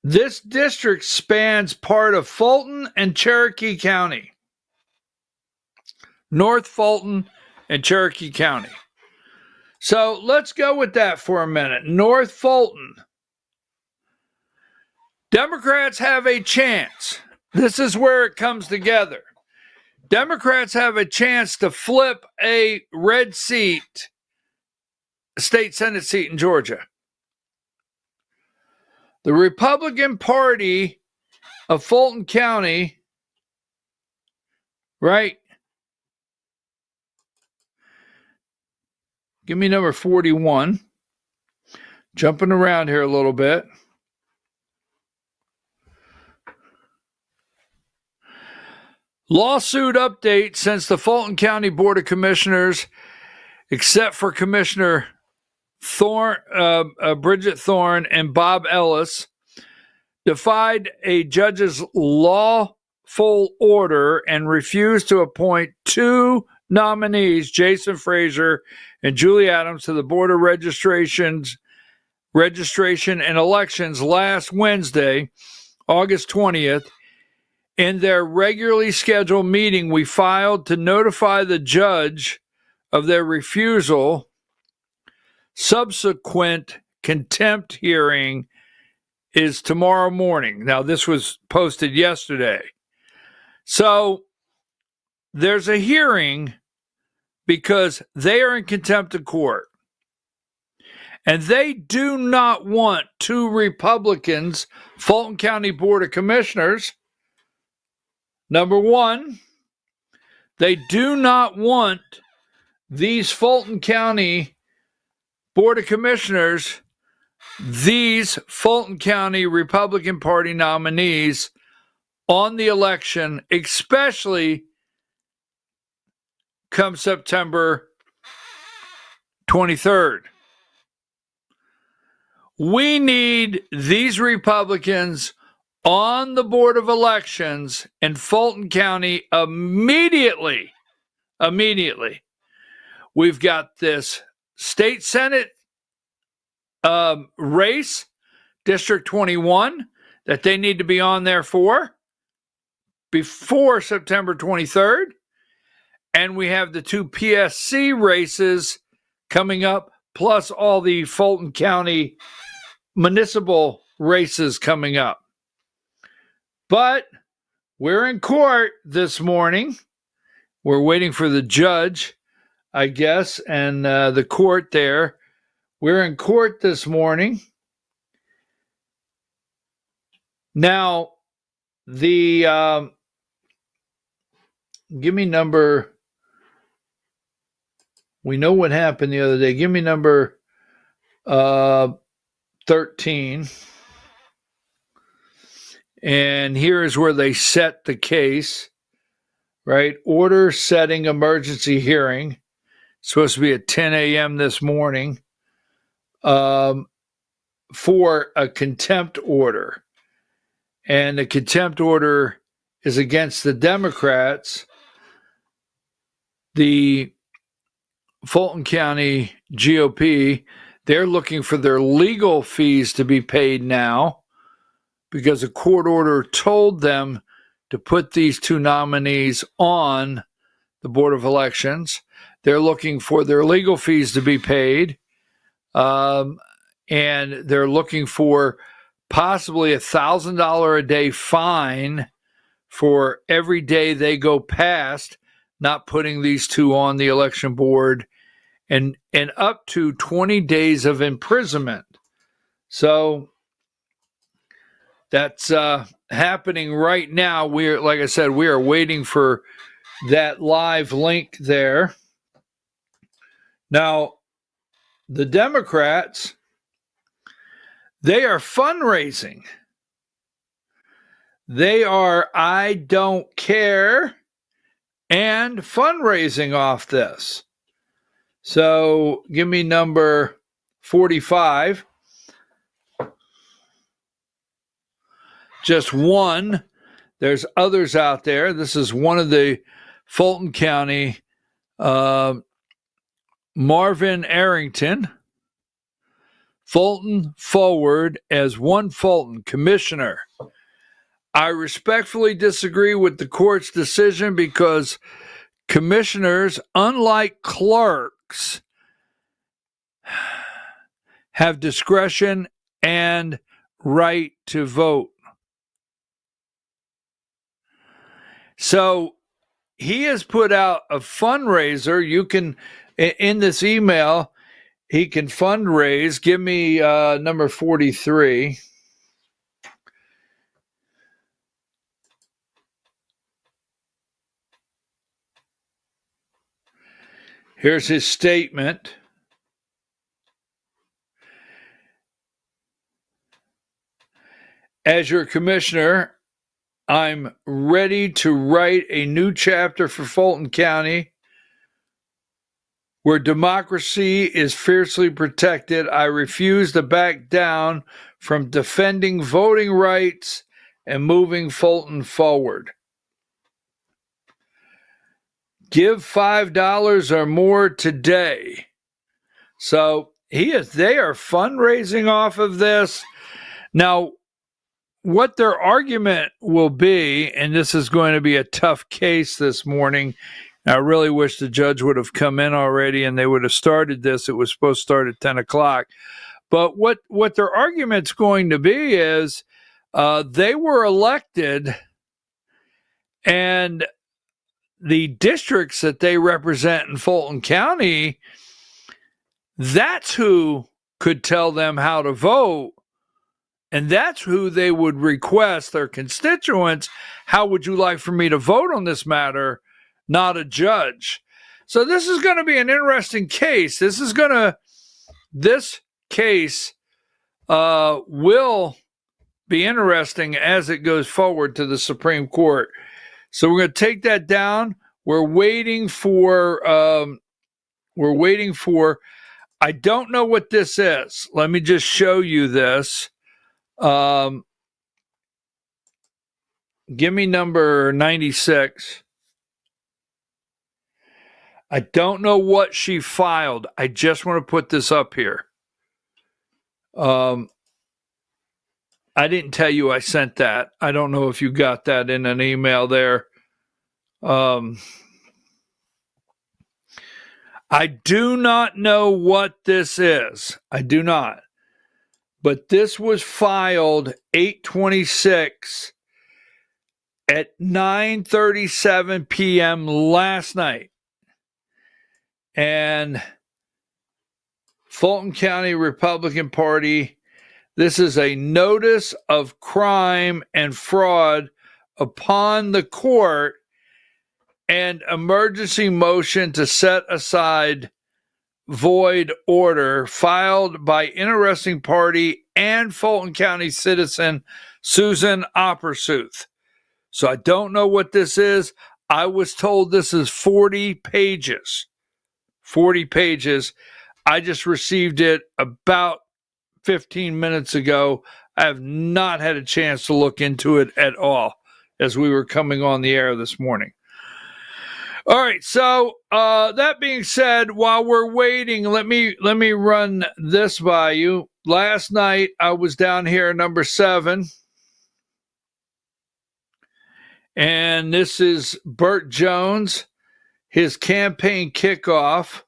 this district spans part of Fulton and Cherokee County. North Fulton and Cherokee County. So let's go with that for a minute. North Fulton. Democrats have a chance. This is where it comes together. Democrats have a chance to flip a red seat, state Senate seat in Georgia. The Republican Party of Fulton County, right? Give me number 41. Jumping around here a little bit. Lawsuit update since the Fulton County Board of Commissioners, except for Commissioner Bridget Thorne and Bob Ellis, defied a judge's lawful order and refused to appoint two nominees, Jason Fraser and Julie Adams, to the Board of Registration and Elections last Wednesday, August 20th. In their regularly scheduled meeting, we filed to notify the judge of their refusal. Subsequent contempt hearing is tomorrow morning. Now, this was posted yesterday. So there's a hearing because they are in contempt of court. And they do not want two Republicans, Fulton County Board of Commissioners. Number one, they do not want these Fulton County Board of Commissioners, these Fulton County Republican Party nominees on the election, especially come September 23rd. We need these Republicans on the Board of Elections in Fulton County immediately. Immediately. We've got this state Senate race, District 21, that they need to be on there for before September 23rd. And we have the two PSC races coming up, plus all the Fulton County municipal races coming up. But we're in court this morning. We're waiting for the judge, I guess, and the court there. We're in court this morning. Now, the give me number. We know what happened the other day. Give me number 13. And here is where they set the case, right? Order setting emergency hearing. It's supposed to be at 10 a.m. this morning for a contempt order. And the contempt order is against the Democrats. The Fulton County GOP, they're looking for their legal fees to be paid now, because a court order told them to put these two nominees on the Board of Elections. They're looking for their legal fees to be paid, and they're looking for possibly $1,000 a day fine for every day they go past not putting these two on the election board, and up to 20 days of imprisonment. So that's happening right now. We're, like I said, we are waiting for that live link there. Now, the Democrats, they are fundraising. They are I don't care and fundraising off this. So give me number 45. Just one. There's others out there. This is one of the Fulton County, Marvin Arrington. Fulton forward as one Fulton commissioner. I respectfully disagree with the court's decision because commissioners, unlike clerks, have discretion and right to vote. So he has put out a fundraiser. You can, in this email, he can fundraise. Give me number 43. Here's his statement. As your commissioner, I'm ready to write a new chapter for Fulton County where democracy is fiercely protected. I refuse to back down from defending voting rights and moving Fulton forward. Give $5 or more today. So they are fundraising off of this. Now, what their argument will be, and this is going to be a tough case this morning. I really wish the judge would have come in already and they would have started this. It was supposed to start at 10 o'clock. But what their argument's going to be is they were elected, and the districts that they represent in Fulton County, that's who could tell them how to vote. And that's who they would request, their constituents. How would you like for me to vote on this matter? Not a judge. So this is going to be an interesting case. This case will be interesting as it goes forward to the Supreme Court. So we're going to take that down. We're waiting for, I don't know what this is. Let me just show you this. Give me number 96. I don't know what she filed. I just want to put this up here. I didn't tell you I sent that. I don't know if you got that in an email there. I do not know what this is. I do not. But this was filed 8/26 at 9:37 p.m. last night. And Fulton County Republican Party, this is a notice of crime and fraud upon the court and emergency motion to set aside void order filed by interesting party and Fulton County citizen Susan Oppersuth. So I don't know what this is. I was told this is 40 pages. 40 pages. I just received it about 15 minutes ago. I have not had a chance to look into it at all as we were coming on the air this morning. All right, so that being said, while we're waiting, let me run this by you. Last night, I was down here at number 7, and this is Burt Jones, his campaign kickoff.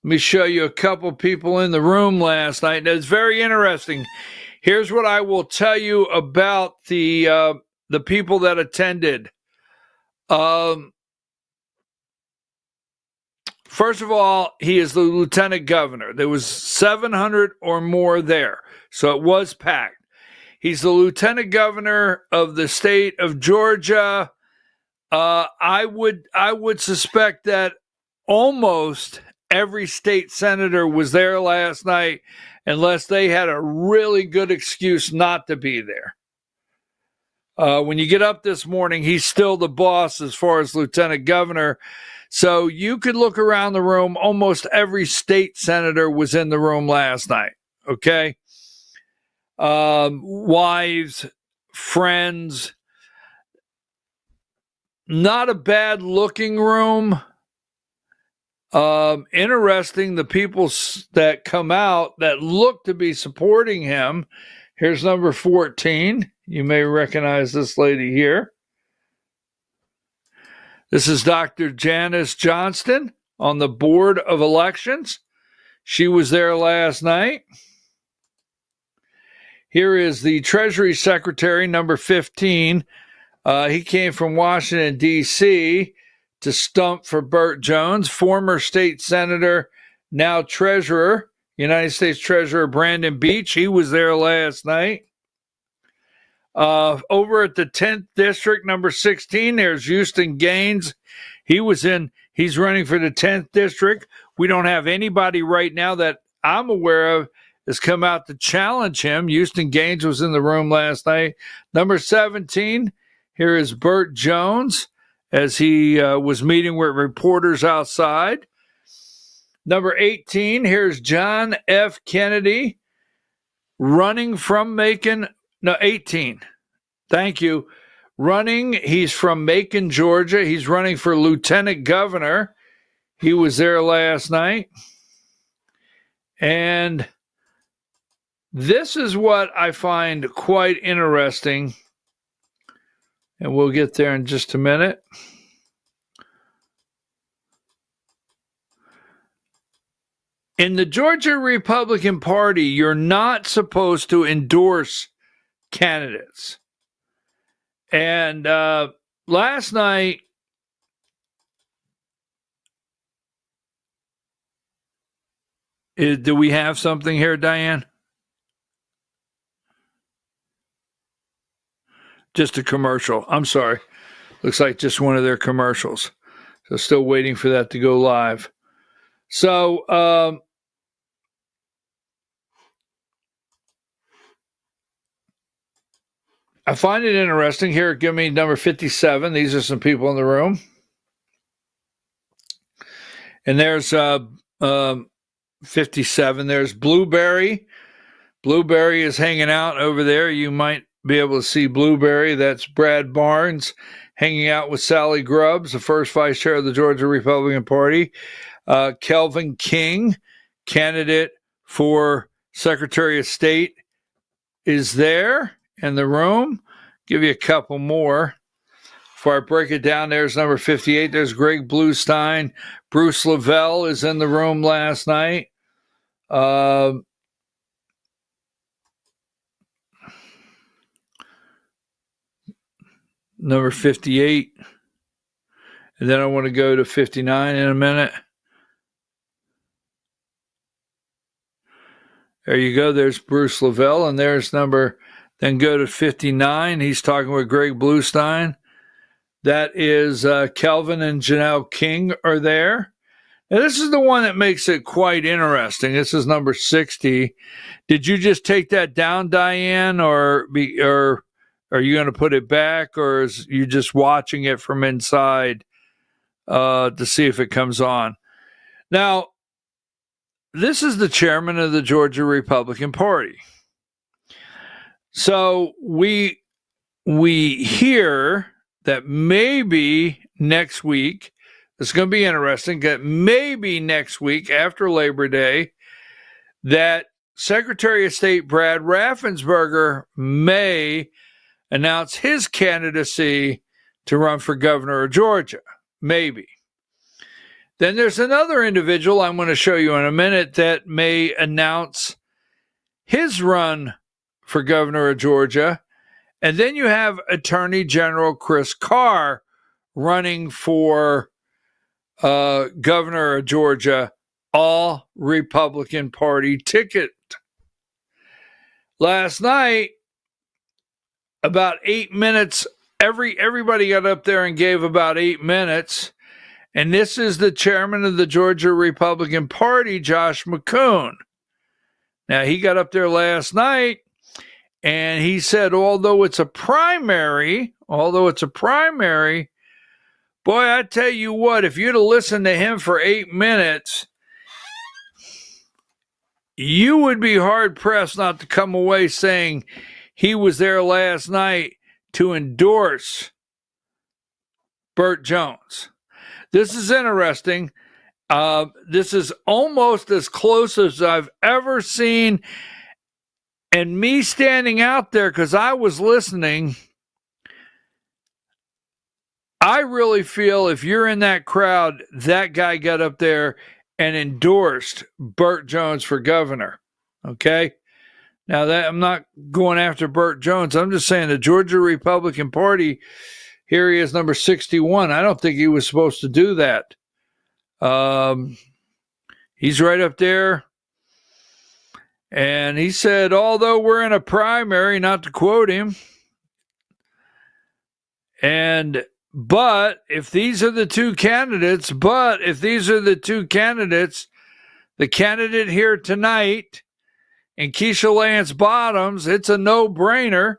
Let me show you a couple people in the room last night, and it's very interesting. Here's what I will tell you about the people that attended. First of all, he is the lieutenant governor. There was 700 or more there, so it was packed. He's the lieutenant governor of the state of Georgia. I would suspect that almost every state senator was there last night, unless they had a really good excuse not to be there. When you get up this morning, he's still the boss as far as lieutenant governor. So you could look around the room. Almost every state senator was in the room last night. Okay. Wives, friends, not a bad looking room. Interesting. The people that come out that look to be supporting him. Here's number 14. You may recognize this lady here. This is Dr. Janice Johnston on the Board of Elections. She was there last night. Here is the Treasury Secretary, number 15, He came from Washington, D.C. to stump for Burt Jones, former state senator, now treasurer, United States Treasurer Brandon Beach. He was there last night. Over at the 10th District, number 16, there's Houston Gaines. He's running for the 10th District. We don't have anybody right now that I'm aware of has come out to challenge him. Houston Gaines was in the room last night. Number 17, here is Burt Jones as he was meeting with reporters outside. Number 18, here's John F. Kennedy running from Macon. No, 18. Thank you. He's from Macon, Georgia. He's running for lieutenant governor. He was there last night. And this is what I find quite interesting. And we'll get there in just a minute. In the Georgia Republican Party, you're not supposed to endorse candidates. And last night, do we have something here, Diane? Just a commercial. I'm sorry. Looks like just one of their commercials. So still waiting for that to go live. So, I find it interesting. Here, give me number 57. These are some people in the room. And there's 57. There's Blueberry. Blueberry is hanging out over there. You might be able to see Blueberry. That's Brad Barnes hanging out with Sally Grubbs, the first vice chair of the Georgia Republican Party. Kelvin King, candidate for Secretary of State, is there in the room. Give you a couple more. Before I break it down, there's number 58. There's Greg Bluestein. Bruce Lavelle is in the room last night. Number 58. And then I want to go to 59 in a minute. There you go. There's Bruce Lavelle. And there's then go to 59. He's talking with Greg Bluestein. That is Kelvin and Janelle King are there. Now, this is the one that makes it quite interesting. This is number 60. Did you just take that down, Diane, or are you going to put it back, or is you just watching it from inside to see if it comes on? Now, this is the chairman of the Georgia Republican Party. So we hear that maybe next week, it's going to be interesting, that maybe next week after Labor Day, that Secretary of State Brad Raffensperger may announce his candidacy to run for governor of Georgia. Maybe. Then there's another individual I'm going to show you in a minute that may announce his run for governor of Georgia. And then you have Attorney General Chris Carr running for governor of Georgia, all Republican Party ticket. Last night, about 8 minutes, everybody got up there and gave about 8 minutes. And this is the chairman of the Georgia Republican Party, Josh McCoon. Now, he got up there last night and he said, although it's a primary, boy, I tell you what, if you'd have listened to him for 8 minutes, you would be hard-pressed not to come away saying he was there last night to endorse Burt Jones. This is interesting. This is almost as close as I've ever seen. And me standing out there, because I was listening, I really feel if you're in that crowd, that guy got up there and endorsed Burt Jones for governor. Okay? Now, that I'm not going after Burt Jones. I'm just saying the Georgia Republican Party, here he is, number 61. I don't think he was supposed to do that. He's right up there. And he said, although we're in a primary, not to quote him, but if these are the two candidates, the candidate here tonight and Keisha Lance Bottoms, it's a no-brainer.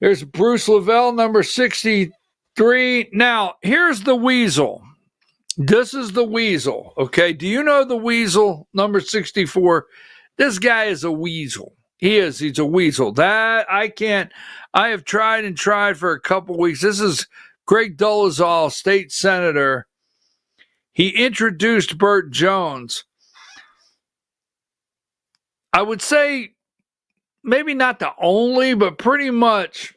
There's Bruce Lavelle, number 63. Now, here's the weasel. This is the weasel, okay? Do you know the weasel, number 64? This guy is a weasel. He's a weasel. I have tried and tried for a couple weeks. This is Greg Dolezal, state senator. He introduced Burt Jones. I would say maybe not the only, but pretty much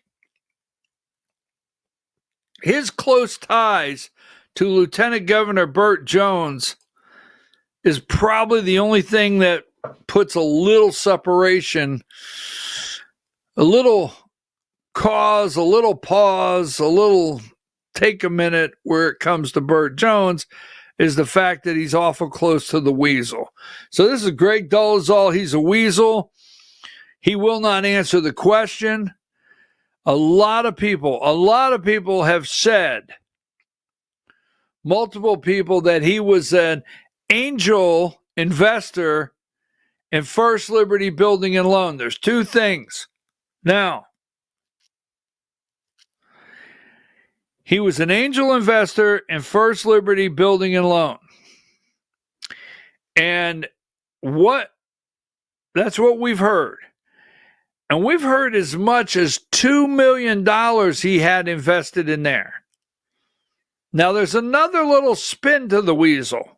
his close ties to Lieutenant Governor Burt Jones is probably the only thing that puts a little separation, a little cause, a little pause, a little take a minute where it comes to Burt Jones, is the fact that he's awful close to the weasel. So this is Greg Dolezal. He's a weasel. He will not answer the question. A lot of people have said, multiple people, that he was an angel investor in First Liberty Building and Loan. There's two things. Now, he was an angel investor in First Liberty Building and Loan. And that's what we've heard. And we've heard as much as $2 million he had invested in there. Now, there's another little spin to the weasel.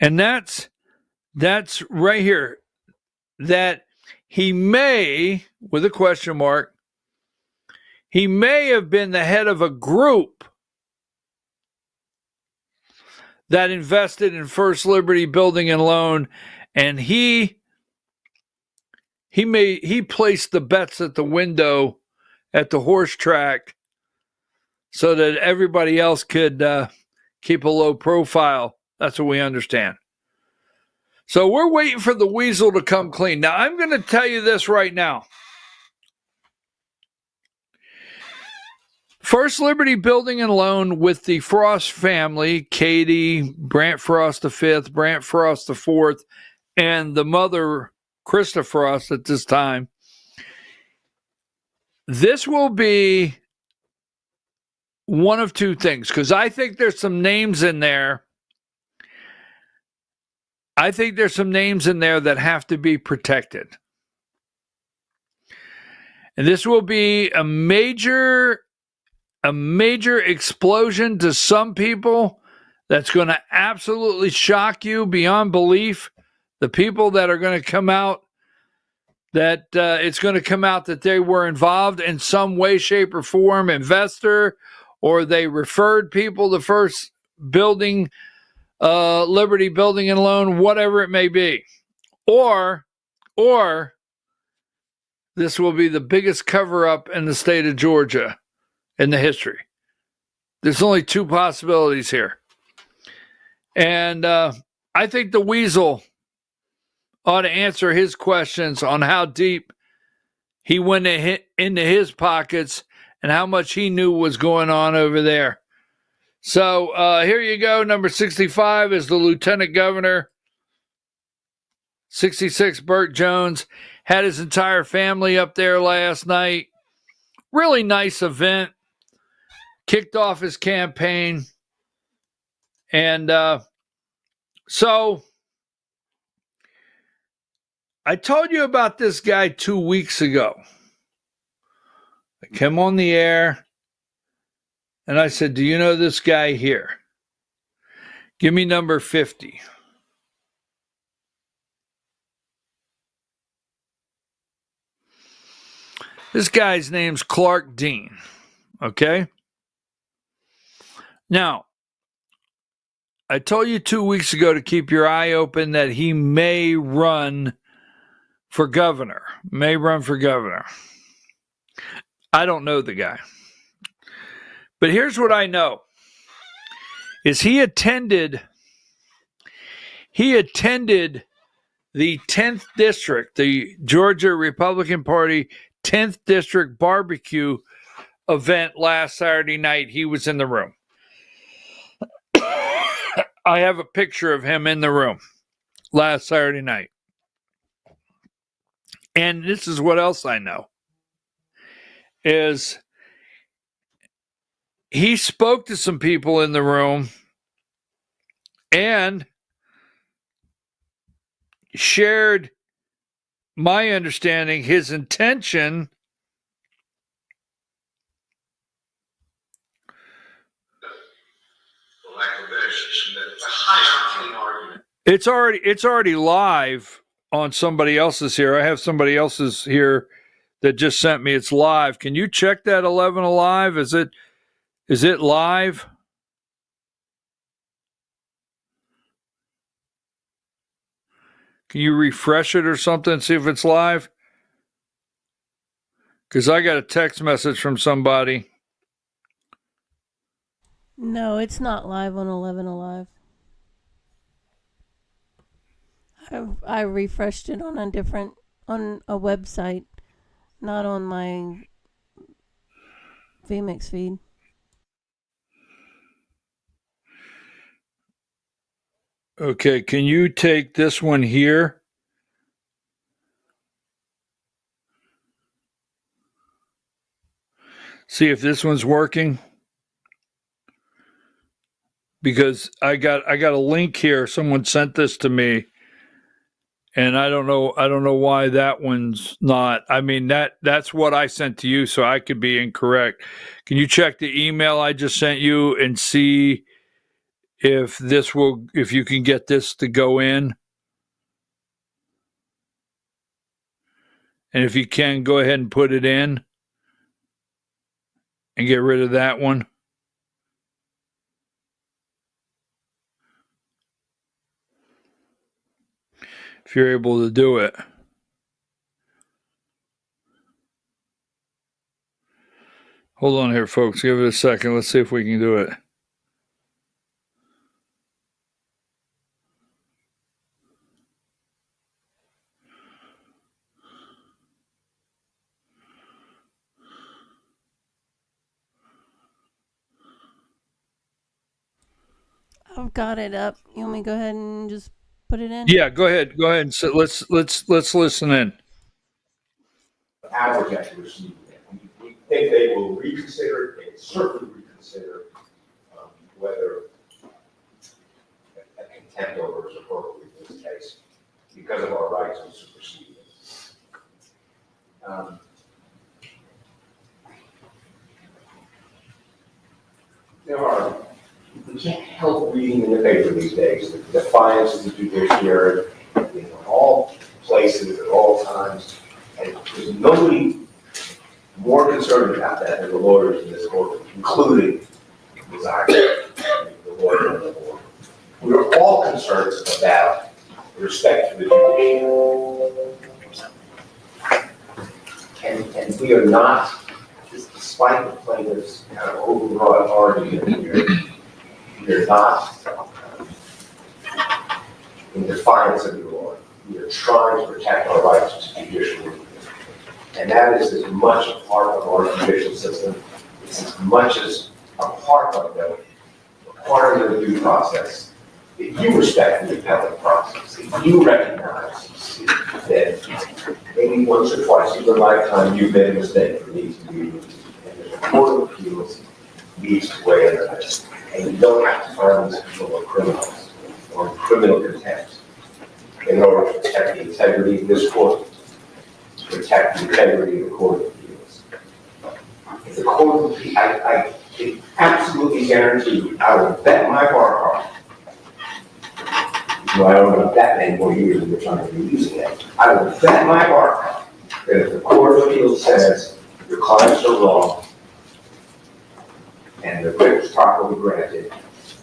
And that's right here. That he may, with a question mark, he may have been the head of a group that invested in First Liberty Building and Loan, and he placed the bets at the window at the horse track so that everybody else could keep a low profile. That's what we understand. So we're waiting for the weasel to come clean. Now, I'm going to tell you this right now. First Liberty Building and Loan with the Frost family, Katie, Brant Frost V, Brant Frost IV, and the mother, Krista Frost, at this time. This will be one of two things, because I think there's some names in there. I think there's some names in there that have to be protected. And this will be a major explosion to some people that's going to absolutely shock you beyond belief. The people that are going to come out, that it's going to come out that they were involved in some way, shape, or form, investor, or they referred people to First Building, Liberty Building and Loan, whatever it may be. Or this will be the biggest cover-up in the state of Georgia in the history. There's only two possibilities here. And I think the weasel ought to answer his questions on how deep he went into his pockets and how much he knew was going on over there. So here you go. Number 65 is the lieutenant governor. 66, Burt Jones. Had his entire family up there last night. Really nice event. Kicked off his campaign. And so I told you about this guy 2 weeks ago. I came on the air and I said, do you know this guy here? Give me number 50. This guy's name's Clark Dean. Okay? Now, I told you 2 weeks ago to keep your eye open that he may run for governor, may run for governor. I don't know the guy. But here's what I know, is he attended the 10th district, the Georgia Republican Party 10th district barbecue event last Saturday night. He was in the room. I have a picture of him in the room last Saturday night. And this is what else I know, is he spoke to some people in the room and shared my understanding, his intention it's already live on somebody else's here. I have somebody else's here that just sent me. It's live. Can you check that 11 Alive? Is it live? Can you refresh it or something, see if it's live? Because I got a text message from somebody. No, it's not live on 11 Alive. I refreshed it on a website, not on my VMix feed. Okay, can you take this one here? See if this one's working. Because I got a link here. Someone sent this to me. And I don't know why that one's not. I mean, that's what I sent to you, so I could be incorrect. Can you check the email I just sent you and see if you can get this to go in? And if you can, go ahead and put it in and get rid of that one. If you're able to do it. Hold on here, folks. Give it a second. Let's see if we can do it. I've got it up. You want me to go ahead and just put it in? Yeah, go ahead. Go ahead and let's listen in. Average accuracy. We think they will reconsider, they certainly reconsider whether a contempt order is appropriate in this case because of our rights to supersede it. We can't help reading in the paper these days the defiance of the judiciary in all places at all times. And there's nobody more concerned about that than the lawyers in this court, including the lawyer on the board. We are all concerned about respect for the judiciary. And we are not, despite the plaintiff's kind of overbroad argument here, we are not in defiance of the law. We are trying to protect our rights to judicial review. And that is as much a part of our judicial system, it's as much as a part of the review process. If you respect the appellate process, if you recognize that maybe once or twice in your lifetime you've made a mistake that needs to be reviewed, and the Court of Appeals needs to weigh in on it, and you don't have to find these people are criminals or criminal contempt in order to protect the integrity of this court, to protect the integrity of the Court of Appeals. If the Court of Appeals, I can absolutely guarantee you, I will bet my bar card, I don't know that many more years than we're trying to be using it, I will bet my bar card that if the Court of Appeals says your clients are wrong and the writ was properly granted,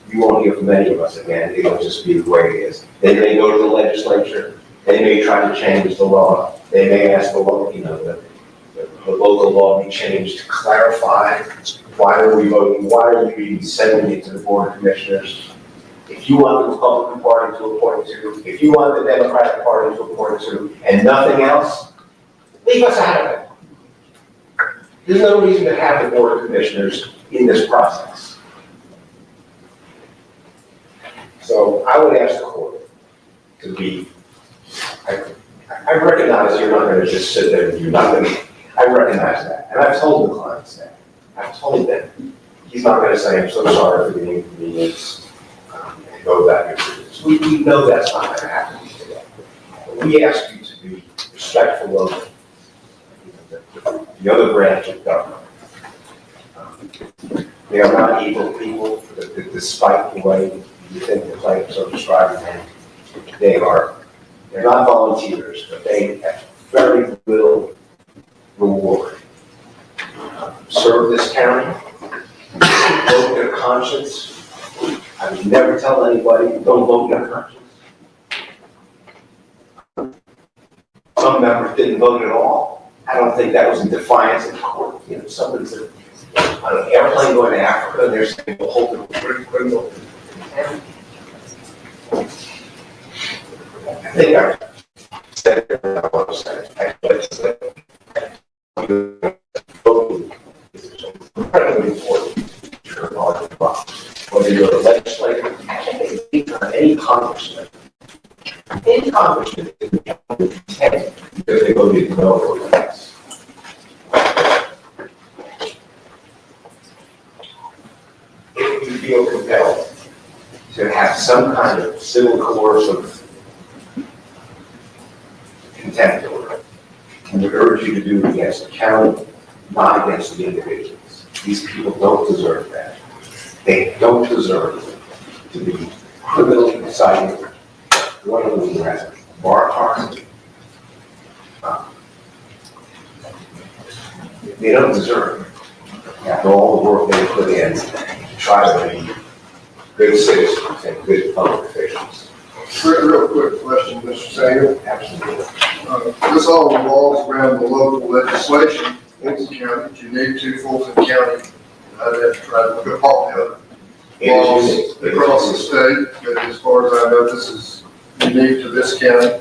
you won't hear from any of us again. It'll just be the way it is. They may go to the legislature, They may try to change the law. They may ask the law, the local law be changed to clarify why are we voting, why are you even sending it to the Board of Commissioners? If you want the Republican Party to appoint to, if you want the Democratic Party to appoint to, and nothing else, leave us out of it. There's no reason to have the Board of Commissioners in this process. So I would ask the court to be, I recognize you're not going to just sit there and do nothing. I recognize that. And I've told the clients that. I've told them. He's not going to say, I'm so sorry for the inconvenience, and go back and do this. We know that's not going to happen today. But we ask you to be respectful of the other branch of government. They are not evil people, despite the way you think the plaintiffs are describing them. They're not volunteers, but they have very little reward. Serve this county, vote their conscience. I would never tell anybody, don't vote your conscience. Some members didn't vote at all. I don't think that was in defiance of the court. Somebody's on an airplane going to Africa, and they're saying, well, hold it, criminal. I think I said it on the website. Voting is incredibly important. Whether you're a legislator, any congressman, is content because they voted no or yes. If you feel compelled to have some kind of civil coercive contempt order, and we urge you to do it against the county, not against the individuals. These people don't deserve that. They don't deserve to be criminally cited. One of them has a bar card. They don't deserve it. After all the work they put in to try to be good citizens and good public officials. Real quick question, Mr. Sanger. Absolutely. This all revolves around the local legislation in Fulton County, unique to Fulton County. I'd have to try to look up all the other laws across the state, but as far as I know, this is unique to this county.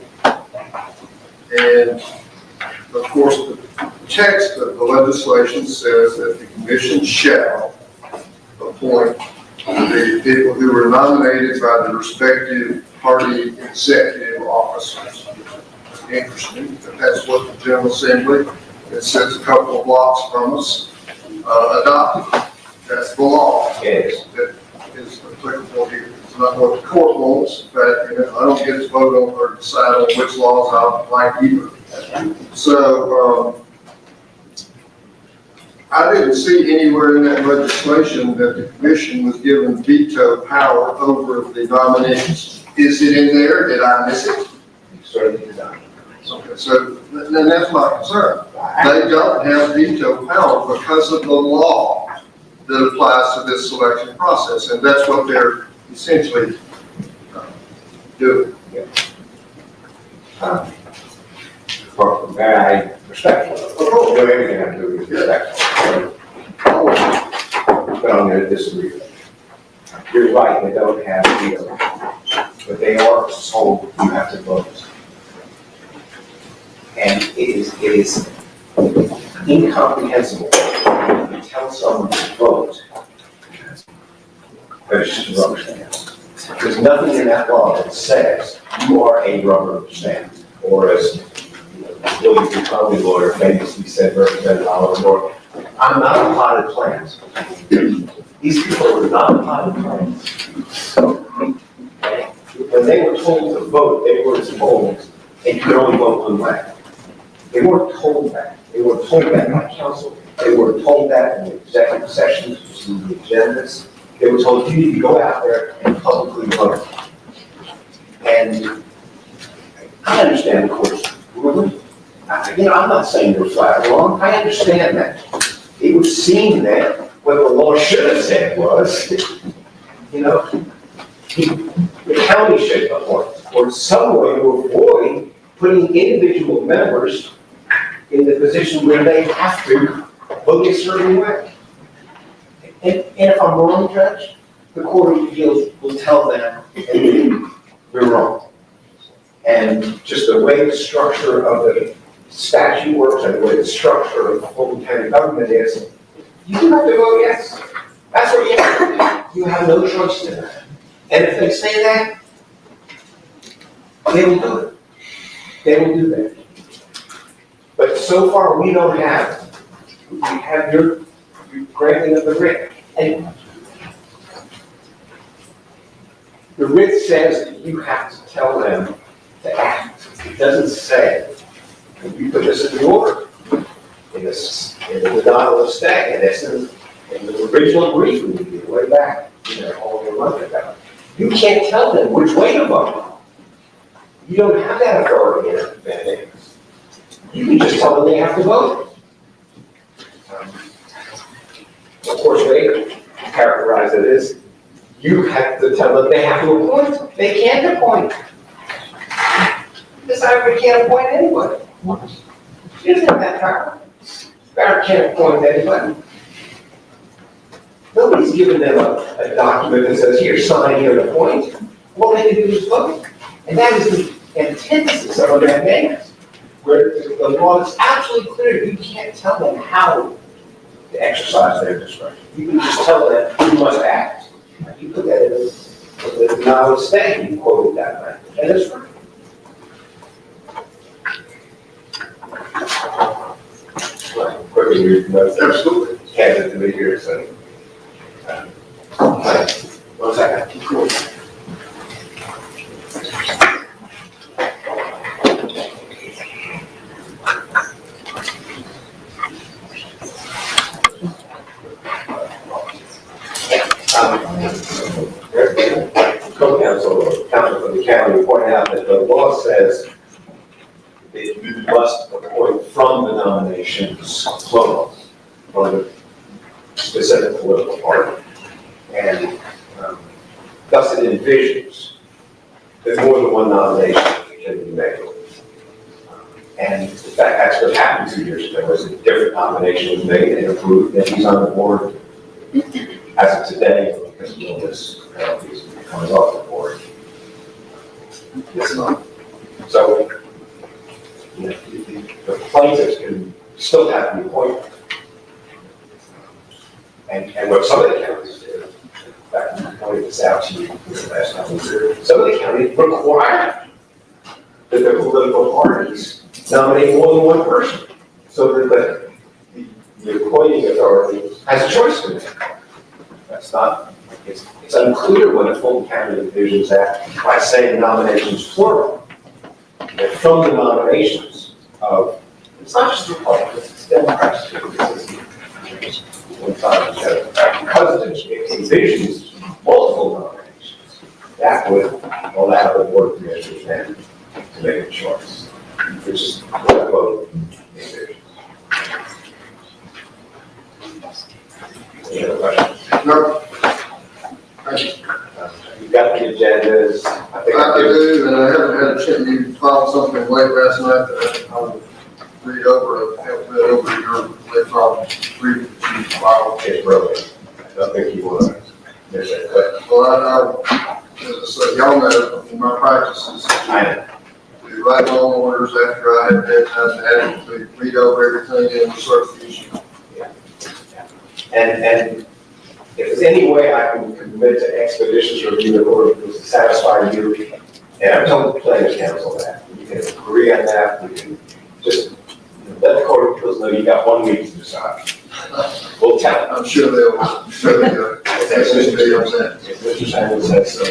And of course, the text of the legislation says that the commission shall appoint the people who were nominated by the respective party executive officers. Interesting, but that's what the General Assembly, that sits a couple of blocks from us, adopted. That's the law. Yes. That is applicable here. It's not what the court wants, but I don't get to vote on or decide on which laws I like either. So I didn't see anywhere in that legislation that the commission was given veto power over the nominees. Is it in there? Did I miss it? Certainly did not. Okay, so then that's my concern. They don't have veto power because of the law that applies to this selection process, and that's what they're essentially doing. Yeah. I respectful. Do everything I do is respectful. But I'm going to disagree with you. You're right, they don't have veto, but they are told you have to vote. And it is incomprehensible to tell someone to vote. But it's just a rubber stamp. There's nothing in that law that says you are a rubber stamp, or as Billy Buchanan, lawyer, famously said, Representative Oliver North, I'm not a potted plant. These people are not potted plants. When they were told to vote, they were told, and you could only vote one way. They weren't told that. They were told that by counsel. They were told that in the executive sessions, which is the agendas. They were told you need to go out there and publicly vote. And I understand the court's ruling. I'm not saying you're flat wrong. I understand that. It would seem that what the law should have said was, the county should appoint, or some way to avoid putting individual members in the position where they have to vote a certain way. And if I'm wrong, Judge, the Court of Appeals will tell them, and we're wrong. And just the way the structure of the statute works and the way the structure of the Fulton County government is, you do have to vote yes. That's what you have to do. You have no choice in that. And if they say that, they will do it. They will do that. But so far, we don't have. We have your granting of the writ. And the writ says that you have to tell them to act. It doesn't say, and you put this in the order, in the denial of stay, and it's in the original brief we did way back, all the month ago. You can't tell them which way to vote. You don't have that authority in advance. You can just tell them they have to vote. Of course, they characterize it as you have to tell them they have to appoint. They can't appoint. This Ira can't appoint anybody. She doesn't have that power. Ira can't appoint anybody. Nobody's given them a document that says, here, sign here and appoint. All they can do is vote. And that is the antithesis of that mandamus, where the law is absolutely clear. You can't tell them how to exercise their discretion. You can just tell them you must act. You put that in the denial of stay, you quoted that language. And it's right. Quickly read the notes. Absolutely. Handed to me here, so. 1 second. Co-counsel for the county pointed out that the law says that you must appoint from the nominations, plural, from the specific political party. And thus it envisions that more than one nomination can be made. And in fact, that's what happened 2 years ago, was a different nomination was made and approved, and he's on the board as of today, because of all this penalties coming off the board. It's not. So, the plaintiffs can still have the appointment. And what some of the counties do, in fact, I pointed this out to you last time, some of the counties require that the political parties nominate more than one person, so that the appointing authority has a choice to make. That's not, it's unclear when the Fulton County envisions that by saying nominations plural, that from the nominations of, it's not just Republicans, it's Democrats too. Because it envisions multiple nominations, that would allow the board of commissioners then to make a choice, which is what I vote envisions. Any other questions? No. Thank you. You've got the agendas. I do, and I haven't had a chance. You filed something late last night that I'll read over and help read over your late file. Read it. It's brilliant. I don't think you want to miss it. Well, so y'all know in my practices, I do write long orders after I have had time to actually read over everything and research the issue. Yeah. And if there's any way I can commit to expeditious review in order to satisfy you, and I've told the plaintiffs' counsel that, we can agree on that, we can just let the Court of Appeals know you got 1 week to decide. We'll tell them. I'm sure they'll, If Mr. Sanders says so,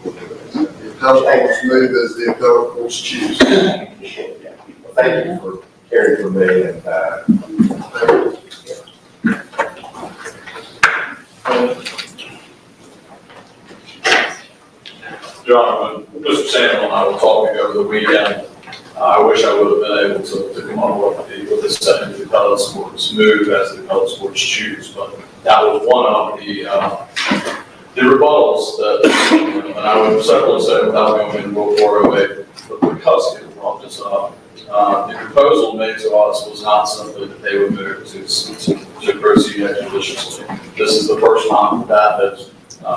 the appellate courts move as the appellate courts choose. Well, thank you for caring for me and, John, when Mr. Samuel and I were talking over the weekend, I wish I would have been able to come on with the setting the appellate courts move as the appellate courts choose, but that was one of the rebuttals that, and I would certainly say without going into Rule 408, because people brought this up, the proposal made to us was not simply that they would move to proceed expeditiously. This is the first time that has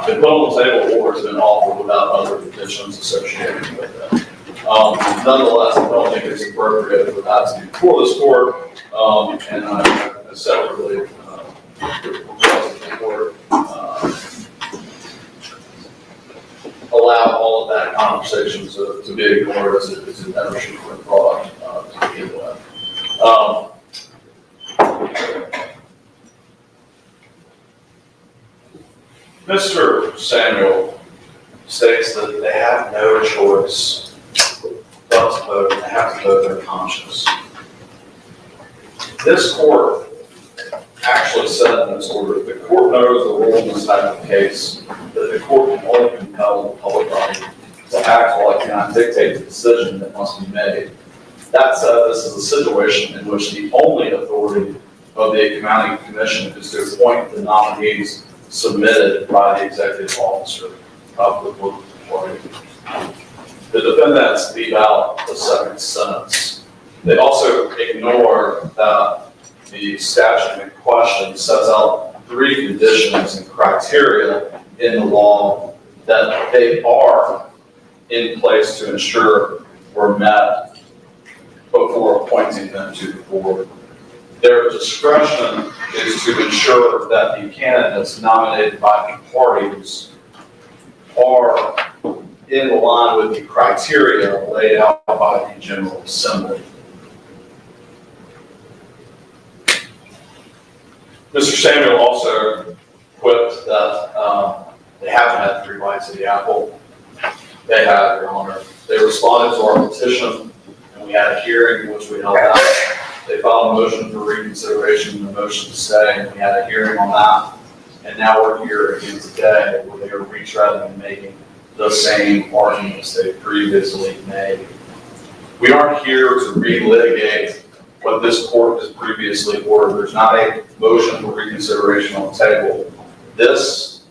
been put on the table or has been offered without other conditions associated with it. Nonetheless, I don't think it's appropriate for that to be before this court, and I separately request the court allow all of that conversation to be ignored as it never should have been brought up to begin with. Mr. Samuel states that they have no choice but to vote, and they have to vote their conscience. This court actually said in this order, the court knows the rule in this type of case that the court can only compel the public body to act while it cannot dictate the decision that must be made. That said, this is a situation in which the only authority of the county commission is to appoint the nominees submitted by the executive officer of the political party. The defendants leave out the second sentence. They also ignore that the statute in question sets out 3 conditions and criteria in the law that they are in place to ensure were met before appointing them to the board. Their discretion is to ensure that the candidates nominated by the parties are in line with the criteria laid out by the General Assembly. Mr. Samuel also quipped that they haven't had 3 bites of the apple. They have, Your Honor. They responded to our petition, and we had a hearing in which we held out. They filed a motion for reconsideration and a motion to stay, and we had a hearing on that. And now we're here again today where they are retreading and making the same arguments they previously made. We aren't here to relitigate what this court has previously ordered. There's not a motion for reconsideration on the table. This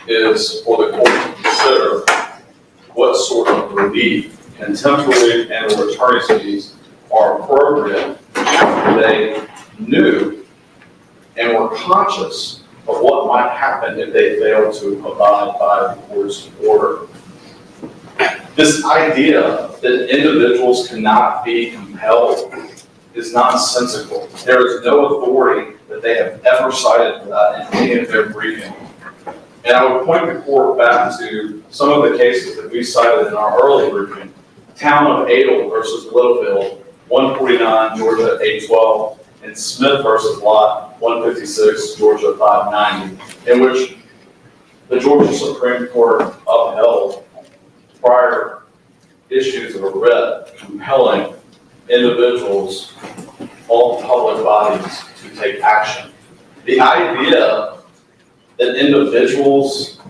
is for the court to consider what sort of relief, contempt relief and or attorney's fees are appropriate after they knew and were conscious of what might happen if they failed to abide by the court's order. This idea that individuals cannot be compelled is nonsensical. There is no authority that they have ever cited for that in any of their briefing. And I would point the court back to some of the cases that we cited in our early briefing. Town of Adel versus Littlefield, 149 Georgia 812, and Smith versus Lot 156 Georgia 590, in which the Georgia Supreme Court upheld prior issues of a writ compelling individuals, all public bodies, to take action. The idea that individuals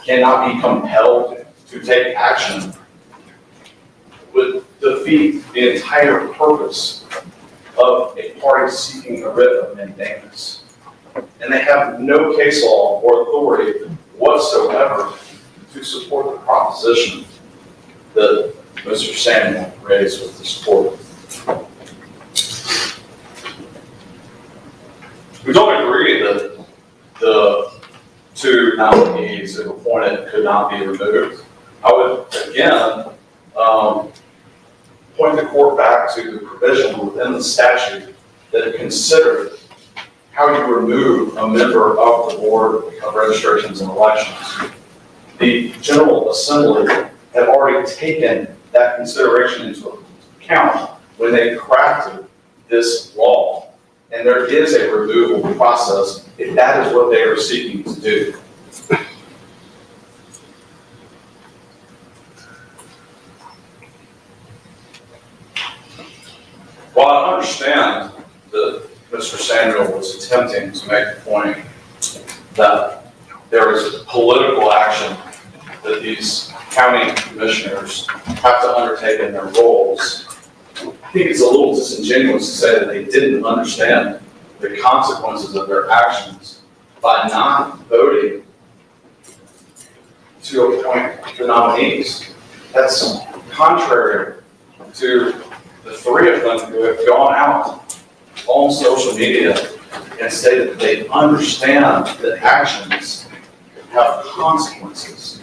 cannot be compelled to take action would defeat the entire purpose of a party seeking a writ of mandamus. And they have no case law or authority whatsoever to support the proposition that Mr. Samuel raised with this court. We don't agree that the 2 nominees that were appointed could not be removed. I would, again, point the court back to the provision within the statute that considered how you remove a member of the Board of Registrations and Elections. The General Assembly had already taken that consideration into account when they crafted this law. And there is a removal process if that is what they are seeking to do. While I understand that Mr. Samuel was attempting to make the point that there is political action that these county commissioners have to undertake in their roles, I think it's a little disingenuous to say that they didn't understand the consequences of their actions by not voting to appoint the nominees. That's contrary to the three of them who have gone out on social media and stated that they understand that actions have consequences.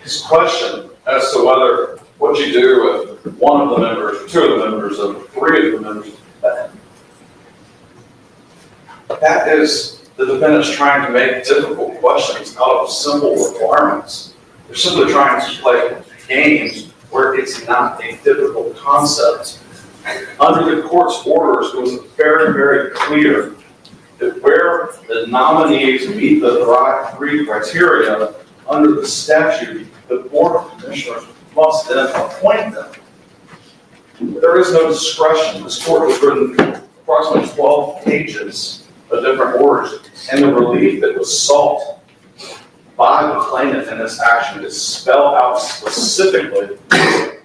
His question as to whether what you do with one of the members, two of the members, or three of the members, that is the defendants trying to make difficult questions out of simple requirements. They're simply trying to play games where it's not a difficult concept. Under the court's orders, it was very, very clear that where the nominees meet the three criteria under the statute, the Board of Commissioners must then appoint them. There is no discretion. This court has written approximately 12 pages of different orders, and the relief that was sought by the plaintiff in this action is spelled out specifically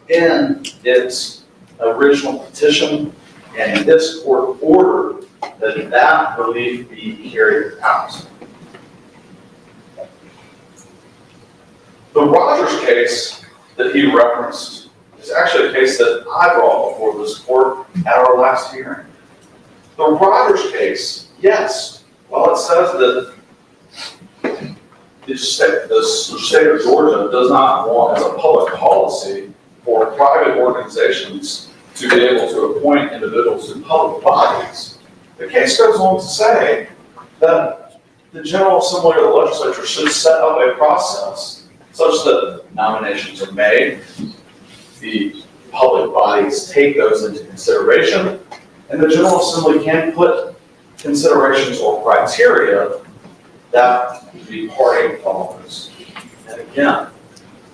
in its original petition, and this court ordered that that relief be carried out. The Rogers case that he referenced is actually a case that I brought before this court at our last hearing. The Rogers case, yes, while it says that the state of Georgia does not want, as a public policy, for private organizations to be able to appoint individuals to public bodies, the case goes on to say that the General Assembly or the legislature should set up a process such that nominations are made, the public bodies take those into consideration, and the General Assembly can put considerations or criteria that the party follows. And again,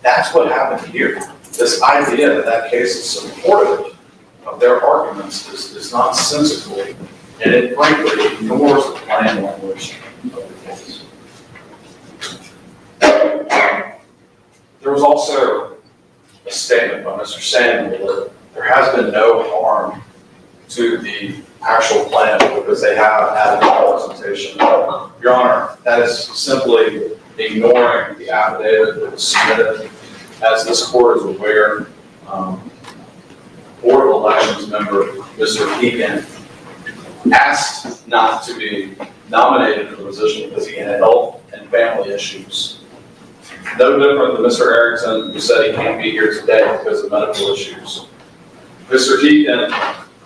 that's what happened here. This idea that that case is supportive of their arguments is nonsensical, and it frankly ignores the plain language of the case. There was also a statement by Mr. Samuel that there has been no harm to the actual plaintiff because they have had a representation. Your Honor, that is simply ignoring the affidavit that was submitted. As this court is aware, Board of Elections member Mr. Keegan asked not to be nominated for the position because he had health and family issues. No different than Mr. Erickson, who said he can't be here today because of medical issues. Mr. Keegan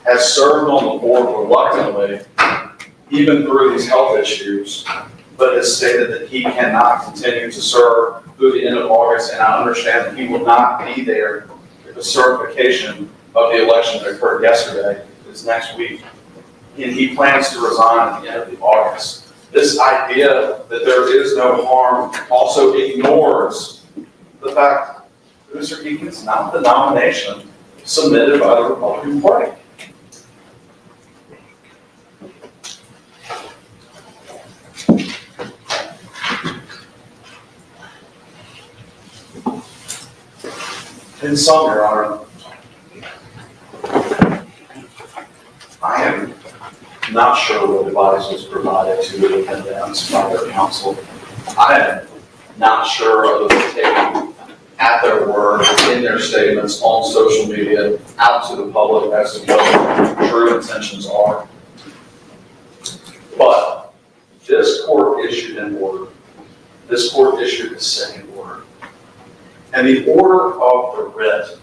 has served on the board reluctantly, even through these health issues, but has stated that he cannot continue to serve through the end of August, and I understand that he will not be there if the certification of the election that occurred yesterday is next week, and he plans to resign at the end of August. This idea that there is no harm also ignores the fact that Mr. Keegan is not the nomination submitted by the Republican Party. In sum, Your Honor, I am not sure what advice was provided to the defendants by their counsel. I am not sure other than taking at their word in their statements on social media out to the public as to what their true intentions are. But this court issued an order. This court issued a second order. And the order of the writ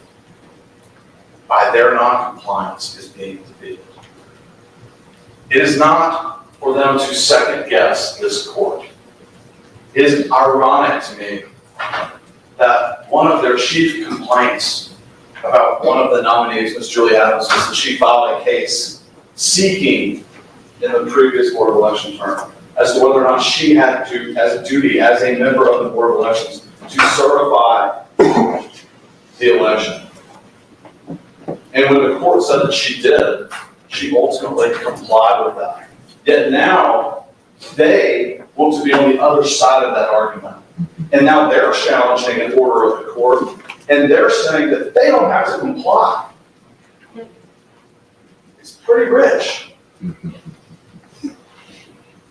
by their noncompliance is being defeated. It is not for them to second guess this court. It is ironic to me that one of their chief complaints about one of the nominees, Ms. Julie Adams, was that she filed a case seeking in the previous Board of Election term as to whether or not she had to, as a duty, as a member of the Board of Elections, to certify the election. And when the court said that she did, she ultimately complied with that. Yet now, they want to be on the other side of that argument. And now they're challenging an order of the court, and they're saying that they don't have to comply. It's pretty rich.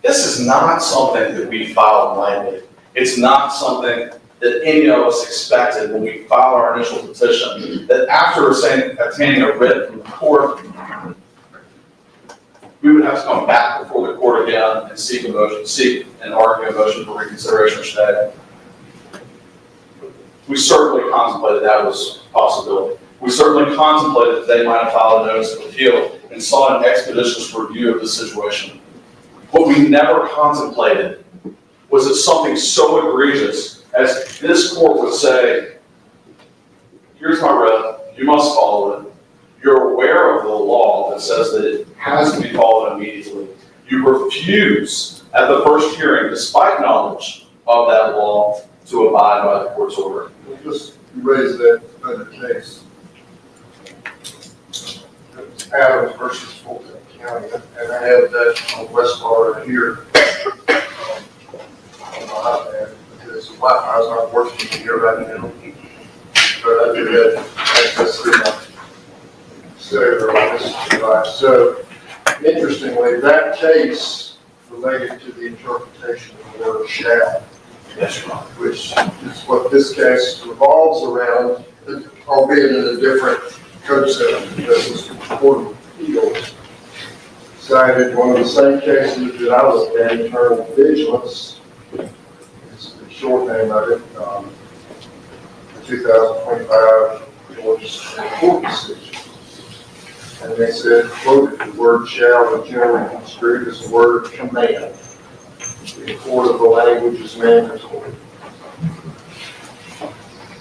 This is not something that we filed lightly. It's not something that any of us expected when we filed our initial petition, that after obtaining a writ from the court, we would have to come back before the court again and seek and argue a motion for reconsideration or stay. We certainly contemplated that was a possibility. We certainly contemplated that they might have filed a notice of appeal and saw an expeditious review of the situation. What we never contemplated was that something so egregious as this court would say, here's my writ, you must follow it. You're aware of the law that says that it has to be followed immediately. You refuse at the first hearing, despite knowledge of that law, to abide by the court's order. Just raise that other case. Adams versus Fulton County, and I have that on West Florida here on my iPad because Wi-Fi is not working here right now. But I do have access to my cellular on this device. So, interestingly, that case related to the interpretation of the word shall. That's right. Which is what this case revolves around, albeit in a different code section, because the Court of Appeals cited one of the same cases that I looked at, internal vigilance. It's the short name of it, the 2025 Georgia Supreme Court decision. And they said, quoted, the word shall is generally construed as a word of command. The import of the language is mandatory.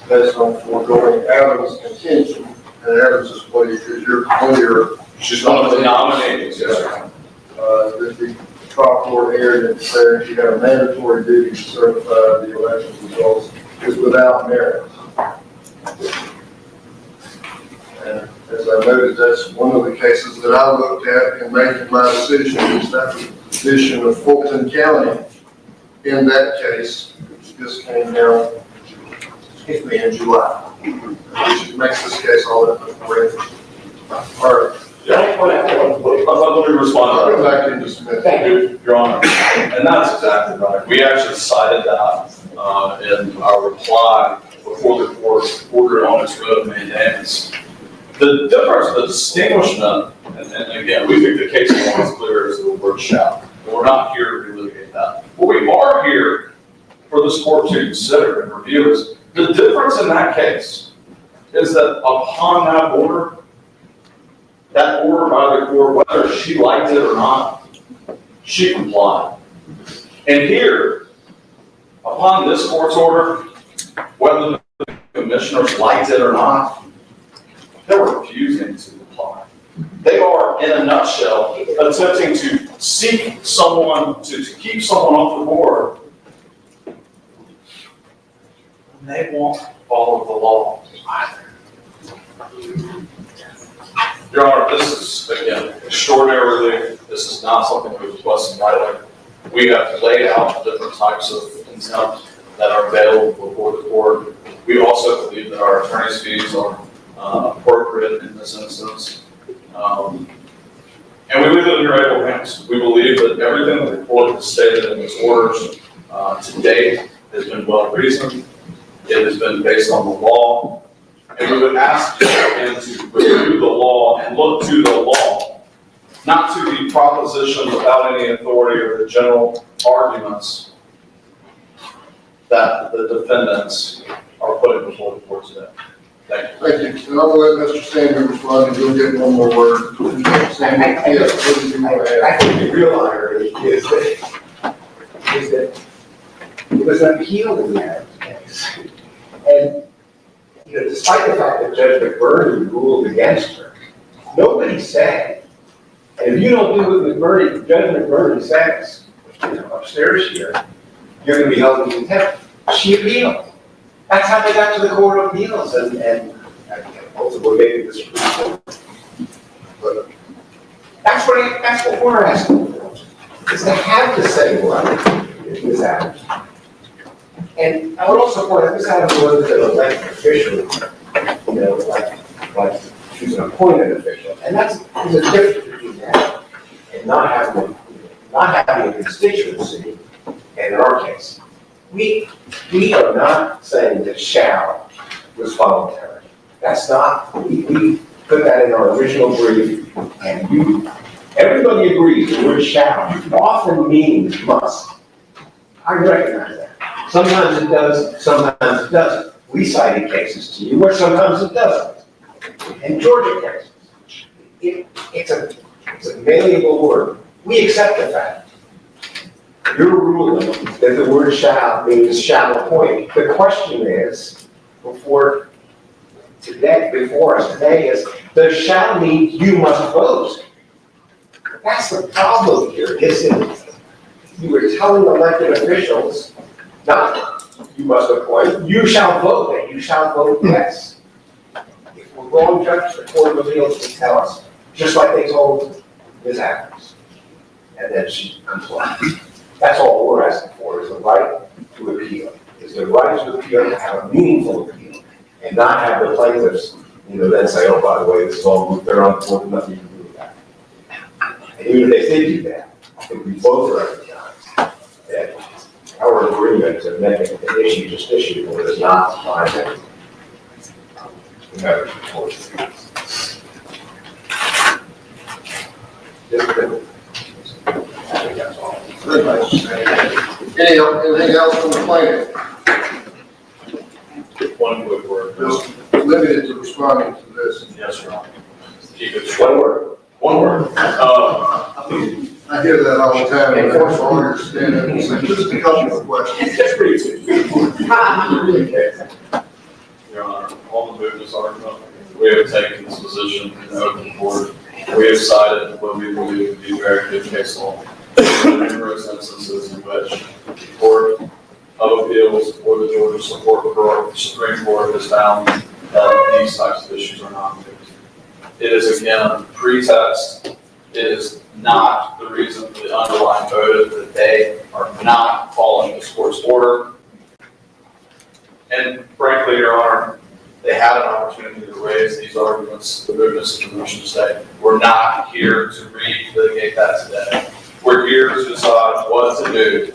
Based on foregoing Adams' contention, and Adams is what because you're clear. She's one of the nominees, yes, sir. That the trial court erred in declaring she had a mandatory duty to certify the election results is without merit. And as I noted, that's one of the cases that I looked at in making my decision is that the position of Fulton County in that case, which just came down in July, which makes this case all that much more interesting. All right. Let me respond to that. I'll go back in just a minute. Thank you, Your Honor. And that's exactly right. We actually cited that in our reply before the court ordered on its writ of mandamus. The difference, the distinguishment, and again, we think the case law is clear as the word shall. We're not here to relitigate that. What we are here for this court to consider and review is the difference in that case is that upon that order by the court, whether she liked it or not, she complied. And here, upon this court's order, whether the commissioners liked it or not, they're refusing to comply. They are, in a nutshell, attempting to seek someone, to keep someone off the board. And they won't follow the law either. Your Honor, this is, again, extraordinary. This is not something we request lightly. We have laid out different types of contempt that are available before the court. We also believe that our attorney's fees are appropriate in this instance. And we leave it in your able hands. We believe that everything the court has stated in its orders to date has been well reasoned. It has been based on the law. And we would ask you again to review the law and look to the law, not to the proposition without any authority or the general arguments that the defendants are putting before the court today. Thank you. Thank you. And I'll let Mr. Samuel respond and you'll get one more word. Samuel, yes, what did you want to add? I think the real irony is that it was an appeal in that case. And despite the fact that Judge McBurney ruled against her, nobody said, and if you don't do what Judge McBurney says, upstairs here, you're going to be held in contempt. She appealed. That's how they got to the Court of Appeals, and ultimately maybe the Supreme Court. But that's what we're asking for, is to have to say what Ms. Adams. And I would also point out, Ms. Adams wasn't an elected official, like she's an appointed official, and there's a difference between that and not having a constituency, and in our case, We are not saying that shall was voluntary. That's not, we put that in our original brief, and everybody agrees the word shall often means must. I recognize that. Sometimes it does, sometimes it doesn't. We cited cases to you where sometimes it doesn't. In Georgia cases, it's a malleable word. We accept the fact. You're ruling that the word shall means shall appoint. The question is, before us today is, does shall mean you must vote? That's the problem here, isn't it? You were telling elected officials, not you must appoint, you shall vote, and you shall vote yes. If we're wrong, Judge, the Court of Appeals will tell us, just like they told Ms. Adams. And then she complied. That's all we're asking for, is the right to appeal. Is the right to appeal to have a meaningful appeal, and not have the plaintiffs, then say, oh, by the way, this is all, they're on court, nothing you can do with that. And even if they did do that, I think we both recognize that our agreement to make an issue just issued is not binding. Anything else from the plaintiff? One quick word. Just limited to responding to this. Yes, Your Honor. Keep it short. One word. I hear that all the time, and I understand it. So just a couple of questions. Your Honor, on the mootness argument, we have taken this position in open court. We have cited what we believe to be very good case law. There are numerous instances in which the Court of Appeals or the Georgia Supreme Court has found that these types of issues are not moot. It is, again, pretext. It is not the reason for the underlying motive that they are not following this court's order. And frankly, Your Honor, they had an opportunity to raise these arguments, the mootness of the motion to stay. We're not here to relitigate that today. We're here to decide what to do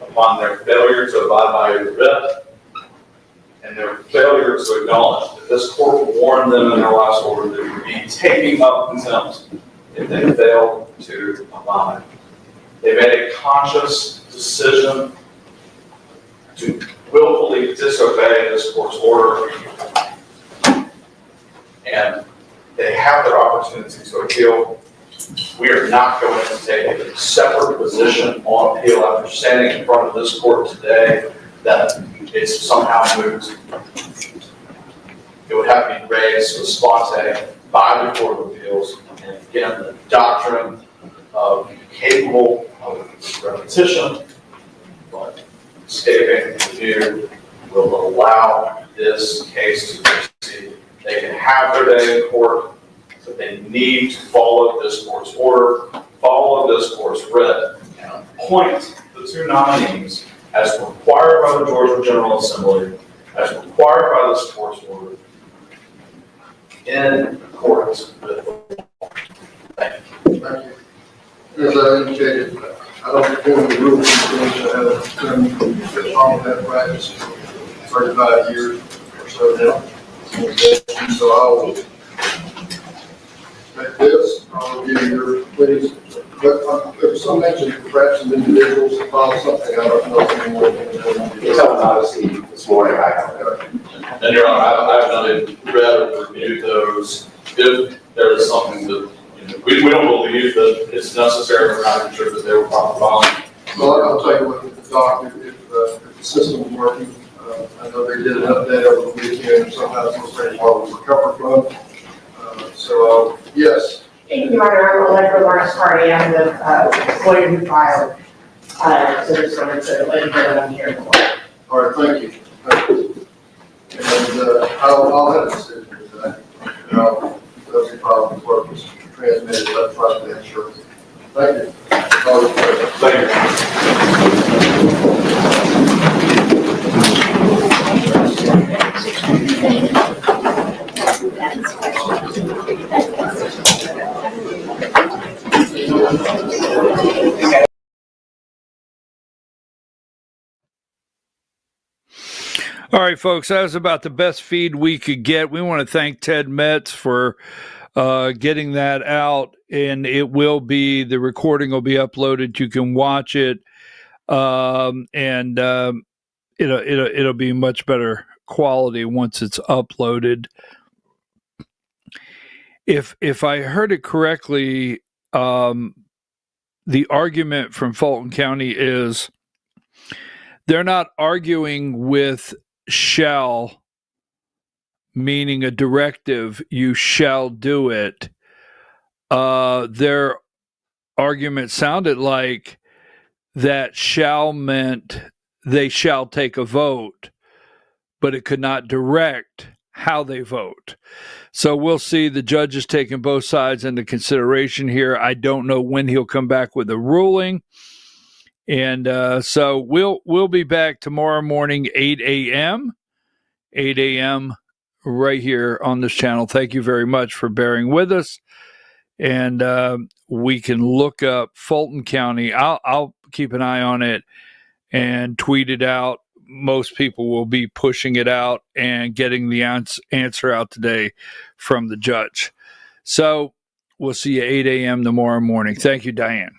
upon their failure to abide by the writ and their failure to acknowledge that this court warned them in their last order that they would be taking up contempt if they failed to abide. They made a conscious decision to willfully disobey this court's order, and they have their opportunity to appeal. We are not going to take a separate position on appeal after standing in front of this court today that it's somehow moot. It would have to be raised with sponte by the Court of Appeals, and again, the doctrine of capable of repetition, but escaping review will allow this case to proceed. They can have their day in court, but they need to follow this court's order, follow this court's writ, and appoint the two nominees as required by the Georgia General Assembly, as required by this court's order, in accordance with the law. Thank you. Thank you. As I indicated, I don't think the rules change. I have been following that practice for 35 years or so now. So I'll make this, I'll give you your please. But there was some mention perhaps some individuals that filed something, I don't know anymore. It's on Odyssey this morning. And Your Honor, I have not read or reviewed those. If there is something that we don't believe that it's necessary, we're not even sure that they were properly followed. Well, I'll take a look at the doc if the system's working. I know they did an update over the weekend, sometimes those things will recover from. So, yes. Thank you, Your Honor. I'm Allegra Lawrence Hardy. I'm the lawyer who filed. So just wanted to let you know that I'm here in court. All right, thank you. Thank you. And I'll have a decision today. Those problems work was transmitted electronically, I'm sure. Thank you. Thank you. All right, folks, that was about the best feed we could get. We want to thank Ted Metz for getting that out, and the recording will be uploaded. You can watch it, and it'll be much better quality once it's uploaded. If I heard it correctly, the argument from Fulton County is they're not arguing with shall, meaning a directive, you shall do it. Their argument sounded like that shall meant they shall take a vote, but it could not direct how they vote. So we'll see. The judge is taking both sides into consideration here. I don't know when he'll come back with a ruling. And so we'll be back tomorrow morning, 8 a.m. right here on this channel. Thank you very much for bearing with us. And we can look up Fulton County. I'll keep an eye on it and tweet it out. Most people will be pushing it out and getting the answer out today from the judge. So we'll see you 8 a.m. tomorrow morning. Thank you, Diane.